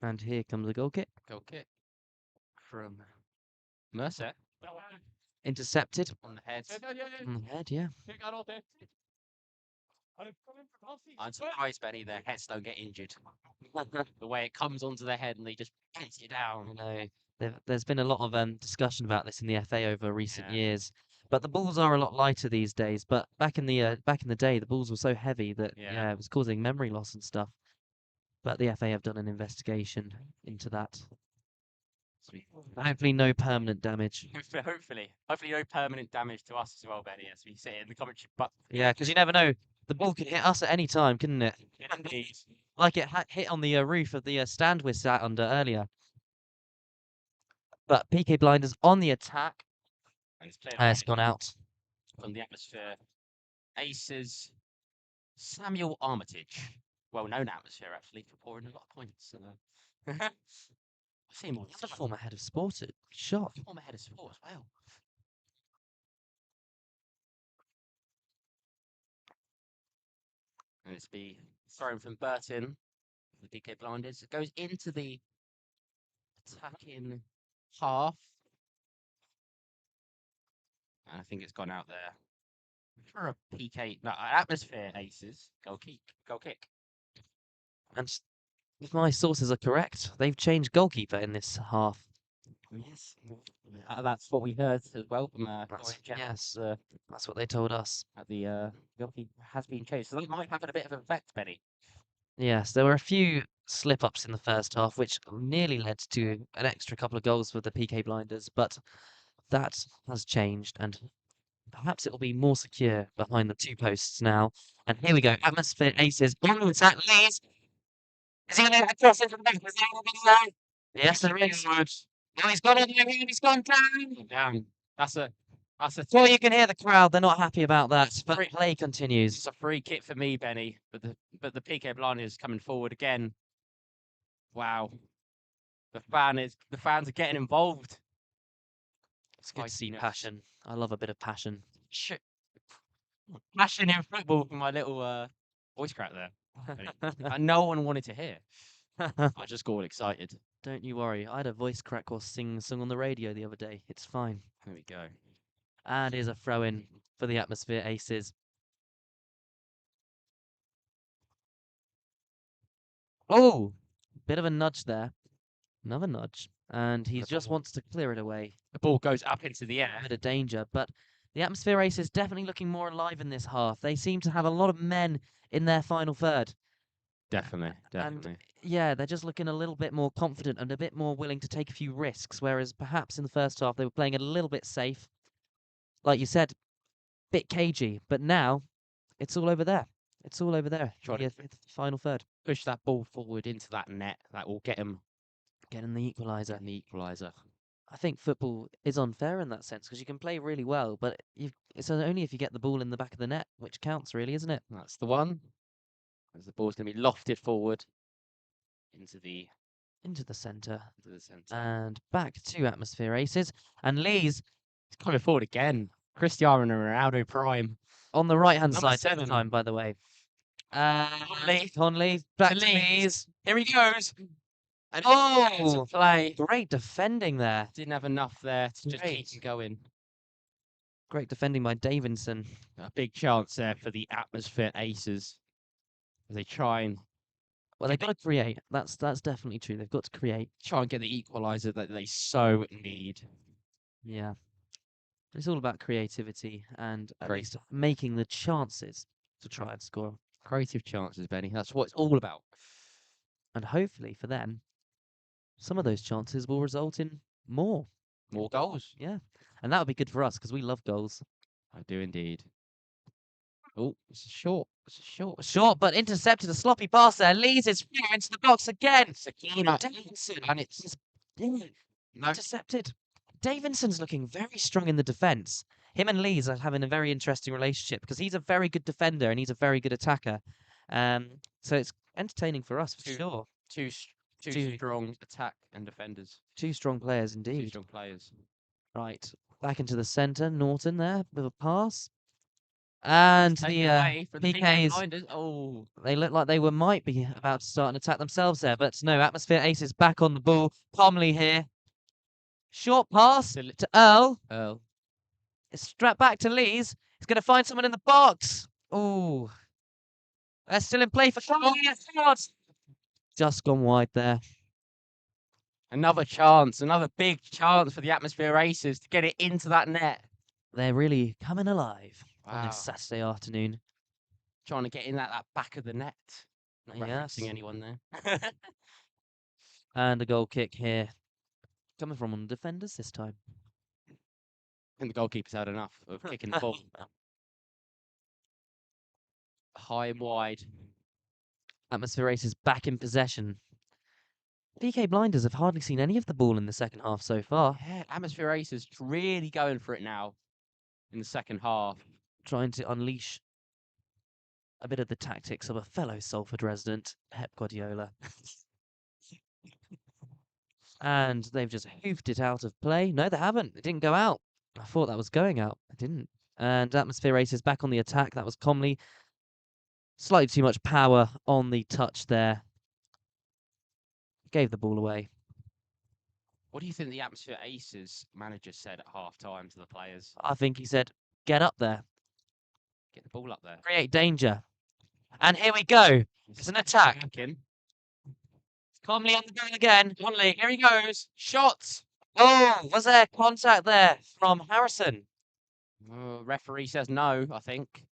And here comes the goal kick. Goal kick from Mercer. Intercepted. On the head. On the head, yeah. I'm surprised, Benny, their heads don't get injured. The way it comes onto their head and they just gets you down. I know. There's been a lot of discussion about this in the FA over recent Yeah. years. But the balls are a lot lighter these days. But back in the day, the balls were so heavy that Yeah. it was causing memory loss and stuff. But the FA have done an investigation into that. Hopefully, no permanent damage. Hopefully no permanent damage to us as well, Benny, as we sit in the commentary. But Yeah, because you never know. The ball could hit us at any time, couldn't it? indeed, Like it hit on the roof of the stand we sat under earlier. But Pique Blinders on the attack. and it's played It's gone out. from the Atmosphere Aces. Samuel Armitage, well-known Atmosphere actually for pouring a lot of points. I've seen more. The former head of sport at Shot. Former head of sport as well. And it's be thrown from Burton. The Pique Blinders. It goes into the attacking half. And I think it's gone out there. For a PK, no, Atmosphere Aces. Goal kick. And if my sources are correct, they've changed goalkeeper in this half. Yes. That's what we heard as well from Yes, that's what they told us. The goalkeeper has been changed. So that might have a bit of an effect, Benny. Yes, there were a few slip-ups in the first half, which nearly led to an extra couple of goals for the Pique Blinders, but that has changed, and perhaps it will be more secure behind the two posts now. And here we go, Atmosphere Aces on the attack, Lees. Is he going to cross into the back? Is there anything there? Yes, there is. Now he's gone on the end, he's gone down. Down. That's a Well, you can hear the crowd, they're not happy about that, but Free- play continues. It's a free kick for me, Benny. But the Pique Blinders coming forward again. Wow. The fans are getting involved. It's good to see Spiciness. passion. I love a bit of passion. Shit. Passion in football for my little voice crack there. And no one wanted to hear. I just got all excited. Don't you worry, I had a voice crack while singing a song on the radio the other day. It's fine. There we go. And here's a throw-in for the Atmosphere Aces. Oh, bit of a nudge there. Another nudge. And he just wants to clear it away. The ball goes up into the A air. bit of danger, but the Atmosphere Aces definitely looking more alive in this half. They seem to have a lot of men in their final third. Definitely. And yeah, they're just looking a little bit more confident and a bit more willing to take a few risks, whereas perhaps in the first half they were playing a little bit safe. Like you said, bit cagey, but now it's all over there. It's all over there. Try to- The final third. Push that ball forward into that net. That will get him Getting the equaliser. the equaliser. I think football is unfair in that sense because you can play really well, but it's only if you get the ball in the back of the net, which counts really, isn't it? That's the one. As the ball's going to be lofted forward into the Into the centre centre. and back to Atmosphere Aces. And Lee's He's coming forward again. Cristiano Ronaldo prime. on the right-hand Number side this 7. time, by the way. Conley. Conley, back to Lees. Lees. Here he goes. And Oh! play. Great defending there. Didn't have enough there to just Great. keep him going. Great defending by Davidson. A big chance there for the Atmosphere Aces. As they try and Well, they've got to create. That's definitely true. They've got to create. get the equaliser that they so need. Yeah. It's all about creativity and at Great. least making the chances to try and score. Creative chances, Benny. That's what it's all about. And hopefully for them, some of those chances will result in more. More goals. Yeah. And that would be good for us because we love goals. I do indeed. Oh, it's a short. It's a short. Short, but intercepted a sloppy pass there. Lees is through into the box again. Skuna. Davidson. And it's no. Intercepted. Davidson's looking very strong in the defence. Him and Lees are having a very interesting relationship because he's a very good defender and he's a very good attacker. So it's entertaining for us for sure. Two Two- strong attack and defenders. Two strong players Two indeed. strong players. Right, back into the centre. Norton there with a pass. And Taken the away from the PK PKs, blinders. Oh, they look like they might be about to start an attack themselves there, but no, Atmosphere Ace is back on the ball. Comley here. Short pass Still- to Earl. Earl. It's strapped back to Lees. He's going to find someone in the box. Oh, they're still in play for Comley. Just gone wide there. Another chance. Another big chance for the Atmosphere Racers to get it into that net. They're really coming alive on Wow. this Saturday afternoon. Trying to get in that back of the net. Not Yes. referencing anyone there. And a goal kick here. Coming from one of the defenders this time. And the goalkeeper's had enough of kicking the ball high and wide. Atmosphere Racers back in possession. PK Blinders have hardly seen any of the ball in the second half so far. Yeah, Atmosphere Racers really going for it now in the second half. Trying to unleash a bit of the tactics of a fellow Salford resident, Pep Guardiola. And they've just hoofed it out of play. No, they haven't. It didn't go out. I thought that was going out. It didn't. And Atmosphere Racers back on the attack. That was Comley. Slightly too much power on the touch there. Gave the ball away. What do you think the Atmosphere Aces manager said at half time to the players? I think he said, get up there. Get the ball up there. Create danger. And here we go. It's an attack. Attacking. Comley on the ball again. Conley, here he goes. Shots. Oh, was there contact there from Harrison? Referee says no, I think.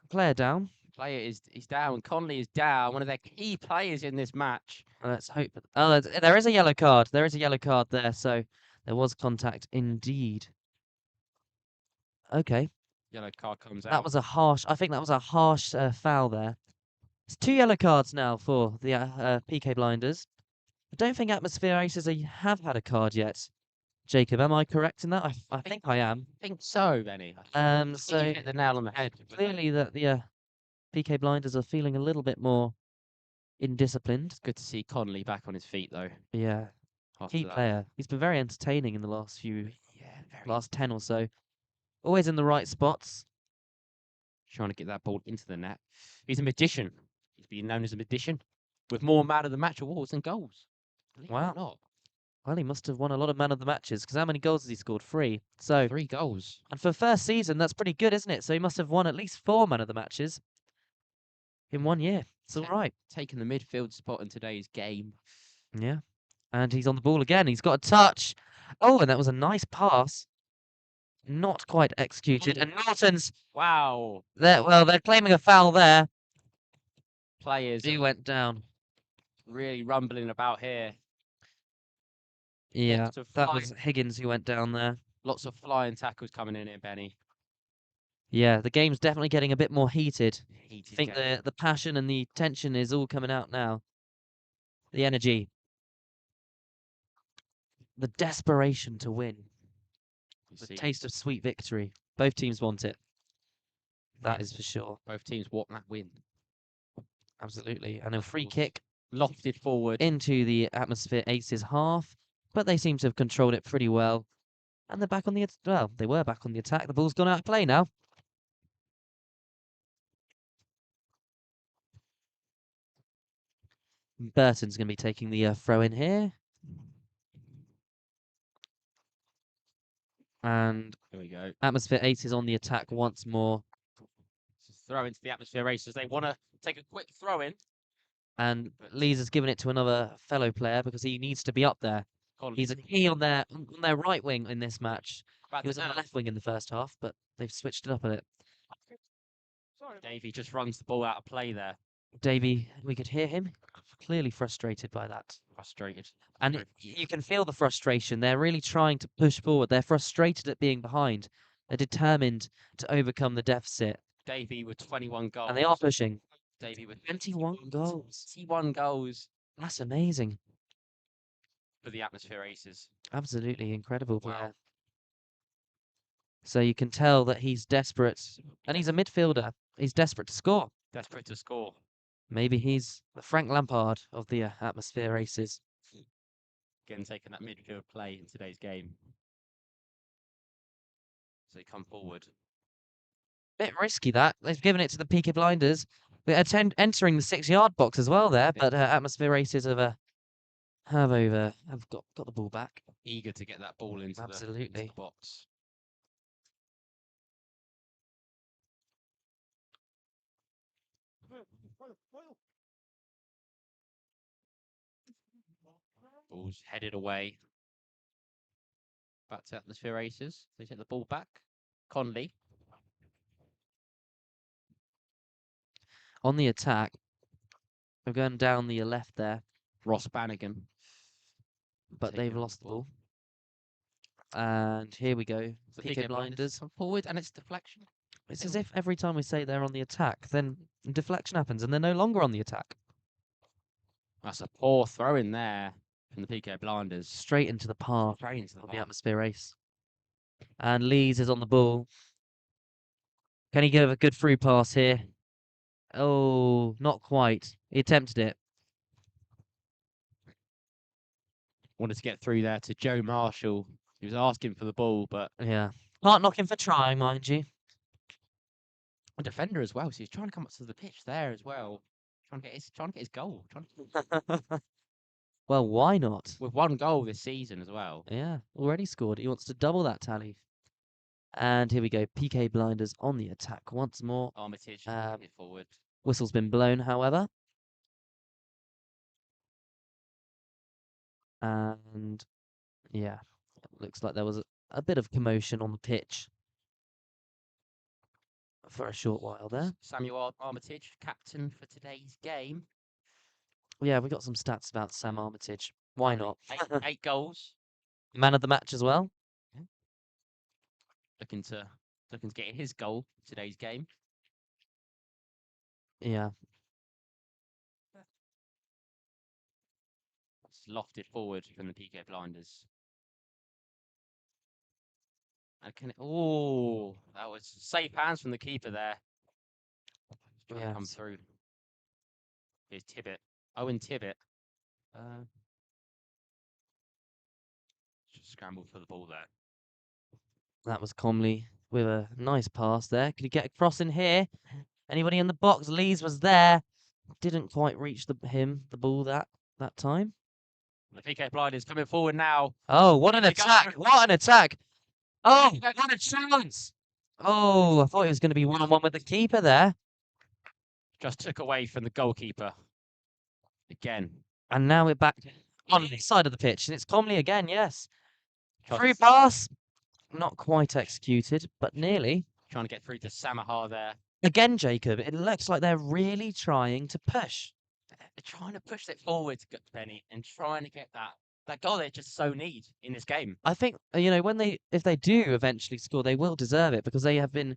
Player down. Player is down. Conley is down. One of their key players in this match. Let's hope. Oh, there is a yellow card. There is a yellow card there. So there was contact indeed. Okay. Yellow card comes out. That was a harsh. I think that was a harsh foul there. It's 2 yellow cards now for the PK Blinders. I don't think Atmosphere Aces have had a card yet. Jacob, am I correct in that? I think I am. I think so, Benny. I think So you hit the nail on the head. with that. clearly that the PK Blinders are feeling a little bit more indisciplined. Good to see Conley back on his feet, though. Yeah, after key that. player. He's been very entertaining in the last Yeah, very last 10 or so. Always in the right spots. trying to get that ball into the net. He's a magician. He's been known as a magician with more man of the match awards than goals. Believe it or Wow. not. Well, he must have won a lot of man of the matches because how many goals has he scored? 3. So, 3 goals. and for first season, that's pretty good, isn't it? So he must have won at least 4 man of the matches in 1 year. It's all right. Taking the midfield spot in today's game. Yeah. And he's on the ball again. He's got a touch. Oh, and that was a nice pass. Not quite executed. And Norton's Wow. there. Well, they're claiming a foul there. Players He went down. really rumbling about here. Yeah, Lots of that flying- was Higgins who went down there. Lots of flying tackles coming in here, Benny. Yeah, the game's definitely getting a bit more heated. I Heated think game. the passion and the tension is all coming out now. The energy. The desperation to win. You The see taste of sweet victory. Both teams want it. That is for sure. both teams want that win. Absolutely. And a free course. kick Lofted forward. into the Atmosphere Aces half, but they seem to have controlled it pretty well. And they're back on the well, they were back on the attack. The ball's gone out of play now. Burton's going to be taking the throw in here. And Here we go. Atmosphere Aces on the attack once more. Just throw into the Atmosphere Racers. They want to take a quick throw in. And Lees has given it to another fellow player because he needs to be up there. He's a key on their right wing in this match. About He was on the left wing in the first half, but they've switched it up a bit. Davey just runs the ball out of play there. Davey, we could hear him, clearly frustrated by that. Frustrated. And you can feel the frustration. They're really trying to push forward. They're frustrated at being behind. They're determined to overcome the deficit. Davey with 21 goals. And they are pushing. Davey with 21 goals. 21 goals That's amazing. for the Atmosphere Aces. Absolutely incredible Wow. player. So you can tell that he's desperate. And he's a midfielder. He's desperate to score. Desperate to score. Maybe he's the Frank Lampard of the Atmosphere Aces. Again, taking that midfield play in today's game. So they come forward. Bit risky that. They've given it to the Pique Blinders. They're entering the 6-yard box as well there, but Atmosphere Aces have got the ball back. Eager to get that ball into Absolutely. the box. Ball's headed away. Back to Atmosphere Aces. They take the ball back. Conley. On the attack, we're going down the left there, Ross Bannigan. but they've Taking lost the ball. And here we go. The Pique Blinders. come forward, and it's deflection. It's as if every time we say they're on the attack, then deflection happens and they're no longer on the attack. That's a poor throw in there from the Pique Blinders. Straight into the path Straight into the of the path. Atmosphere Ace. And Lees is on the ball. Can he give a good through pass here? Oh, not quite. He attempted it. Wanted to get through there to Joe Marshall. He was asking for the ball, but Yeah. Can't knock him for trying, mind you. a defender as well. So he's trying to come up to the pitch there as well. Trying to get his goal. Well, why not? With one goal this season as well. Yeah, already scored. He wants to double that tally. And here we go. Pique Blinders on the attack once more. Armitage it forward. Whistle's been blown, however. And yeah, it looks like there was a bit of commotion on the pitch for a short while there. Samuel Armitage, captain for today's game. Yeah, we got some stats about Sam Armitage. Why not? 8 goals. Man of the match as well. Looking to get his goal for today's game. Yeah. It's lofted forward from the Pique Blinders. And that was safe hands from the keeper there. Trying to come through. Here's Tibbet. Owen Tibbet. Just scrambled for the ball there. That was Comley with a nice pass there. Could he get across in here? Anybody in the box? Lees was there. Didn't quite reach the ball that time. The Pique Blinders coming forward now. Oh, what an attack! What an attack! Oh, what a chance! Oh, I thought he was going to be one-on-one with the keeper there. Just took away from the goalkeeper. Again. And now we're back on this side of the pitch, and it's Comley again, yes. Tries Free pass. Not quite executed, but nearly. Trying to get through to Samahar there. Again, Jacob, it looks like they're really trying to push. They're trying to push it forward, Penny, and trying to get that goal they just so need in this game. I think if they do eventually score, they will deserve it because they have been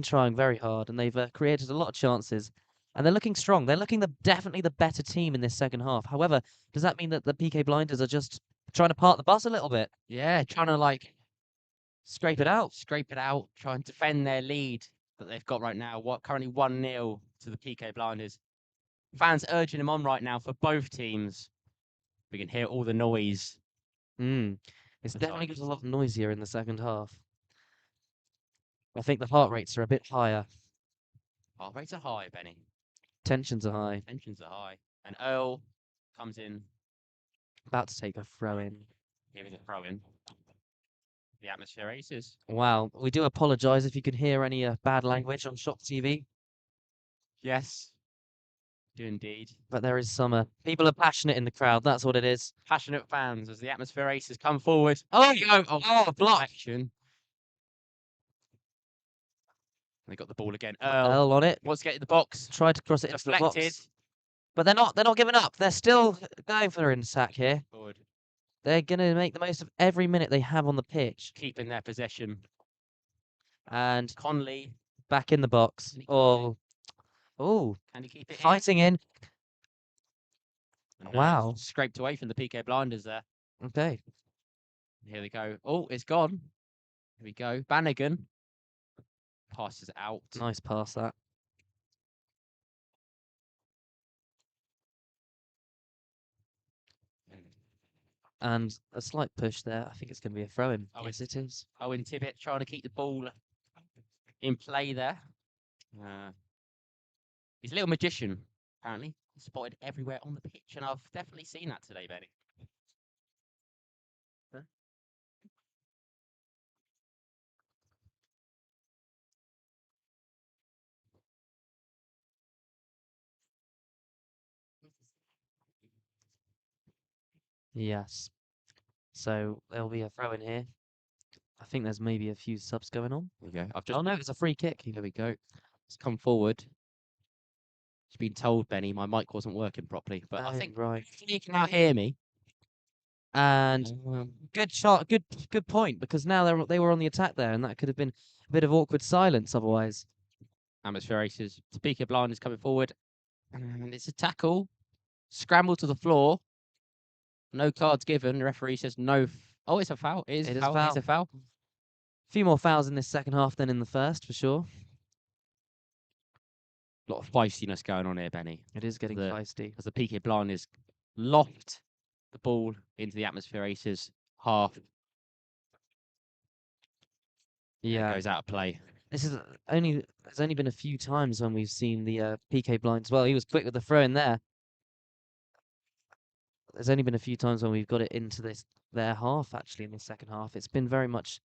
trying very hard and they've created a lot of chances, and they're looking strong. They're looking definitely the better team in this second half. However, does that mean that the Pique Blinders are just trying to park the bus a little bit? Yeah, trying to Scrape it out. Try and defend their lead that they've got right now. Currently 1-0 to the Pique Blinders. Fans urging them on right now for both teams. We can hear all the noise. It's definitely got a lot noisier in the second half. I think the heart rates are a bit higher. Heart rates are high, Benny. Tensions are high. Tensions are high. And Earl comes in. About to take a throw in. Here is a throw in. The Atmosphere Aces. Wow. We do apologise if you can hear any bad language on Shock TV. Yes. Do indeed. But there is summer. People are passionate in the crowd. That's what it is. Passionate fans as the Atmosphere Aces come forward. Oh, go! Oh, block. action. They got the ball again. Earl Earl on it. wants to get in the box. Tried to cross it into the Deflected. box. But they're not giving up. They're still going for an attack here. Forward. They're going to make the most of every minute they have on the pitch. Keeping their possession. And Conley. back in the box. Oh, Can he keep it in? fighting in. And, Wow. Scraped away from the Pique blinders there. Okay. Here we go. Oh, it's gone. Here we go. Bannigan. Passes out. Nice pass, that. And a slight push there. I think it's going to be a throw-in. Oh, Yes, it is. Owen Tibbett trying to keep the ball in play there. He's a little magician, apparently. He's spotted everywhere on the pitch, and I've definitely seen that today, Benny. Huh? Yes. So there'll be a throw-in here. I think there's maybe a few subs going on. There we go. I've just Oh, no, it's a free kick. There we go. Let's come forward. It's been told, Benny, my mic wasn't working properly, but I Oh, think right. you can now hear me. And good shot, good point, because now they were on the attack there, and that could have been a bit of awkward silence otherwise. Atmosphere Aces. Pique blinders coming forward. And it's a tackle. Scramble to the floor. No cards given. The referee says no. Oh, it's a foul. It is a foul. It's a foul. A few more fouls in this second half than in the first, for sure. A lot of feistiness going on here, Benny. It is getting feisty. As the Pique blinders loft the ball into the Atmosphere Aces half. Yeah. It goes out of play. There's only been a few times when we've seen the Pique blinds. Well, he was quick with the throw in there. There's only been a few times when we've got it into their half, actually, in the second half. It's been very much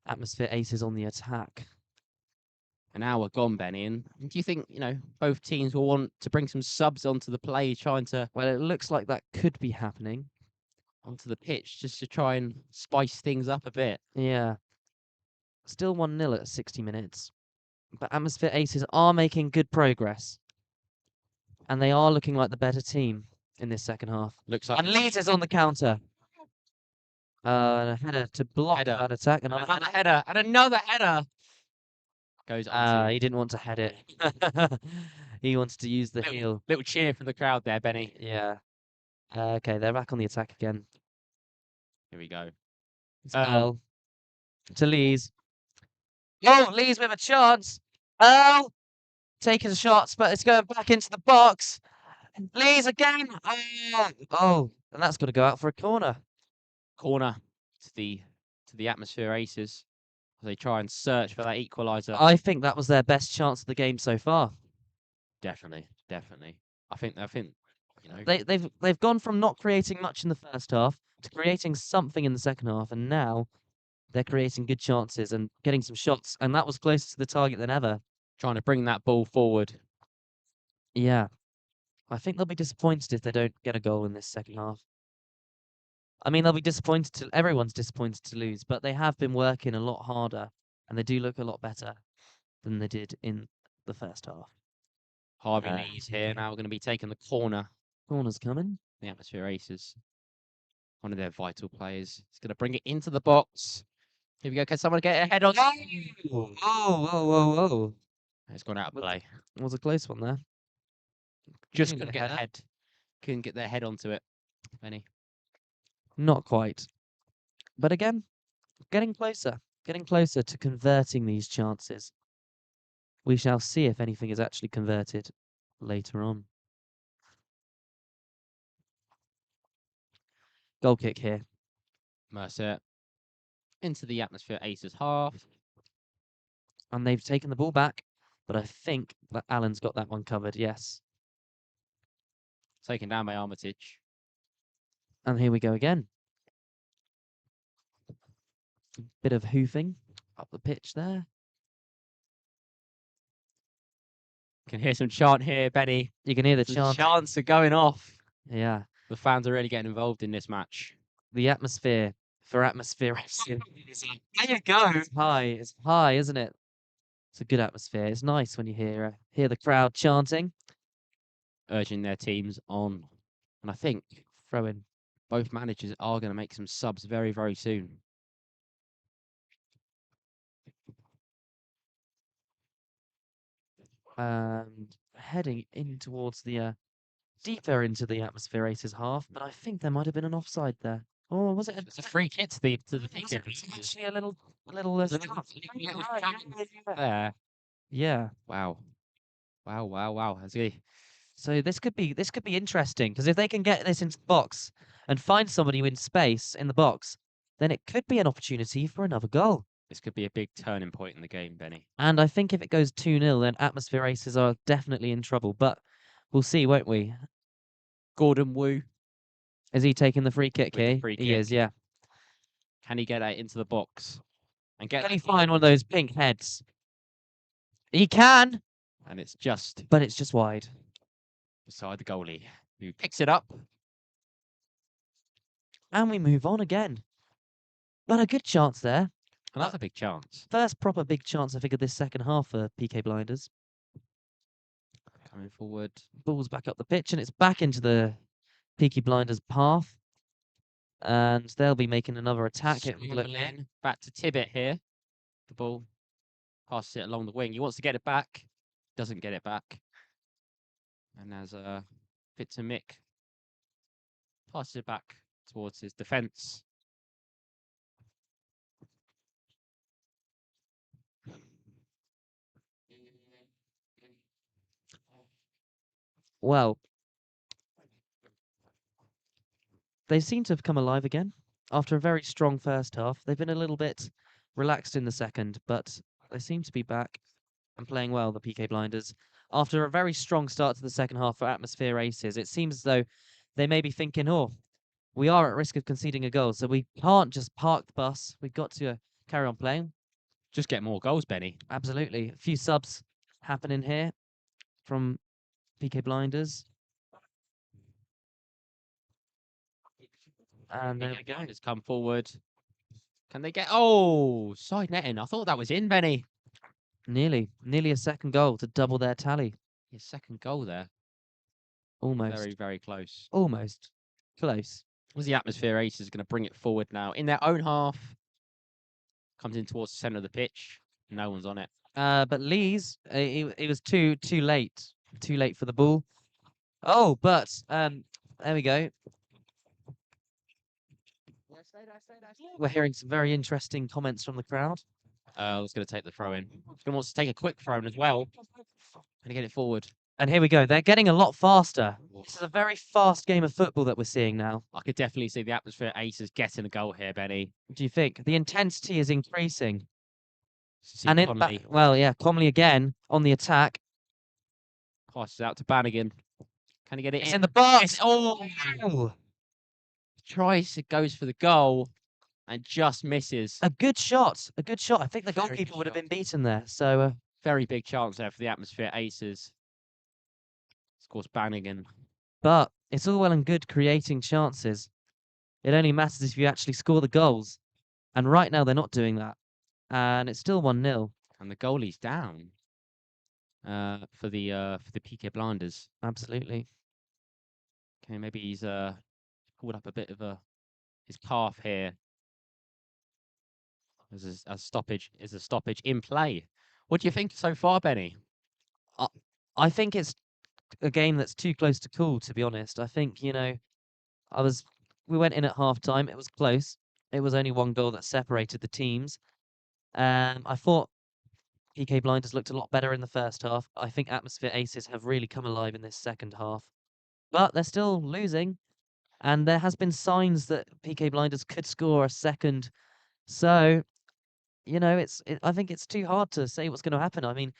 Atmosphere Aces on the attack. An hour gone, Benny. And do you think, both teams will want to bring some subs onto the play, trying to... Well, it looks like that could be happening. Onto the pitch, just to try and spice things up a bit. Yeah. Still 1-0 at 60 minutes. But Atmosphere Aces are making good progress. And they are looking like the better team in this second half. Looks like... And Leeds is on the counter. A header to block that attack. Another header. And another header. Goes on. He didn't want to head it. He wanted to use the heel. Little cheer from the crowd there, Benny. Yeah. Okay, they're back on the attack again. Here we go. Earl to Lees. Oh, Lees with a chance. Earl taking shots, but it's going back into the box. Lees again. Oh, and that's going to go out for a corner. Corner to the Atmosphere Aces. They try and search for that equaliser. I think that was their best chance of the game so far. Definitely. I think they've gone from not creating much in the first half to creating something in the second half, and now they're creating good chances and getting some shots, and that was closer to the target than ever. Trying to bring that ball forward. Yeah. I think they'll be disappointed if they don't get a goal in this second half. I mean, they'll be disappointed. Everyone's disappointed to lose, but they have been working a lot harder, and they do look a lot better than they did in the first half. Harvey Lees here now going to be taking the corner. Corner's coming. The Atmosphere Aces. One of their vital players. He's going to bring it into the box. Here we go. Can someone get a head on? Oh. It's gone out of play. It was a close one there. Just couldn't get head. Couldn't get their head onto it. Benny. Not quite. But again, getting closer to converting these chances. We shall see if anything is actually converted later on. Goal kick here. Mercer into the Atmosphere Aces half. And they've taken the ball back, but I think that Allen's got that one covered, yes. Taken down by Armitage. And here we go again. Bit of hoofing up the pitch there. Can hear some chant here, Benny. You can hear the The chant. chants are going off. Yeah, The fans are really getting involved in this match. the atmosphere for atmosphere racing. There you go. It's high, isn't it? It's a good atmosphere. It's nice when you hear the crowd chanting. Urging their teams on. And I think Throw in. both managers are going to make some subs very, very soon. And heading in towards the deeper into the atmosphere races half, but I think there might have been an offside there. Or was it? It's a free kick to the Was Pique. it actually a little There. yeah. Wow. Wow. So this could be interesting because if they can get this into the box and find somebody in space in the box, then it could be an opportunity for another goal. This could be a big turning point in the game, Benny. And I think if it goes 2-0, then atmosphere races are definitely in trouble. But we'll see, won't we? Gordon Wu. Is he taking the free kick With the here? free He is, kick. yeah. Can he get that into the box? And get Can he find one of those pink heads? He can, and it's just but it's just wide. beside the goalie, who picks it up. And we move on again. But a good chance there. Another big chance. First proper big chance, I think, of this second half for PK Blinders. Coming forward. Ball's back up the pitch, and it's back into the Peaky Blinders path. And they'll be making another attack. It would look like. Back to Tibbet here. The ball passes it along the wing. He wants to get it back. Doesn't get it back. And as a bit to Mick. Passes it back towards his defence. Well, they seem to have come alive again after a very strong first half. They've been a little bit relaxed in the second, but they seem to be back and playing well, the PK Blinders. After a very strong start to the second half for Atmosphere Aces, it seems as though they may be thinking, oh, we are at risk of conceding a goal, so we can't just park the bus. We've got to carry on playing. Just get more goals, Benny. Absolutely. A few subs happening here from PK Blinders. And there we go. Just come forward. Can they get... Oh, side netting. I thought that was in, Benny. Nearly a second goal to double their tally. His second goal there. Almost. Very, very close. Almost. Close. Was the Atmosphere Aces going to bring it forward now? In their own half. Comes in towards the centre of the pitch. No one's on it. But Lee's, he was too late. Too late for the ball. Oh, but there we go. We're hearing some very interesting comments from the crowd. I was going to take the throw in. He's going to want to take a quick throw in as well. Going to get it forward. And here we go. They're getting a lot faster. This is a very fast game of football that we're seeing now. I could definitely see the Atmosphere Aces getting a goal here, Benny. Do you think? The intensity is increasing. See And Conley well, yeah, Comley again on the attack. passes out to Bannigan. Can he get it It's in? in the box. Oh! Tries, it goes for the goal and just misses. A good shot. A good shot. I think the Very goalkeeper good would have shot. been beaten there. So Very big chance there for the Atmosphere Aces. Scores Bannigan. but it's all well and good creating chances. It only matters if you actually score the goals. And right now they're not doing that. And it's still 1-0. And the goalie's down for the Pique Blinders. Absolutely. Okay, maybe he's pulled up a bit of his calf here. There's a stoppage in play. What do you think so far, Benny? I think it's a game that's too close to call, to be honest. I think, we went in at half time. It was close. It was only one goal that separated the teams. I thought PK Blinders looked a lot better in the first half. I think Atmosphere Aces have really come alive in this second half. But they're still losing. And there has been signs that PK Blinders could score a second. So, I think it's too hard to say what's going to happen. I mean,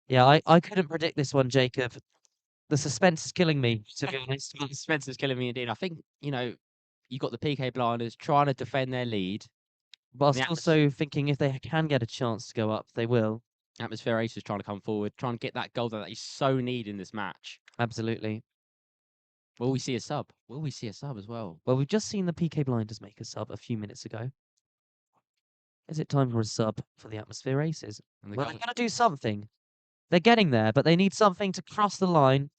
yeah, I couldn't predict this one, Jacob. The suspense is killing me, to be honest. Spencer's killing me indeed. I think, you've got the PK Blinders trying to defend their lead. But I was The also thinking if they can get a chance to go up, they will. Atmosphere Ace is trying to come forward, trying to get that goal that he's so need in this match. Absolutely. Will we see a sub? Will we see a sub as well? Well, we've just seen the PK Blinders make a sub a few minutes ago. Is it time for a sub for the Atmosphere Aces? And the Well, goal, they've got to do something. They're getting there, but they need something to cross the line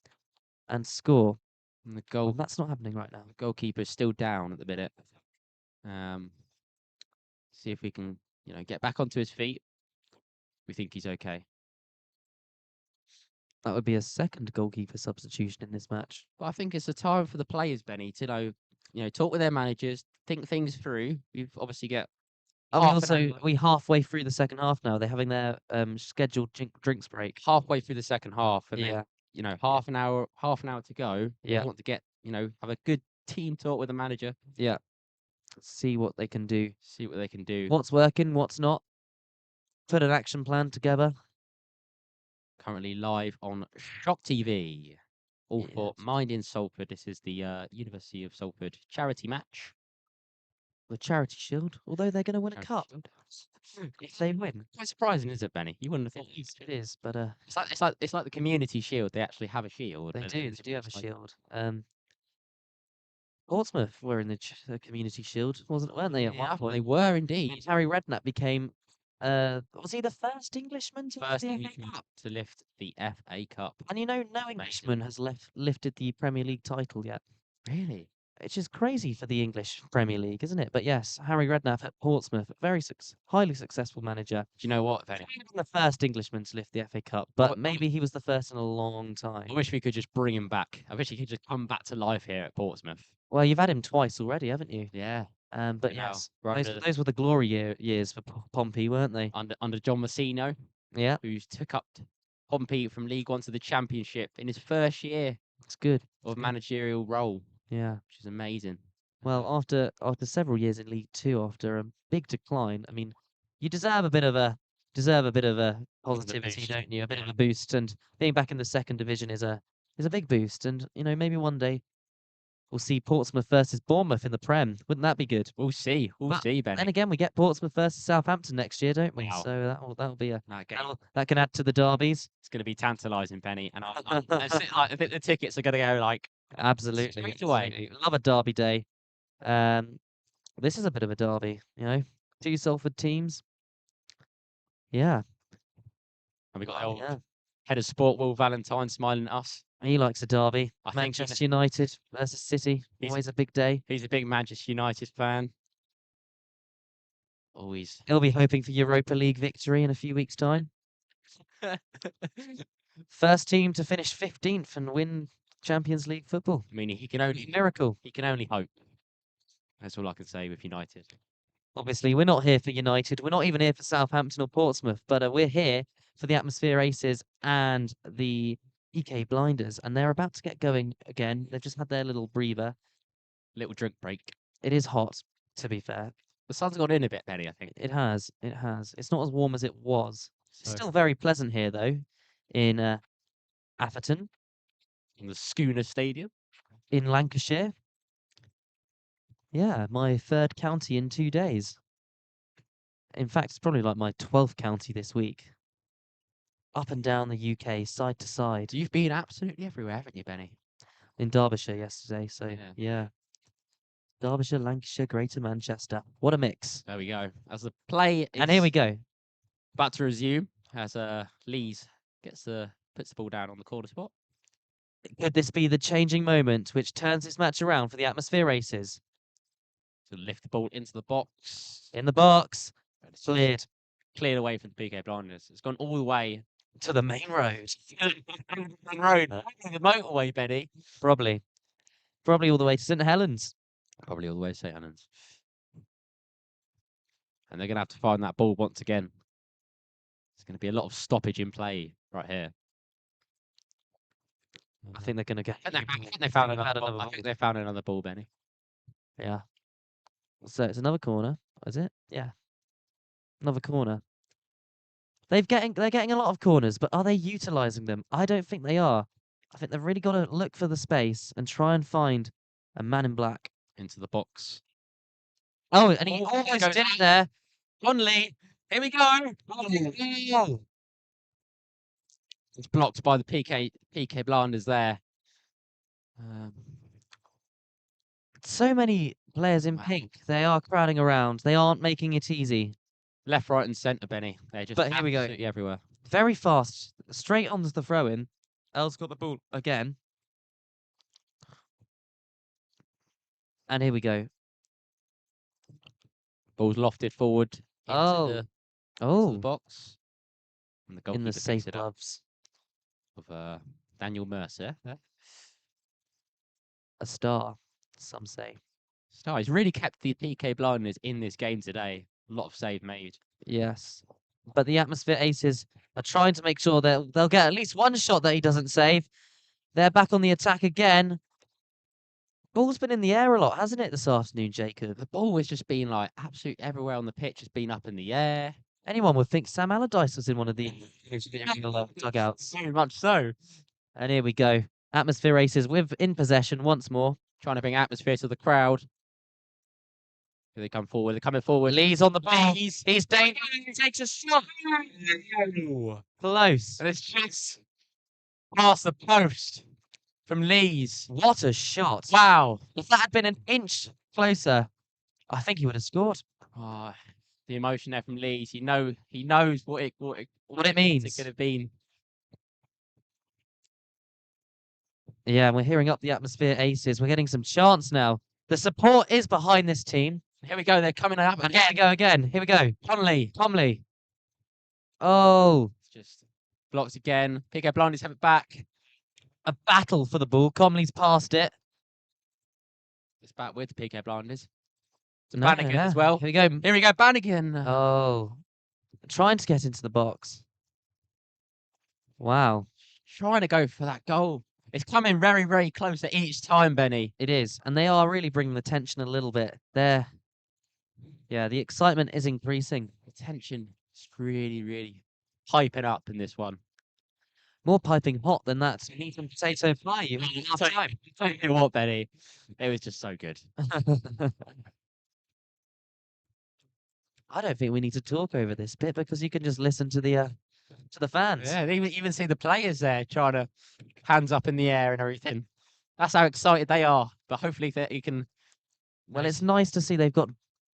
and score. and the Well, goal, that's not happening right now. the goalkeeper's still down at the minute. See if we can, get back onto his feet. We think he's okay. That would be a second goalkeeper substitution in this match. But I think it's a time for the players, Benny, to talk with their managers, think things through. We've obviously got Are half an hour. we halfway through the second half now? They're having their scheduled drinks break. halfway through the second half, and Yeah. then half an hour to go. Yeah. They want to get have a good team talk with the manager, Yeah. See what they can do. see what they can do. What's working, what's not. Put an action plan together. Currently live on Shock TV. All Yeah. for Mind in Salford. This is the University of Salford charity match. The Charity Shield, although they're going to win a Charity cup Shield. if they win. Quite surprising, is it, Benny? You wouldn't have thought. It is, but It's like the Community Shield. They actually have a shield. they and do it's have a like- shield. Portsmouth were in the Community Shield, weren't they? At Yeah, one point, they were indeed. Harry Redknapp became. Was he the first Englishman to First lift the FA Englishman Cup? to lift the FA Cup. And no Englishman has lifted the Premier League title yet. Really? Which is crazy for the English Premier League, isn't it? But yes, Harry Redknapp at Portsmouth, very highly successful manager. Do you know what, Benny? He wasn't the first Englishman to lift the FA Cup, but maybe he was the first in a long time. I wish we could just bring him back. I wish he could just come back to life here at Portsmouth. Well, you've had him twice already, haven't you? Yeah. But Now, yes, right those were the glory years for Pompey, weren't they? under John Messino, Yeah, who took up Pompey from League One to the Championship in his first year it's good. of managerial role, Yeah. which is amazing. Well, after several years in League Two, after a big decline, I mean, you deserve a bit of a positivity, boost. don't you? A bit of a boost, and being back in the second division is a big boost. And maybe one day we'll see Portsmouth versus Bournemouth in the Prem. Wouldn't that be good? We'll see. We'll But see, Benny. Then again, we get Portsmouth versus Southampton next year, don't we? Wow. So that'll be That game, that can add to the derbies. it's going to be tantalising, Benny. And I think the tickets are going to go like Absolutely. straight away. Absolutely. Love a derby day. This is a bit of a derby, two Salford teams. Yeah. And we got the old Yeah. head of sport, Will Valentine, smiling at us. He likes a derby. I think Manchester United versus City. He's- Always a big day. He's a big Manchester United fan. Always. He'll be hoping for Europa League victory in a few weeks' time. First team to finish 15th and win Champions League football. I mean, he can only Miracle. hope. That's all I can say with United. Obviously, we're not here for United. We're not even here for Southampton or Portsmouth, but we're here for the Atmosphere Aces and the PK Blinders, and they're about to get going again. They've just had their little breather. Little drink break. It is hot, to be fair. The sun's gone in a bit, Benny, I think. It has. It has. It's not as warm as it was. It's So- still very pleasant here, though, in Atherton, In the Skuna Stadium. in Lancashire. Yeah, my third county in 2 days. In fact, it's probably like my 12th county this week. Up and down the UK, side to side. You've been absolutely everywhere, haven't you, Benny? In Derbyshire yesterday, so yeah. Derbyshire, Lancashire, Greater Manchester. What a mix. There we go. As the play is And here we go. about to resume, as Lees puts the ball down on the corner spot. Could this be the changing moment which turns this match around for the Atmosphere Races? To lift the ball into the box. In the box. And it's Cleared cleared away from the PK Blinders. It's gone all the way to the main road. the road. The motorway, Benny. Probably. Probably all the way to St Helens. Probably all the way to St Helens. And they're going to have to find that ball once again. There's going to be a lot of stoppage in play right here. I think they're going to get. I think they found another ball. I ball. think they found another ball, Benny. Yeah. So it's another corner, is it? Yeah. Another corner. They're getting a lot of corners, but are they utilising them? I don't think they are. I think they've really got to look for the space and try and find a man in black. Into the box. Oh, and he Oh, almost goes did it there. Conley, here we go. It's blocked by the PK blinders there. So many players in Wow. pink. They are crowding around. They aren't making it easy. Left, right, and centre, Benny. They're just But here we go. absolutely everywhere. Very fast. Straight onto the throw-in. El's got the ball again. And here we go. Ball's lofted forward into the box. And the In the goalkeeper safe picks it up gloves. of Daniel Mercer. A star, some say. Star, he's really kept the PK blinders in this game today. A lot of save made. Yes. But the Atmosphere Aces are trying to make sure that they'll get at least one shot that he doesn't save. They're back on the attack again. Ball's been in the air a lot, hasn't it, this afternoon, Jacob? The ball has just been like absolutely everywhere on the pitch. It's been up in the air. Anyone would think Sam Allardyce was in one of the dugouts. Very much so. And here we go. Atmosphere Aces in possession once more. Trying to bring atmosphere to the crowd. Here they come forward. They're coming forward. Lee's on the ball. Lee's. He's dangerous. He takes a shot. Close. And it's just past the post from Lee's. What a shot. Wow. If that had been an inch closer, I think he would have scored. Oh, the emotion there from Lee's. He knows what it means. it could have been. Yeah, we're hearing up the Atmosphere Aces. We're getting some chance now. The support is behind this team. Here we go. They're coming up And here we go again. Here we go. Conley. Oh, It's just blocked again. PK Blinders have it back. a battle for the ball. Comley's passed it. It's back with the PK Blinders. It's No, Bannigan yeah. as well. Here we go. Here we go, Bannigan. Oh, trying to get into the box. Wow, Trying to go for that goal. It's coming very, very close at each time, Benny. it is. And they are really bringing the tension a little bit. Yeah, the excitement is increasing. The tension is really, really hyping up in this one. More piping hot than that meat and potato pie you had last Tell- time. Tell you what, Benny. It was just so good. I don't think we need to talk over this bit because you can just listen to the fans. Yeah, they even see the players there trying to hands up in the air and everything. That's how excited they are. But hopefully that you can. Well, it's nice to see they've got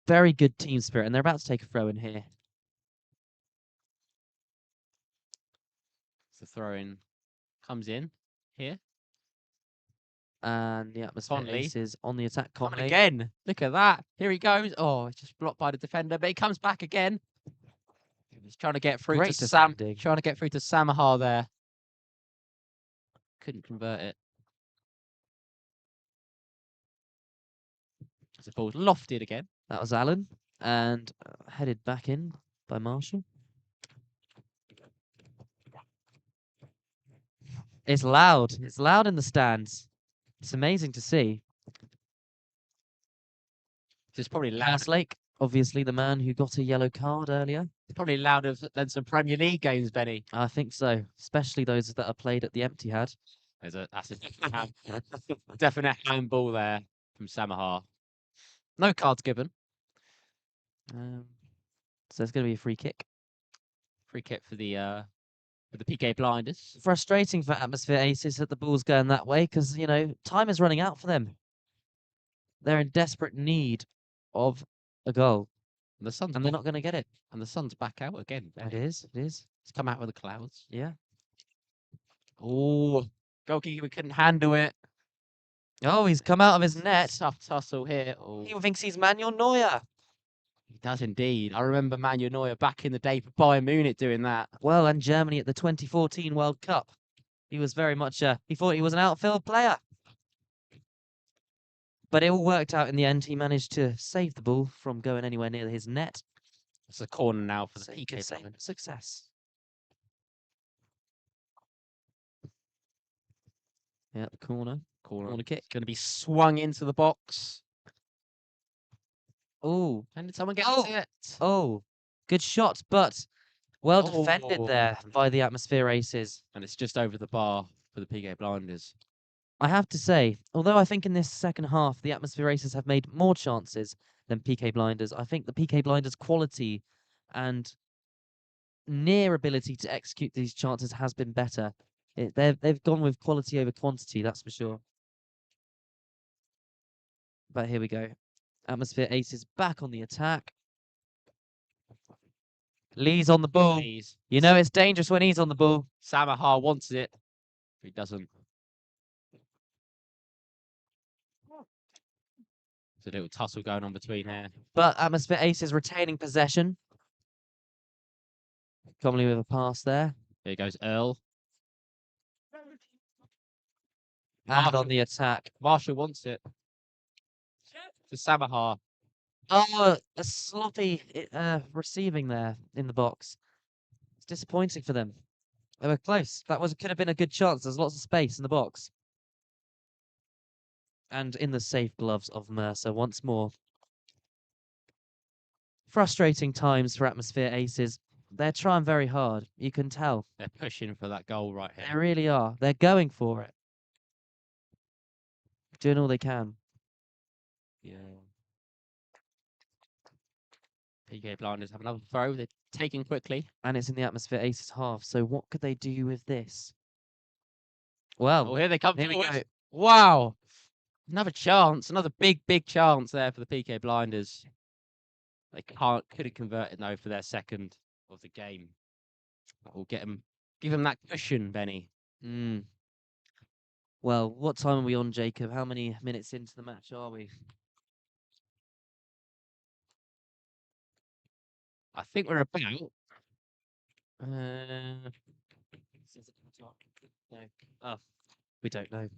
very good team spirit, and they're about to take a throw in here. The throw in comes in here. And the Atmosphere Conley. Aces on the attack. Coming Conley. again. Look at that. Here he goes. Oh, it's just blocked by the defender, but he comes back again. He's trying to get through Great to Sam. defending. Trying to get through to Samahar there. Couldn't convert it. The ball's lofted again. That was Allen, and headed back in by Marshall. It's loud. It's loud in the stands. It's amazing to see. It's probably loud. Haslake, obviously the man who got a yellow card earlier. It's probably louder than some Premier League games, Benny. I think so, especially those that are played at the Empty-Had. That's a definite handball there from Samahar. No cards given. So it's going to be a free kick. Free kick for the PK Blinders. Frustrating for Atmosphere Aces that the ball's going that way because, time is running out for them. They're in desperate need of a goal, And the sun's and they're not going to get it. and the sun's back out again. It Benny. is. It's come out with the clouds. Yeah. Oh, goalkeeper couldn't handle it. Oh, he's come out of his net. Tough tussle here. Oh, He thinks he's Manuel Neuer. he does indeed. I remember Manuel Neuer back in the day for Bayern Munich doing that. Well, and Germany at the 2014 World Cup. He was very much, he thought he was an outfield player. But it all worked out in the end. He managed to save the ball from going anywhere near his net. It's a corner now for the So he PK could say Blinders. success. Yeah, the corner Corner kick. going to be swung into the box. Oh, And did someone get Oh. to it? oh, good shot, but well defended Oh. there by the Atmosphere Aces. And it's just over the bar for the PK Blinders. I have to say, although I think in this second half the Atmosphere Aces have made more chances than PK Blinders, I think the PK Blinders' quality and near ability to execute these chances has been better. They've gone with quality over quantity, that's for sure. But here we go. Atmosphere Aces back on the attack. Lee's on the ball. Please. You know it's dangerous when he's on the ball. Samaha wants it, but he doesn't. There's a little tussle going on between here. But Atmosphere Aces retaining possession. Commonly with a pass there. Here goes Earl. And on the attack. Marshall wants it. To Samaha. Oh, a sloppy receiving there in the box. It's disappointing for them. They were close. Could have been a good chance. There's lots of space in the box. And in the safe gloves of Mercer once more. Frustrating times for Atmosphere Aces. They're trying very hard. You can tell. They're pushing for that goal right here. They really are. They're going for it. Doing all they can. Yeah. Pique Blinders have another throw. They're taking quickly. And it's in the Atmosphere Aces half. So what could they do with this? Well, Oh, here they come here we forward. go. Wow. Another chance. Another big chance there for the Pique Blinders. They couldn't convert it though for their second of the game. That will give them that cushion, Benny. Mm. Well, what time are we on, Jacob? How many minutes into the match are we? I think we're about. No. Oh, we don't know.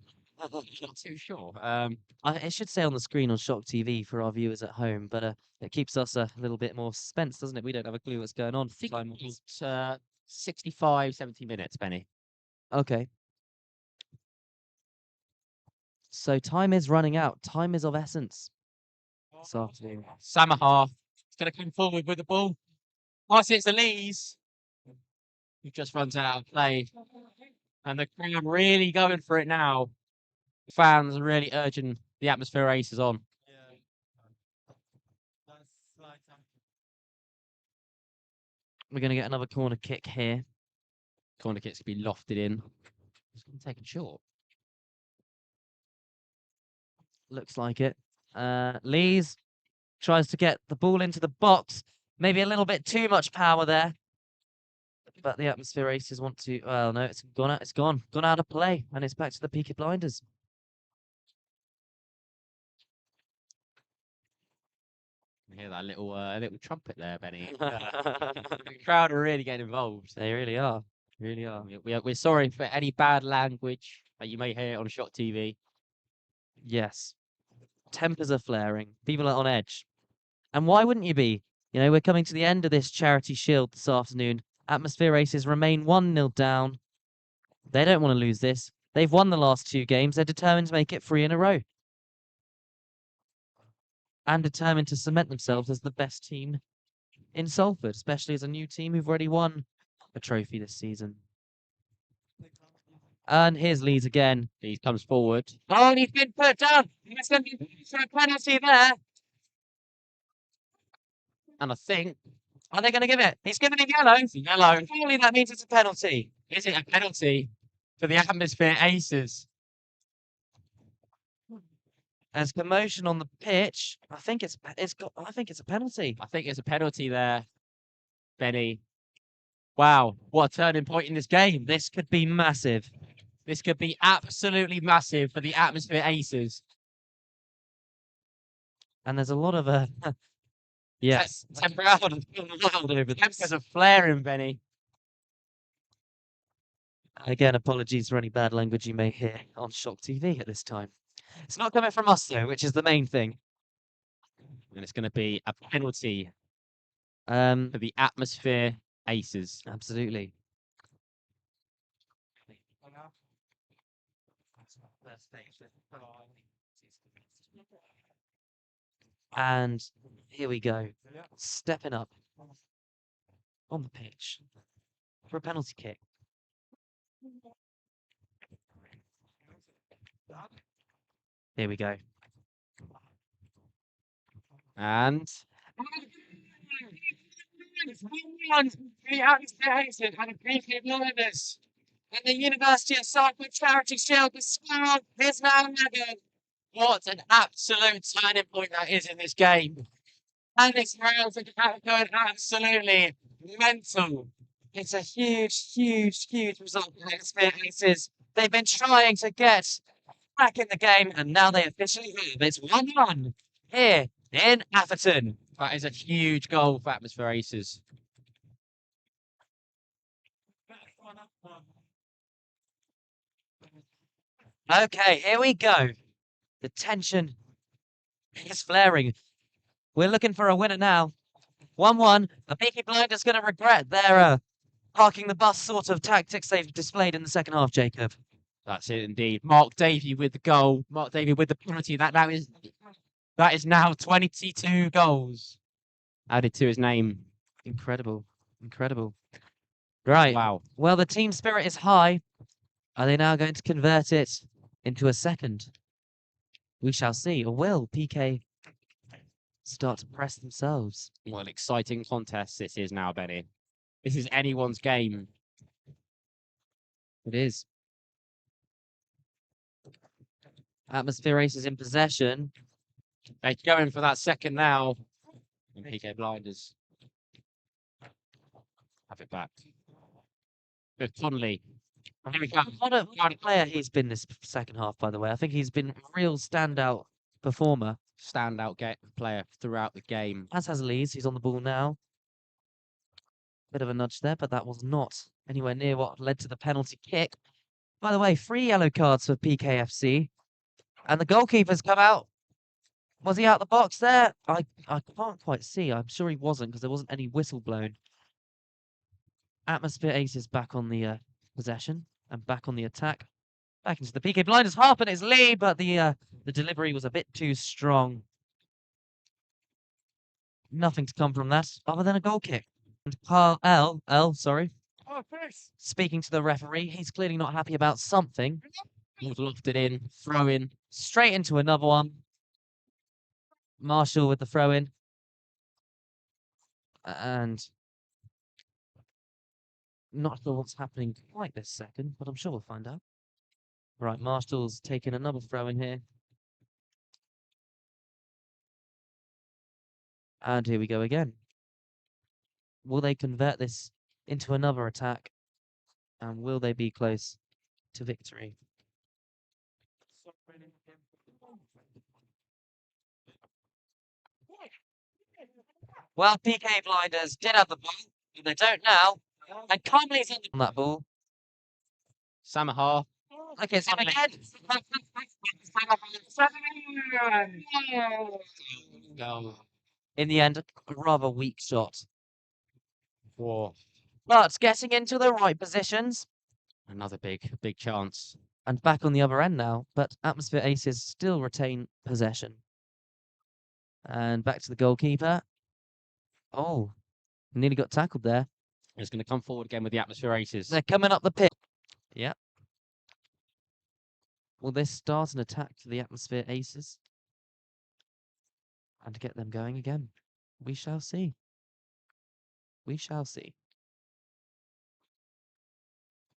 Not too sure. It should say on the screen on Shock TV for our viewers at home, but it keeps us a little bit more suspense, doesn't it? We don't have a clue what's going on. I think it's 65, 70 minutes, Benny. Okay. So time is running out. Time is of essence this afternoon. Samaha is going to come forward with the ball. Once it's the Lees, who just runs out of play. And the crowd really going for it now. The fans are really urging the Atmosphere Aces on. We're going to get another corner kick here. Corner kick's going to be lofted in. It's going to take a short. Looks like it. Lees tries to get the ball into the box. Maybe a little bit too much power there. But the Atmosphere Aces want to... Well, no, it's gone out. It's gone out of play. And it's back to the Pique Blinders. You hear that little trumpet there, Benny. The crowd are really getting involved. They really are. Really are. We're sorry for any bad language that you may hear on Shot TV. Yes. Tempers are flaring. People are on edge. And why wouldn't you be? You know, we're coming to the end of this Charity Shield this afternoon. Atmosphere Aces remain 1-0 down. They don't want to lose this. They've won the last 2 games. They're determined to make it 3 in a row. And determined to cement themselves as the best team in Salford, especially as a new team who've already won a trophy this season. And here's Lees again. He comes forward. Oh, and he's been put down. It's going to be a penalty there. And I think, Are they going to give it? He's given it yellow. yellow. Surely that means it's a penalty. Is it a penalty for the Atmosphere Aces? There's commotion on the pitch. I think it's a penalty. I think it's a penalty there, Benny. Wow, what a turning point in this game. This could be massive. This could be absolutely massive for the Atmosphere Aces. And there's a lot of yes. Tempers are flaring, Benny. Again, apologies for any bad language you may hear on Shock TV at this time. It's not coming from us though, which is the main thing. And it's going to be a penalty For for the Atmosphere Aces. absolutely. And here we go. Stepping up on the pitch for a penalty kick. Here we go. And It's 1-1 for the Atmosphere Aces and the Pique Blinders. And the University of Salford Charity Shield, the score is now 11. What an absolute turning point that is in this game. And it's rounds are going absolutely mental. It's a huge result for the Atmosphere Aces. They've been trying to get back in the game, and now they officially have. It's 1-1 here in Atherton. That is a huge goal for Atmosphere Aces. Okay, here we go. The tension is flaring. We're looking for a winner now. 1-1. The Peaky Blinders going to regret their parking the bus sort of tactics they've displayed in the second half, Jacob. That's it indeed. Mark Davey with the goal. Mark Davey with the penalty. That is now 22 goals added to his name. Incredible. Right. Wow. Well, the team spirit is high. Are they now going to convert it into a second? We shall see. Or will PK start to press themselves? What an exciting contest this is now, Benny. This is anyone's game. It is. Atmosphere Aces in possession. They're going for that second now. And PK Blinders have it back. With Connolly. Here we go. What a player he's been this second half, by the way. I think he's been a real standout performer. Standout player throughout the game. As has Lees. He's on the ball now. Bit of a nudge there, but that was not anywhere near what led to the penalty kick. By the way, 3 yellow cards for PKFC. And the goalkeeper's come out. Was he out the box there? I can't quite see. I'm sure he wasn't because there wasn't any whistle blown. Atmosphere Aces back on the possession and back on the attack. Back into the PK Blinders half, and it's Lee, but the delivery was a bit too strong. Nothing to come from that other than a goal kick. And Carl sorry. Oh, Chris. Speaking to the referee, he's clearly not happy about something. He's lofted in, throw in. Straight into another one. Marshall with the throw in. And not sure what's happening quite this second, but I'm sure we'll find out. Right, Marshall's taking another throw in here. And here we go again. Will they convert this into another attack? And will they be close to victory? Well, PK Blinders did have the ball, but they don't now. And Conley's on that ball. Samaha. Okay, it's him again. Goal. In the end, a rather weak shot. Whoa. But getting into the right positions. Another big chance. And back on the other end now. But Atmosphere Aces still retain possession. And back to the goalkeeper. Oh, nearly got tackled there. It's going to come forward again with the Atmosphere Aces. They're coming up the pitch. Yep. Will this start an attack for the Atmosphere Aces? And get them going again? We shall see. We shall see.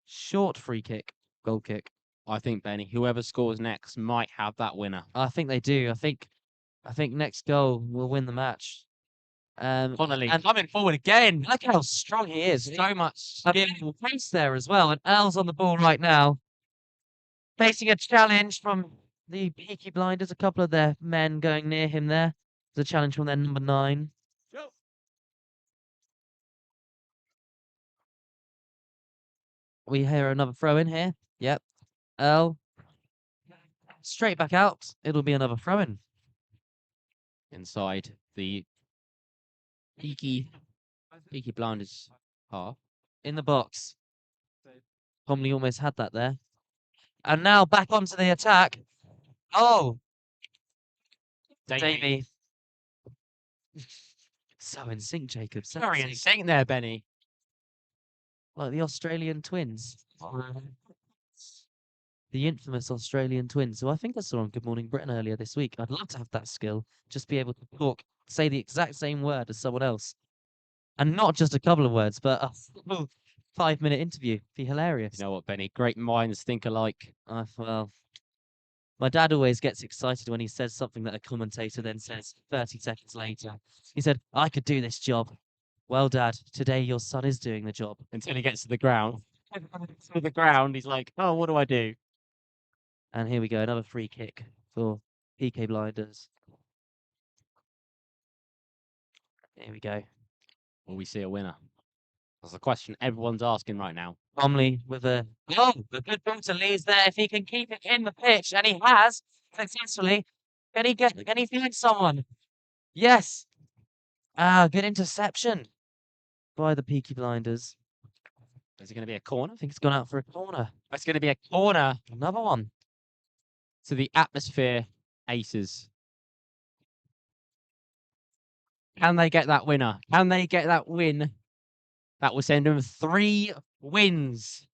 Short free kick, goal kick. I think, Benny, whoever scores next might have that winner. I think they do. I think next goal will win the match. Connolly and coming forward again. look how strong he is. So much A skill. beautiful pace there as well. And Al's on the ball right now. Facing a challenge from the Peaky Blinders. A couple of their men going near him there. The challenge from their number 9. Go. We hear another throw in here. Yep. L. Straight back out. It'll be another throw in. Inside the Pique Blinders half. In the box. Comley almost had that there. And now back onto the attack. Oh, Davey. So in sync, Jacob. So Very in sync there, Benny. like the Australian twins. The infamous Australian twins, who I think I saw on Good Morning Britain earlier this week. I'd love to have that skill. Just be able to talk, say the exact same word as someone else. And not just a couple of words, but a full 5-minute interview. Be hilarious. You know what, Benny? Great minds think alike. Well, my dad always gets excited when he says something that a commentator then says 30 seconds later. He said, I could do this job. Well, Dad, today your son is doing the job. Until he gets to the ground. To the ground, he's like, oh, what do I do? And here we go, another free kick for Pique Blinders. Here we go. Will we see a winner? That's the question everyone's asking right now. Bromley with a the good ball to Lee's there. If he can keep it in the pitch, and he has successfully. Can he find someone? Yes. Good interception by the Peaky Blinders. Is it going to be a corner? I think it's gone out for a corner. It's going to be a corner Another one. to the Atmosphere Aces. Can they get that winner? Can they get that win? That will send them 3 wins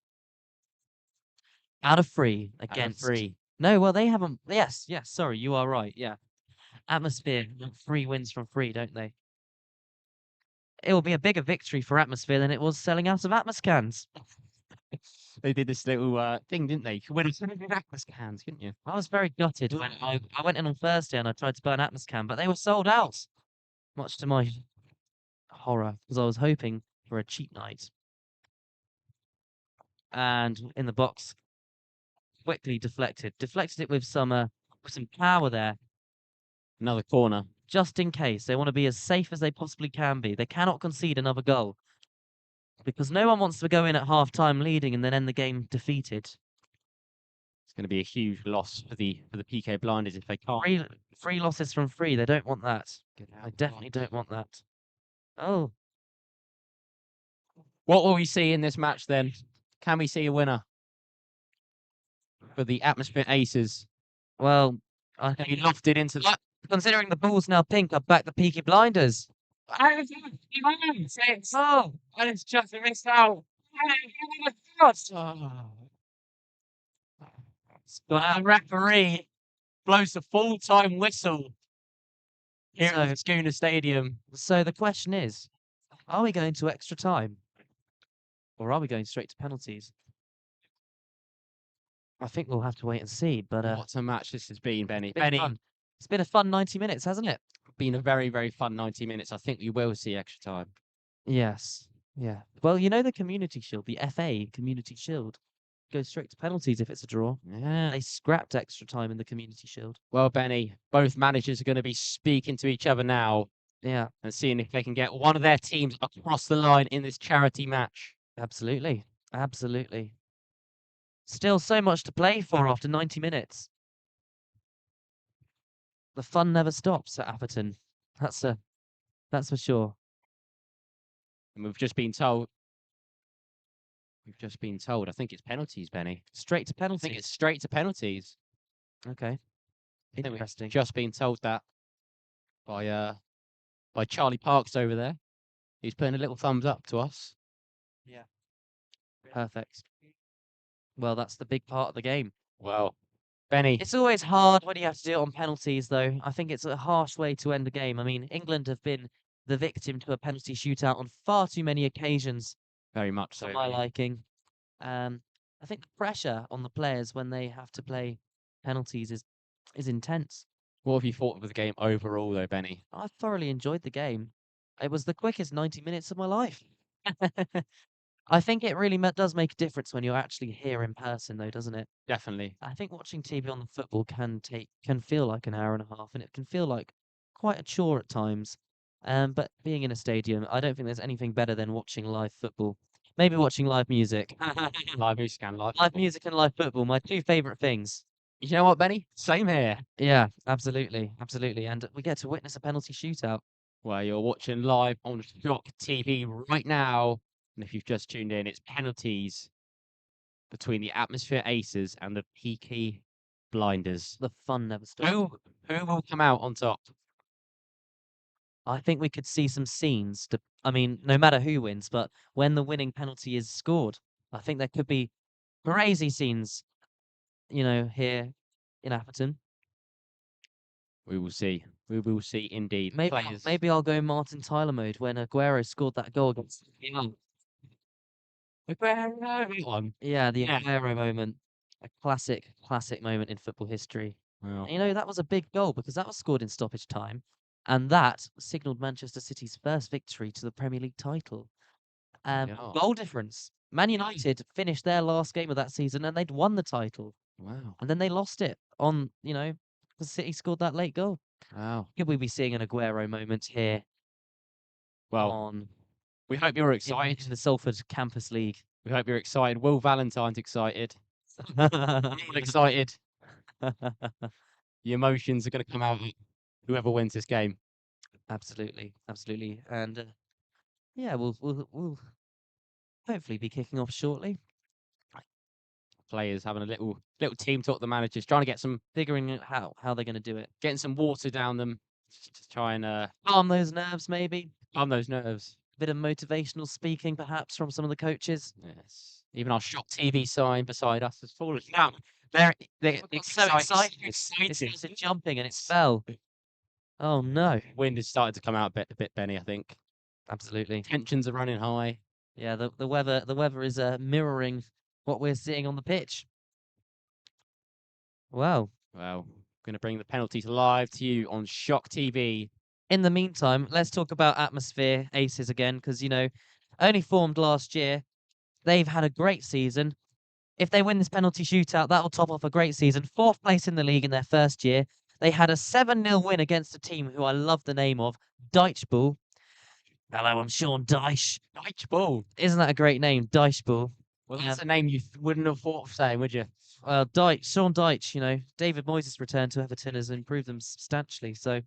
Out of 3 out of against 3. No, well they haven't. Yes, sorry, you are right. Yeah. Atmosphere got 3 wins from 3, don't they? It will be a bigger victory for Atmosphere than it was selling out of Atmos cans. They did this little thing, didn't they? You could win a Atmos cans, couldn't you? I was very gutted when I went in on Thursday and I tried to buy an Atmos can, but they were sold out. Much to my horror, because I was hoping for a cheap night. And in the box, quickly deflected. Deflected it with some power there, Another corner. just in case. They want to be as safe as they possibly can be. They cannot concede another goal. Because no one wants to go in at half-time leading and then end the game defeated. It's going to be a huge loss for the PK Blinders if they can't. 3 losses from 3. They don't want that. I definitely don't want that. Oh, What will we see in this match then? Can we see a winner for the Atmosphere Aces? well, I He think lofted into that. considering the ball's now pink, I've backed the Peaky Blinders. Oh, and it's just missed out. The referee blows the full-time whistle here at the Skuna Stadium. So the question is, are we going to extra time? Or are we going straight to penalties? I think we'll have to wait and see, but What a match this has been, Benny. it's been Benny, fun. It's been a fun 90 minutes, hasn't it? been a very, very fun 90 minutes. I think we will see extra time. Yes. Yeah. Well, you know the Community Shield, the FA Community Shield, goes straight to penalties if it's a draw. Yeah. They scrapped extra time in the Community Shield. Well, Benny, both managers are going to be speaking to each other now Yeah, and seeing if they can get one of their teams across the line in this charity match. absolutely. Absolutely. Still so much to play for after 90 minutes. The fun never stops at Atherton. That's for sure. And we've just been told. I think it's penalties, Benny. Straight to I think penalties. it's straight to penalties. Okay. I think we've Interesting. just been told that by Charlie Parks over there. He's putting a little thumbs up to us. Perfect. Well, that's the big part of the game. Well, Benny, It's always hard when you have to do it on penalties, though. I think it's a harsh way to end the game. I mean, England have been the victim to a penalty shootout on far too many occasions, very much so. for my liking. I think the pressure on the players when they have to play penalties is intense. What have you thought of the game overall, though, Benny? I thoroughly enjoyed the game. It was the quickest 90 minutes of my life. I think it really does make a difference when you're actually here in person, though, doesn't it? Definitely. I think watching TV on the football can feel like an hour and a half, and it can feel like quite a chore at times. But being in a stadium, I don't think there's anything better than watching live football. Maybe watching live music. Live music and live. Live music and live football, my 2 favorite things. You know what, Benny? Same here. Yeah, absolutely, absolutely. And we get to witness a penalty shootout. Well, you're watching live on Shock TV right now. And if you've just tuned in, it's penalties between the Atmosphere Aces and the Pique Blinders. The fun never stops. Who will come out on top? I think we could see some scenes. I mean, no matter who wins, but when the winning penalty is scored, I think there could be crazy scenes, here in Atherton. We will see. We will see indeed. Players. Maybe I'll go Martin Tyler mode when Aguero scored that goal against. Aguero one. Yeah, the Yeah. Aguero moment, a classic moment in football history. Wow. And, you know, that was a big goal because that was scored in stoppage time, and that signalled Manchester City's first victory to the Premier League title. Yeah. Goal difference. Man United finished their last game of that season and they'd won the title, Wow. and then they lost it on, you know, because City scored that late goal. Wow. Could we be seeing an Aguero moment here Well, on we hope you're in excited. the Salford Campus League? We hope you're excited. Will Valentine's excited. We're all excited. The emotions are going to come out of whoever wins this game. Absolutely, and yeah, we'll hopefully be kicking off shortly, Players having a little team talk. The managers trying to get some figuring out how they're going to do it. getting some water down them to try and Calm those nerves, maybe. calm those nerves. Bit of motivational speaking, perhaps, from some of the coaches. Yes. Even our Shop TV sign beside us has fallen down. They're It's so exciting. It started jumping and it fell. Oh no! Wind has started to come out a bit, Benny. I think Absolutely. tensions are running high. Yeah, the weather is mirroring what we're seeing on the pitch. Wow. Well, going to bring the penalties live to you on Shock TV. In the meantime, let's talk about Atmosphere Aces again, because, you know, only formed last year. They've had a great season. If they win this penalty shootout, that'll top off a great season. 4th place in the league in their first year. They had a 7-0 win against a team who I love the name of, Deichball. Hello, I'm Sean Deich. Deichball. Isn't that a great name, Deichball? Well, that's a name you wouldn't have thought of saying, would you? Well, Sean Deich, you know, David Moyes' return to Everton has improved them substantially. So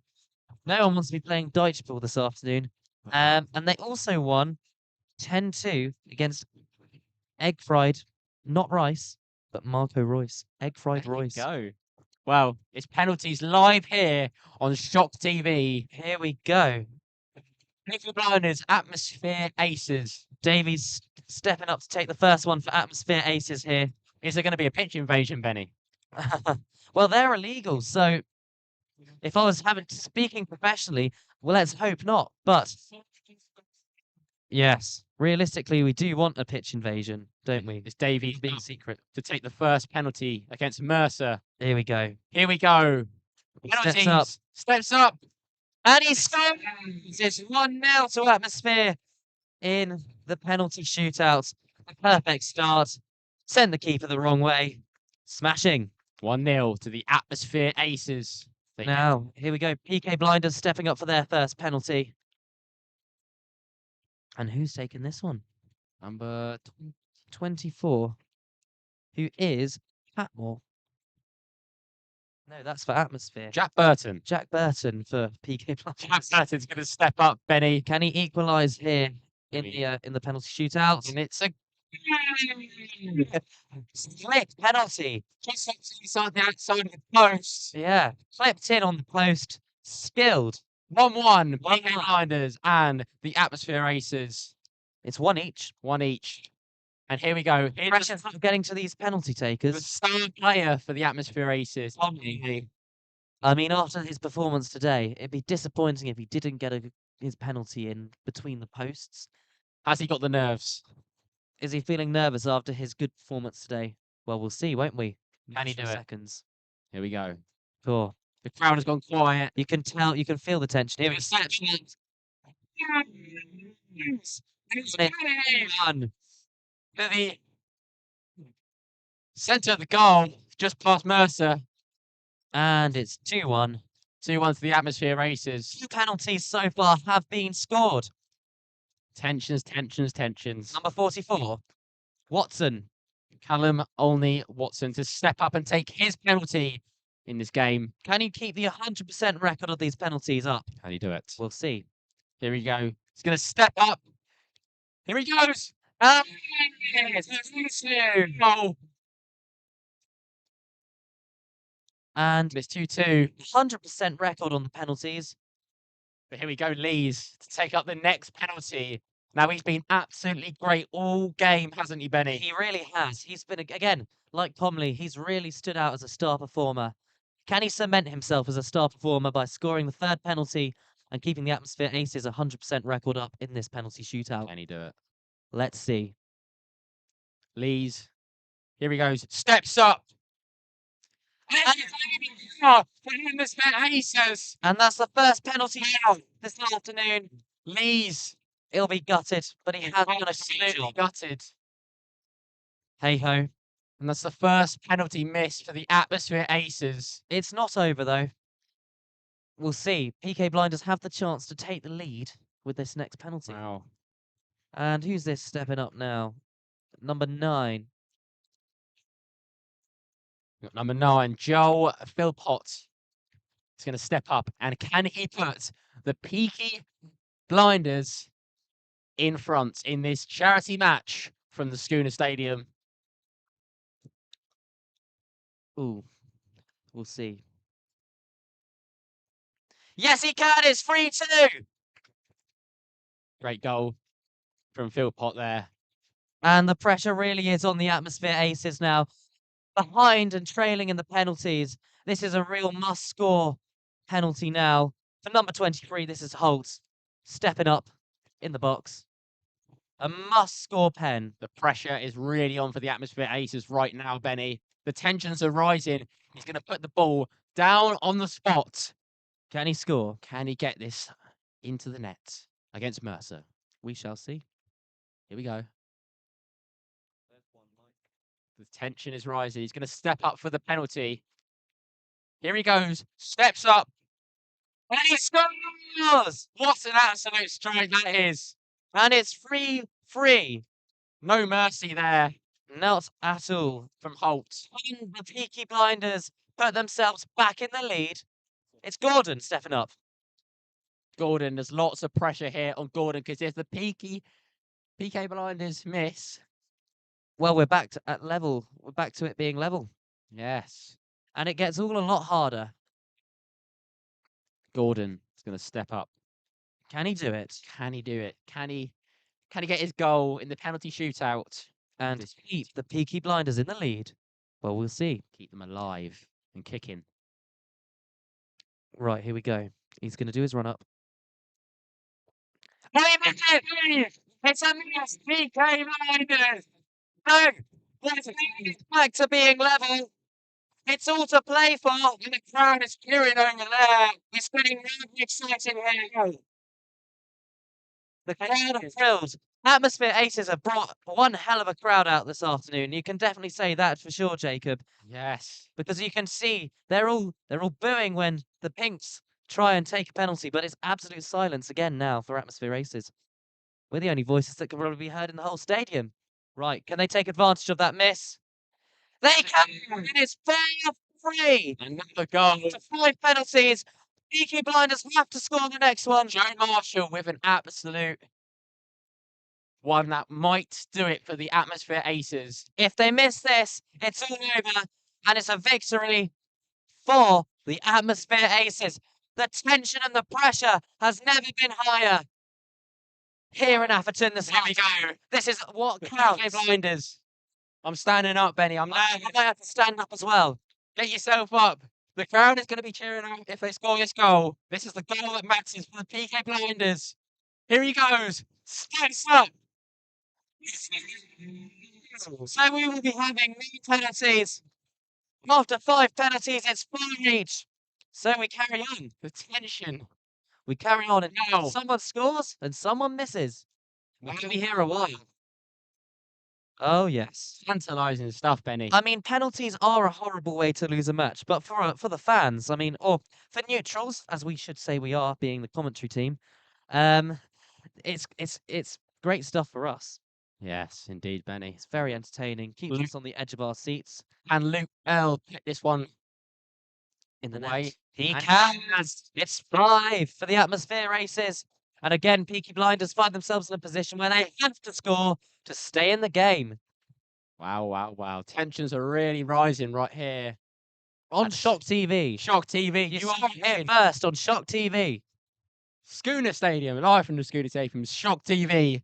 no one wants to be playing Deichball this afternoon. And they also won 10-2 against Egg Fried, not Rice, but Marco Royce. Egg Fried There you Royce. go. Well, it's penalties live here on Shock TV. Here we go. Peaky Blinders, Atmosphere Aces. Davies stepping up to take the first one for Atmosphere Aces here. Is there going to be a pitch invasion, Benny? Well, they're illegal, so if I was speaking professionally, well, let's hope not. But yes, realistically, we do want a pitch invasion, don't we? It's Davies Being up secret. to take the first penalty against Mercer. Here we go. Here we go. He steps Penalties. up. Steps up. And he scores! It's 1-0 to Atmosphere in the penalty shootout. A perfect start. Send the keeper the wrong way. Smashing. 1-0 to the Atmosphere Aces. Now, here we go. Pique Blinders stepping up for their first penalty. And who's taking this one? Number 24. Who is Patmore? No, that's for Atmosphere. Jack Burton. Jack Burton for Pique Jack Blinders. Burton's going to step up, Benny. Can he equalise here in the penalty shootout? And it's a Slick penalty. just inside the outside of the post. Yeah, clipped in on the post. Skilled. 1-1. Peaky 1-1. Blinders and the Atmosphere Aces. It's one each. One each. And here we go. Here's Pressure for getting to these penalty the takers. star player for the Atmosphere Aces. Tommy. I mean, after his performance today, it'd be disappointing if he didn't get his penalty in between the posts. Has he got the nerves? Is he feeling nervous after his good performance today? Well, we'll see, won't we? Can he Extra do it? Seconds. Here we go. Cool. The crowd has gone quiet. You can tell, you can feel the tension. Here we It's go. one to the centre of the goal, just past Mercer. And it's 2-1. 2-1 to the Atmosphere Aces. 2 penalties so far have been scored. Tensions. Number 44, Watson. Callum Olney Watson to step up and take his penalty in this game. Can he keep the 100% record of these penalties up? Can he do it? We'll see. Here we go. He's going to step up. Here he goes. Oh, And it's 2-2. 100% record on the penalties. But here we go, Lees, to take up the next penalty. Now, he's been absolutely great all game, hasn't he, Benny? He really has. He's been, again, like Comley, he's really stood out as a star performer. Can he cement himself as a star performer by scoring the third penalty and keeping the Atmosphere Aces 100% record up in this penalty shootout? Can he do it? Let's see. Lees. Here he goes. Steps up. Aces. And that's the first penalty Wow. this afternoon. Lees. He'll be gutted, but he has done a great Absolutely job. gutted. Hey ho. And that's the first penalty miss for the Atmosphere Aces. It's not over though. We'll see. PK Blinders have the chance to take the lead with this next penalty. Wow. And who's this stepping up now? Number 9. Got number 9, Joel Philpott. He's going to step up. And can he put the Pique Blinders in front in this charity match from the Skuna Stadium? Ooh, we'll see. Yes, he can. It's 3-2. Great goal from Philpott there. And the pressure really is on the Atmosphere Aces now. Behind and trailing in the penalties. This is a real must-score penalty now. For number 23, this is Holt stepping up in the box. A must-score pen. The pressure is really on for the Atmosphere Aces right now, Benny. The tensions are rising. He's going to put the ball down on the spot. Can he score? Can he get this into the net against Mercer? We shall see. Here we go. The tension is rising. He's going to step up for the penalty. Here he goes. Steps up. And he scores! What an absolute strike that is. And it's 3-3. No mercy there Not at all. from Holt. And the Peaky Blinders put themselves back in the lead. It's Gordon stepping up. Gordon, there's lots of pressure here on Gordon because if the PK Blinders miss. Well, we're back to at level. We're back to it being level. Yes. And it gets all a lot harder. Gordon is going to step up. Can he do it? Can he do it? Can he get his goal in the penalty shootout? And This- keep the Peaky Blinders in the lead? Well, we'll see. Keep them alive and kicking. Right, here we go. He's going to do his run up. It's a miss, PK Blinders. No, it's back to being level. It's all to play for, and the crowd is cheering over there. It's getting really exciting here. The crowd are thrilled. Atmosphere Aces have brought one hell of a crowd out this afternoon. You can definitely say that for sure, Jacob, Yes. because you can see they're all booing when the Pinks try and take a penalty, but it's absolute silence again now for Atmosphere Aces. We're the only voices that can probably be heard in the whole stadium. Right, can they take advantage of that miss? They can, and it's 4-3. Another goal. To 5 penalties. Peaky Blinders have to score the next one. Joe Marshall with an absolute one that might do it for the Atmosphere Aces. If they miss this, it's all over, and it's a victory for the Atmosphere Aces. The tension and the pressure has never been higher here in Atherton this Here we afternoon. go. This is what PK counts. Blinders. I'm standing up, Benny. I'm I nervous. might have to stand up as well. Get yourself up. The crowd is going to be cheering out if they score this goal. This is the goal that matters for the PK Blinders. Here he goes. Steps up. So we will be having no penalties. After 5 penalties, it's 4 each. So we carry on. The tension. We carry on, and Now. someone scores and someone misses. We're going to be here a while. Oh, yes. Tantalising stuff, Benny. I mean, penalties are a horrible way to lose a match, but for the fans, I mean, or for neutrals, as we should say we are, being the commentary team, it's great stuff for us. Yes, indeed, Benny. It's very entertaining, keeps Luke- us on the edge of our seats And Luke Earl picked this one in the away. net. He And can. has. It's 5 for the Atmosphere Aces. And again, Peaky Blinders find themselves in a position where they have to score to stay in the game. Wow, wow, wow. Tensions are really rising right here. On At Shock TV. Shock TV. You You saw are it here watching first on Shock TV. Skuna Stadium, live from the Skuna Stadium from Shock TV.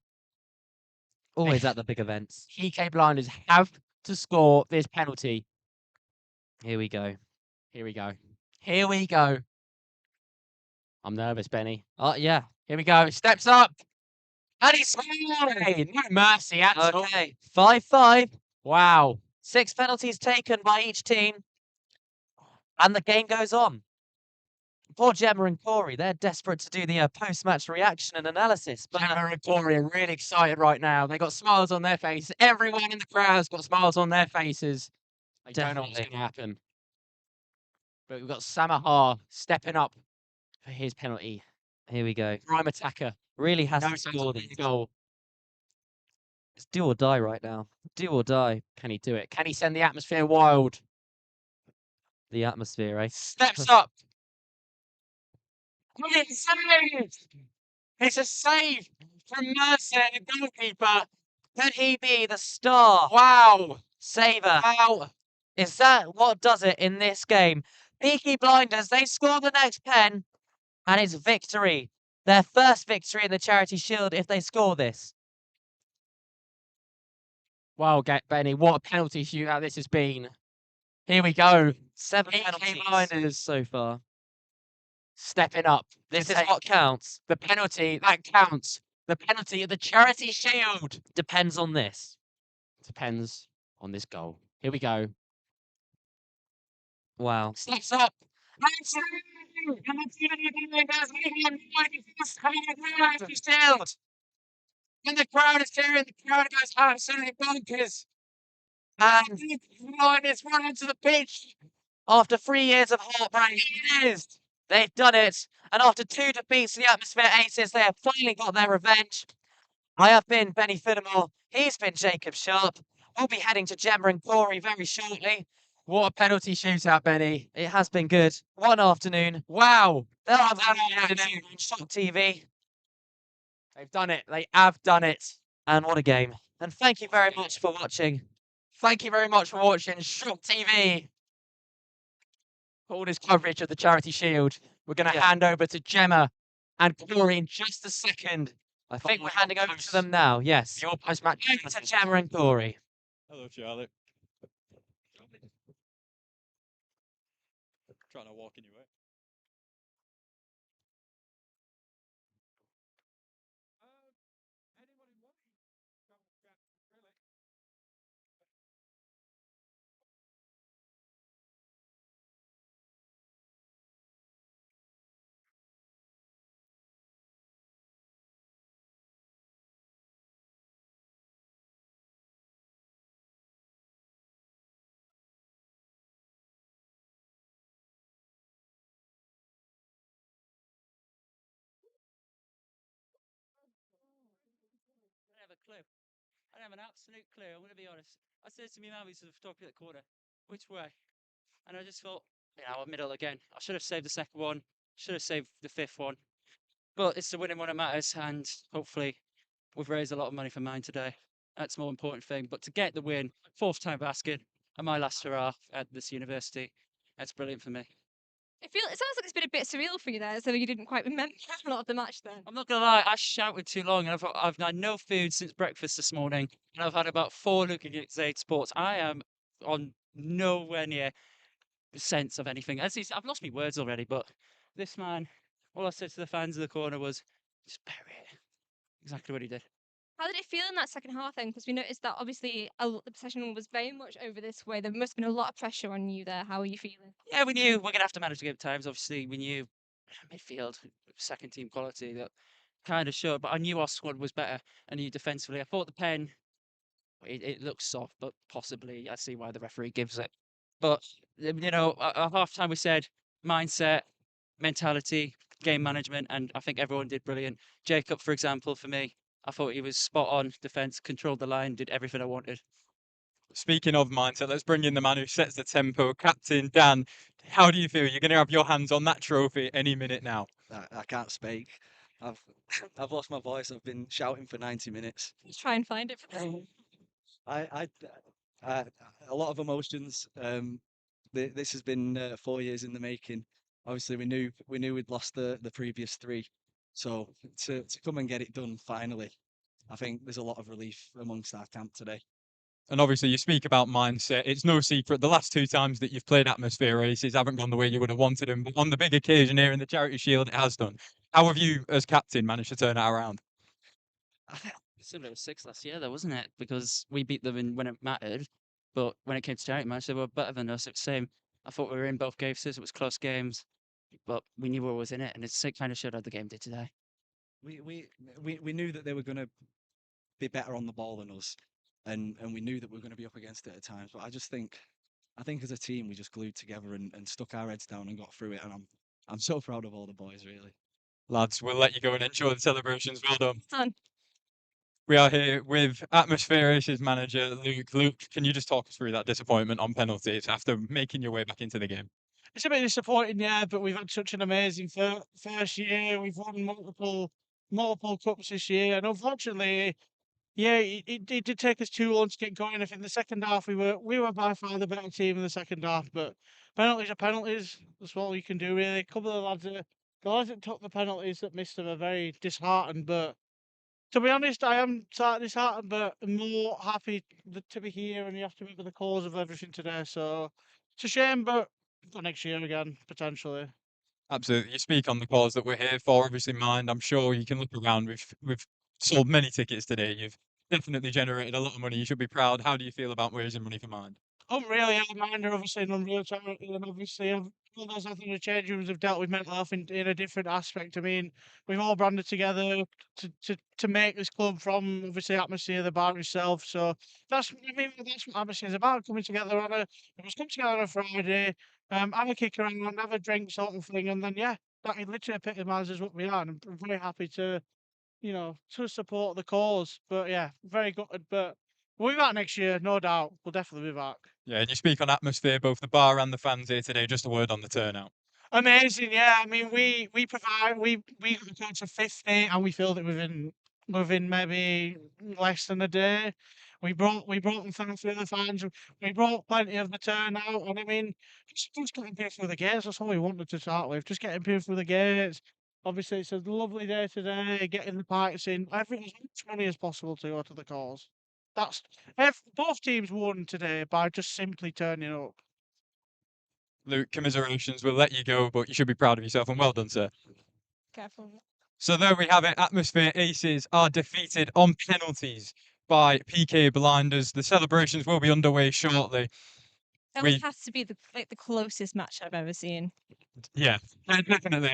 Always at the big events. PK Blinders have to score this penalty. Here we go. Here we go. Here we go. I'm nervous, Benny. Oh, yeah. Here we go. Steps up. And he's scoring. No mercy at all. Okay. 5-5. Wow. 6 penalties taken by each team. And the game goes on. Poor Gemma and Corey, they're desperate to do the post-match reaction and analysis. But Gemma and Corey are really excited right now. They got smiles on their faces. Everyone in the crowd's got smiles on their faces. They don't know what's Definitely. going to happen. But we've got Samaha stepping up for his penalty. Here we go. Prime attacker. Really has No to chance score of getting these. a goal. It's do or die right now. Do or die. Can he do it? Can he send the atmosphere wild? The atmosphere, eh? Steps up. It's saved! It's a save from Mercer, the goalkeeper. Could he be the star Wow. saver? Wow. Is that what does it in this game? Peaky Blinders, they score the next pen, and it's victory. Their first victory in the Charity Shield if they score this. Wow, Benny, what a penalty shootout this has been. Here we go. 7 Peaky penalties Blinders so far. stepping up. This to is take what counts. the penalty. That counts. The penalty of the Charity Shield. Depends on this. Depends on this goal. Here we go. Wow. Steps up. Shield. And the crowd is cheering. The crowd goes absolutely bonkers. And the Blinders run onto the pitch. After 3 years of heartbreak, It is. they've done it. And after 2 defeats to the Atmosphere Aces, they have finally got their revenge. I have been Benny Fidamore. He's been Jacob Sharp. We'll be heading to Gemma and Corey very shortly. What a penalty shootout, Benny. It has been good. One afternoon. Wow. They'll What have an another afternoon afternoon. on Shock TV. They've done it. They have done it. And what a game. And thank you very much for watching. Thank you very much for watching Shock TV. For all this coverage of the Charity Shield. We're going to Yeah. hand over to Gemma and Corey in just a second. I think we're handing over to them now. Yes. Your post-match. Over to Gemma and Corey. Hello, Charlotte. Trying to walk in your way. I don't have a clue. I don't have an absolute clue. I'm going to be honest. I said to my mum, who's the photographer at the corner, which way? And I just thought, middle again. I should have saved the second one. Should have saved the fifth one. But it's the winning one that matters. And hopefully, we've raised a lot of money for mine today. That's the more important thing. But to get the win, fourth time basket, and my last hurrah at this university, that's brilliant for me. It sounds like it's been a bit surreal for you there, so you didn't quite remember a lot of the match then. I'm not gonna lie, I shouted too long, and I've had no food since breakfast this morning, and I've had about 4 Lucozade Sports. I am on nowhere near the sense of anything. I've lost my words already, but this man, all I said to the fans in the corner was, just bury it. Exactly what he did. How did it feel in that second half then? Because we noticed that obviously the possession was very much over this way. There must have been a lot of pressure on you there. How are you feeling? Yeah, we knew we're gonna have to manage the game at times. Obviously, we knew midfield, second team quality that kind of showed, but I knew our squad was better. I knew defensively. I thought the pen, it looks soft, but possibly I see why the referee gives it. But at half time we said mindset, mentality, game management, and I think everyone did brilliant. Jacob, for example, for me, I thought he was spot on defense, controlled the line, did everything I wanted. Speaking of mindset, let's bring in the man who sets the tempo, Captain Dan. How do you feel? You're going to have your hands on that trophy any minute now. I can't speak. I've I've lost my voice. I've been shouting for 90 minutes. Let's try and find it for me. I a lot of emotions. This has been 4 years in the making. Obviously, we knew we'd lost the previous three, so to come and get it done finally, I think there's a lot of relief amongst our camp today. And obviously, you speak about mindset. It's no secret the last two times that you've played atmosphere races haven't gone the way you would have wanted them. But on the big occasion here in the Charity Shield, it has done. How have you, as captain, managed to turn that around? Similar to 6 last year, though, wasn't it? Because we beat them when it mattered, but when it came to charity match, they were better than us. It was the same. I thought we were in both games. It was close games, but we knew we were in it, and it kind of showed how the game did today. We we knew that they were going to be better on the ball than us, and we knew that we were going to be up against it at times. But I think as a team we just glued together and stuck our heads down and got through it. And I'm so proud of all the boys, really. Lads, we'll let you go and enjoy the celebrations. Well done. Done. We are here with Atmosphere Races manager Luke. Luke, can you just talk us through that disappointment on penalties after making your way back into the game? It's a bit disappointing, yeah, but we've had such an amazing first year. We've won multiple cups this year, and unfortunately, yeah, it did take us too long to get going. I think the second half we were by far the better team in the second half, but penalties are penalties. That's all you can do really. A couple of the lads that took the penalties that missed them are very disheartened. But to be honest, I am slightly disheartened, but more happy to be here and you have to remember the cause of everything today. So it's a shame, but for next year again potentially. Absolutely. You speak on the cause that we're here for, obviously mind. I'm sure you can look around. We've sold many tickets today. You've definitely generated a lot of money. You should be proud. How do you feel about raising money for Mind? Unreal, yeah, Mind are obviously an unreal charity, and obviously all those other change rooms have dealt with mental health in a different aspect. I mean, we've all branded together to make this club from obviously atmosphere, the bar itself. So that's what atmosphere is about, coming together we just come together on a Friday, have a kick around, have a drink sort of thing, and then yeah, that literally epitomises what we are. And I'm very happy to support the cause. But yeah, very gutted. But we'll be back next year, no doubt. We'll definitely be back. Yeah, and you speak on atmosphere, both the bar and the fans here today. Just a word on the turnout. Amazing, yeah. I mean, we provide we got the coach of 50, and we filled it within maybe less than a day. We brought the fans through the fans. We brought plenty of the turnout, and I mean, just getting people through the gates. That's all we wanted to start with. Just getting people through the gates. Obviously, it's a lovely day today. Getting the pikes in, everything as much money as possible to go to the cause. Both teams won today by just simply turning up. Luke, commiserations. We'll let you go, but you should be proud of yourself and well done, sir. Careful. So there we have it. Atmosphere Aces are defeated on penalties by Pique Blinders. The celebrations will be underway shortly. That We has to be the closest match I've ever seen. Yeah, definitely.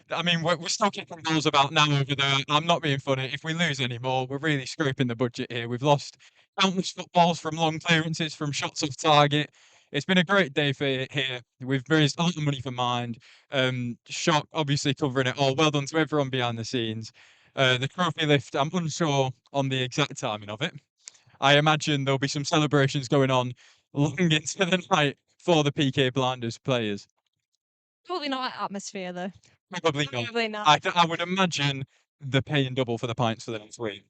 I mean, we're still kicking balls about now over there. I'm not being funny. If we lose any more, we're really scraping the budget here. We've lost countless footballs from long clearances, from shots off target. It's been a great day for here. We've raised a lot of money for Mind. Shock obviously covering it all. Well done to everyone behind the scenes. The trophy lift, I'm unsure on the exact timing of it. I imagine there'll be some celebrations going on long into the night for the PK Blinders players. Probably not atmosphere though. Probably not. Probably not. I would imagine they're paying double for the pints for the next week.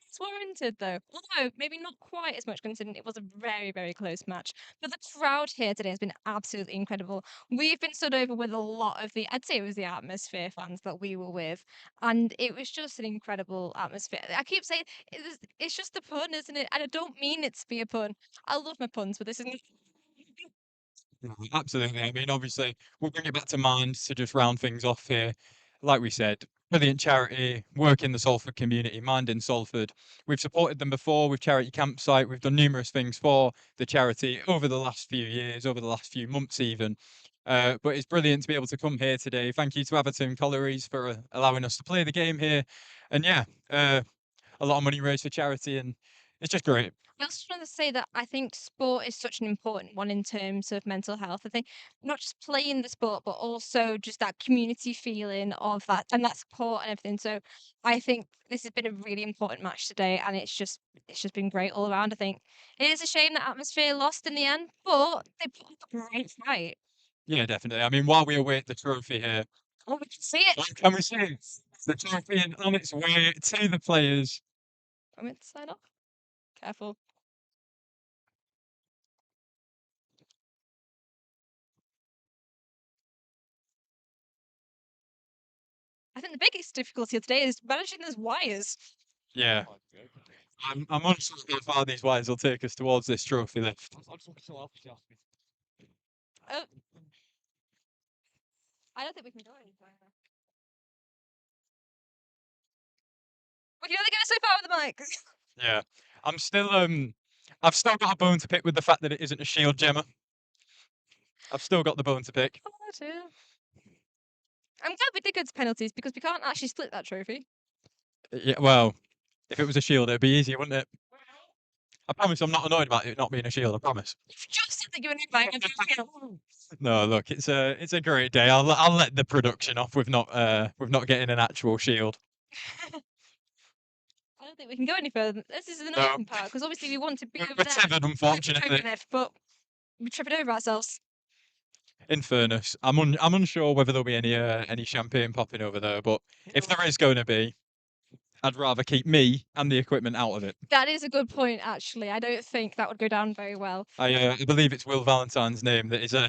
It's warranted though. Although maybe not quite as much considering it was a very, very close match. But the crowd here today has been absolutely incredible. We've been stood over with a lot of I'd say it was the atmosphere fans that we were with. And it was just an incredible atmosphere. I keep saying it's just a pun, isn't it? And I don't mean it to be a pun. I love my puns, but this isn't. No, absolutely. I mean, obviously, we'll bring it back to Mind to just round things off here. Like we said, brilliant charity, work in the Salford community, Mind in Salford. We've supported them before with Charity Campsite. We've done numerous things for the charity over the last few years, over the last few months even. But it's brilliant to be able to come here today. Thank you to Everton Collieries for allowing us to play the game here. And yeah, a lot of money raised for charity, and it's just great. I also want to say that I think sport is such an important one in terms of mental health. I think not just playing the sport, but also just that community feeling of that and that support and everything. So I think this has been a really important match today, and it's just been great all around. I think it is a shame that atmosphere lost in the end, but they put up a great fight. Yeah, definitely. I mean, while we await the trophy here, Oh, we can see it. can we see it? The trophy and on its way to the players. I'm going to sign off. Careful. I think the biggest difficulty of today is managing those wires. Yeah. I'm unsure how far these wires will take us towards this trophy lift. Oh, I don't think we can go any further. We can only go so far with the mic. Yeah, I'm still I've still got a bone to pick with the fact that it isn't a shield, Gemma. I've still got the bone to pick. Oh, dear. I'm glad we did go to penalties because we can't actually split that trophy. Yeah, well, if it was a shield, it'd be easier, wouldn't it? I promise I'm not annoyed about it not being a shield. I promise. You've just said that you were playing No, look, it's a great day. I'll let the production off with not getting an actual shield. I don't think we can go any further. This is an No. open part because obviously we want to be over We're there. tethered, unfortunately. But we're tripping over ourselves. In fairness, I'm unsure whether there'll be any champagne popping over there, but if there is going to be, I'd rather keep me and the equipment out of it. That is a good point, actually. I don't think that would go down very well. I believe it's Will Valentine's name that is on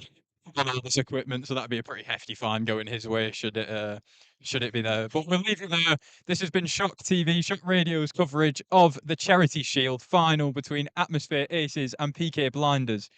all this equipment, so that'd be a pretty hefty fine going his way should it be there. But we'll leave it there. This has been Shock TV, Shock Radio's coverage of the Charity Shield final between Atmosphere Aces and PK Blinders.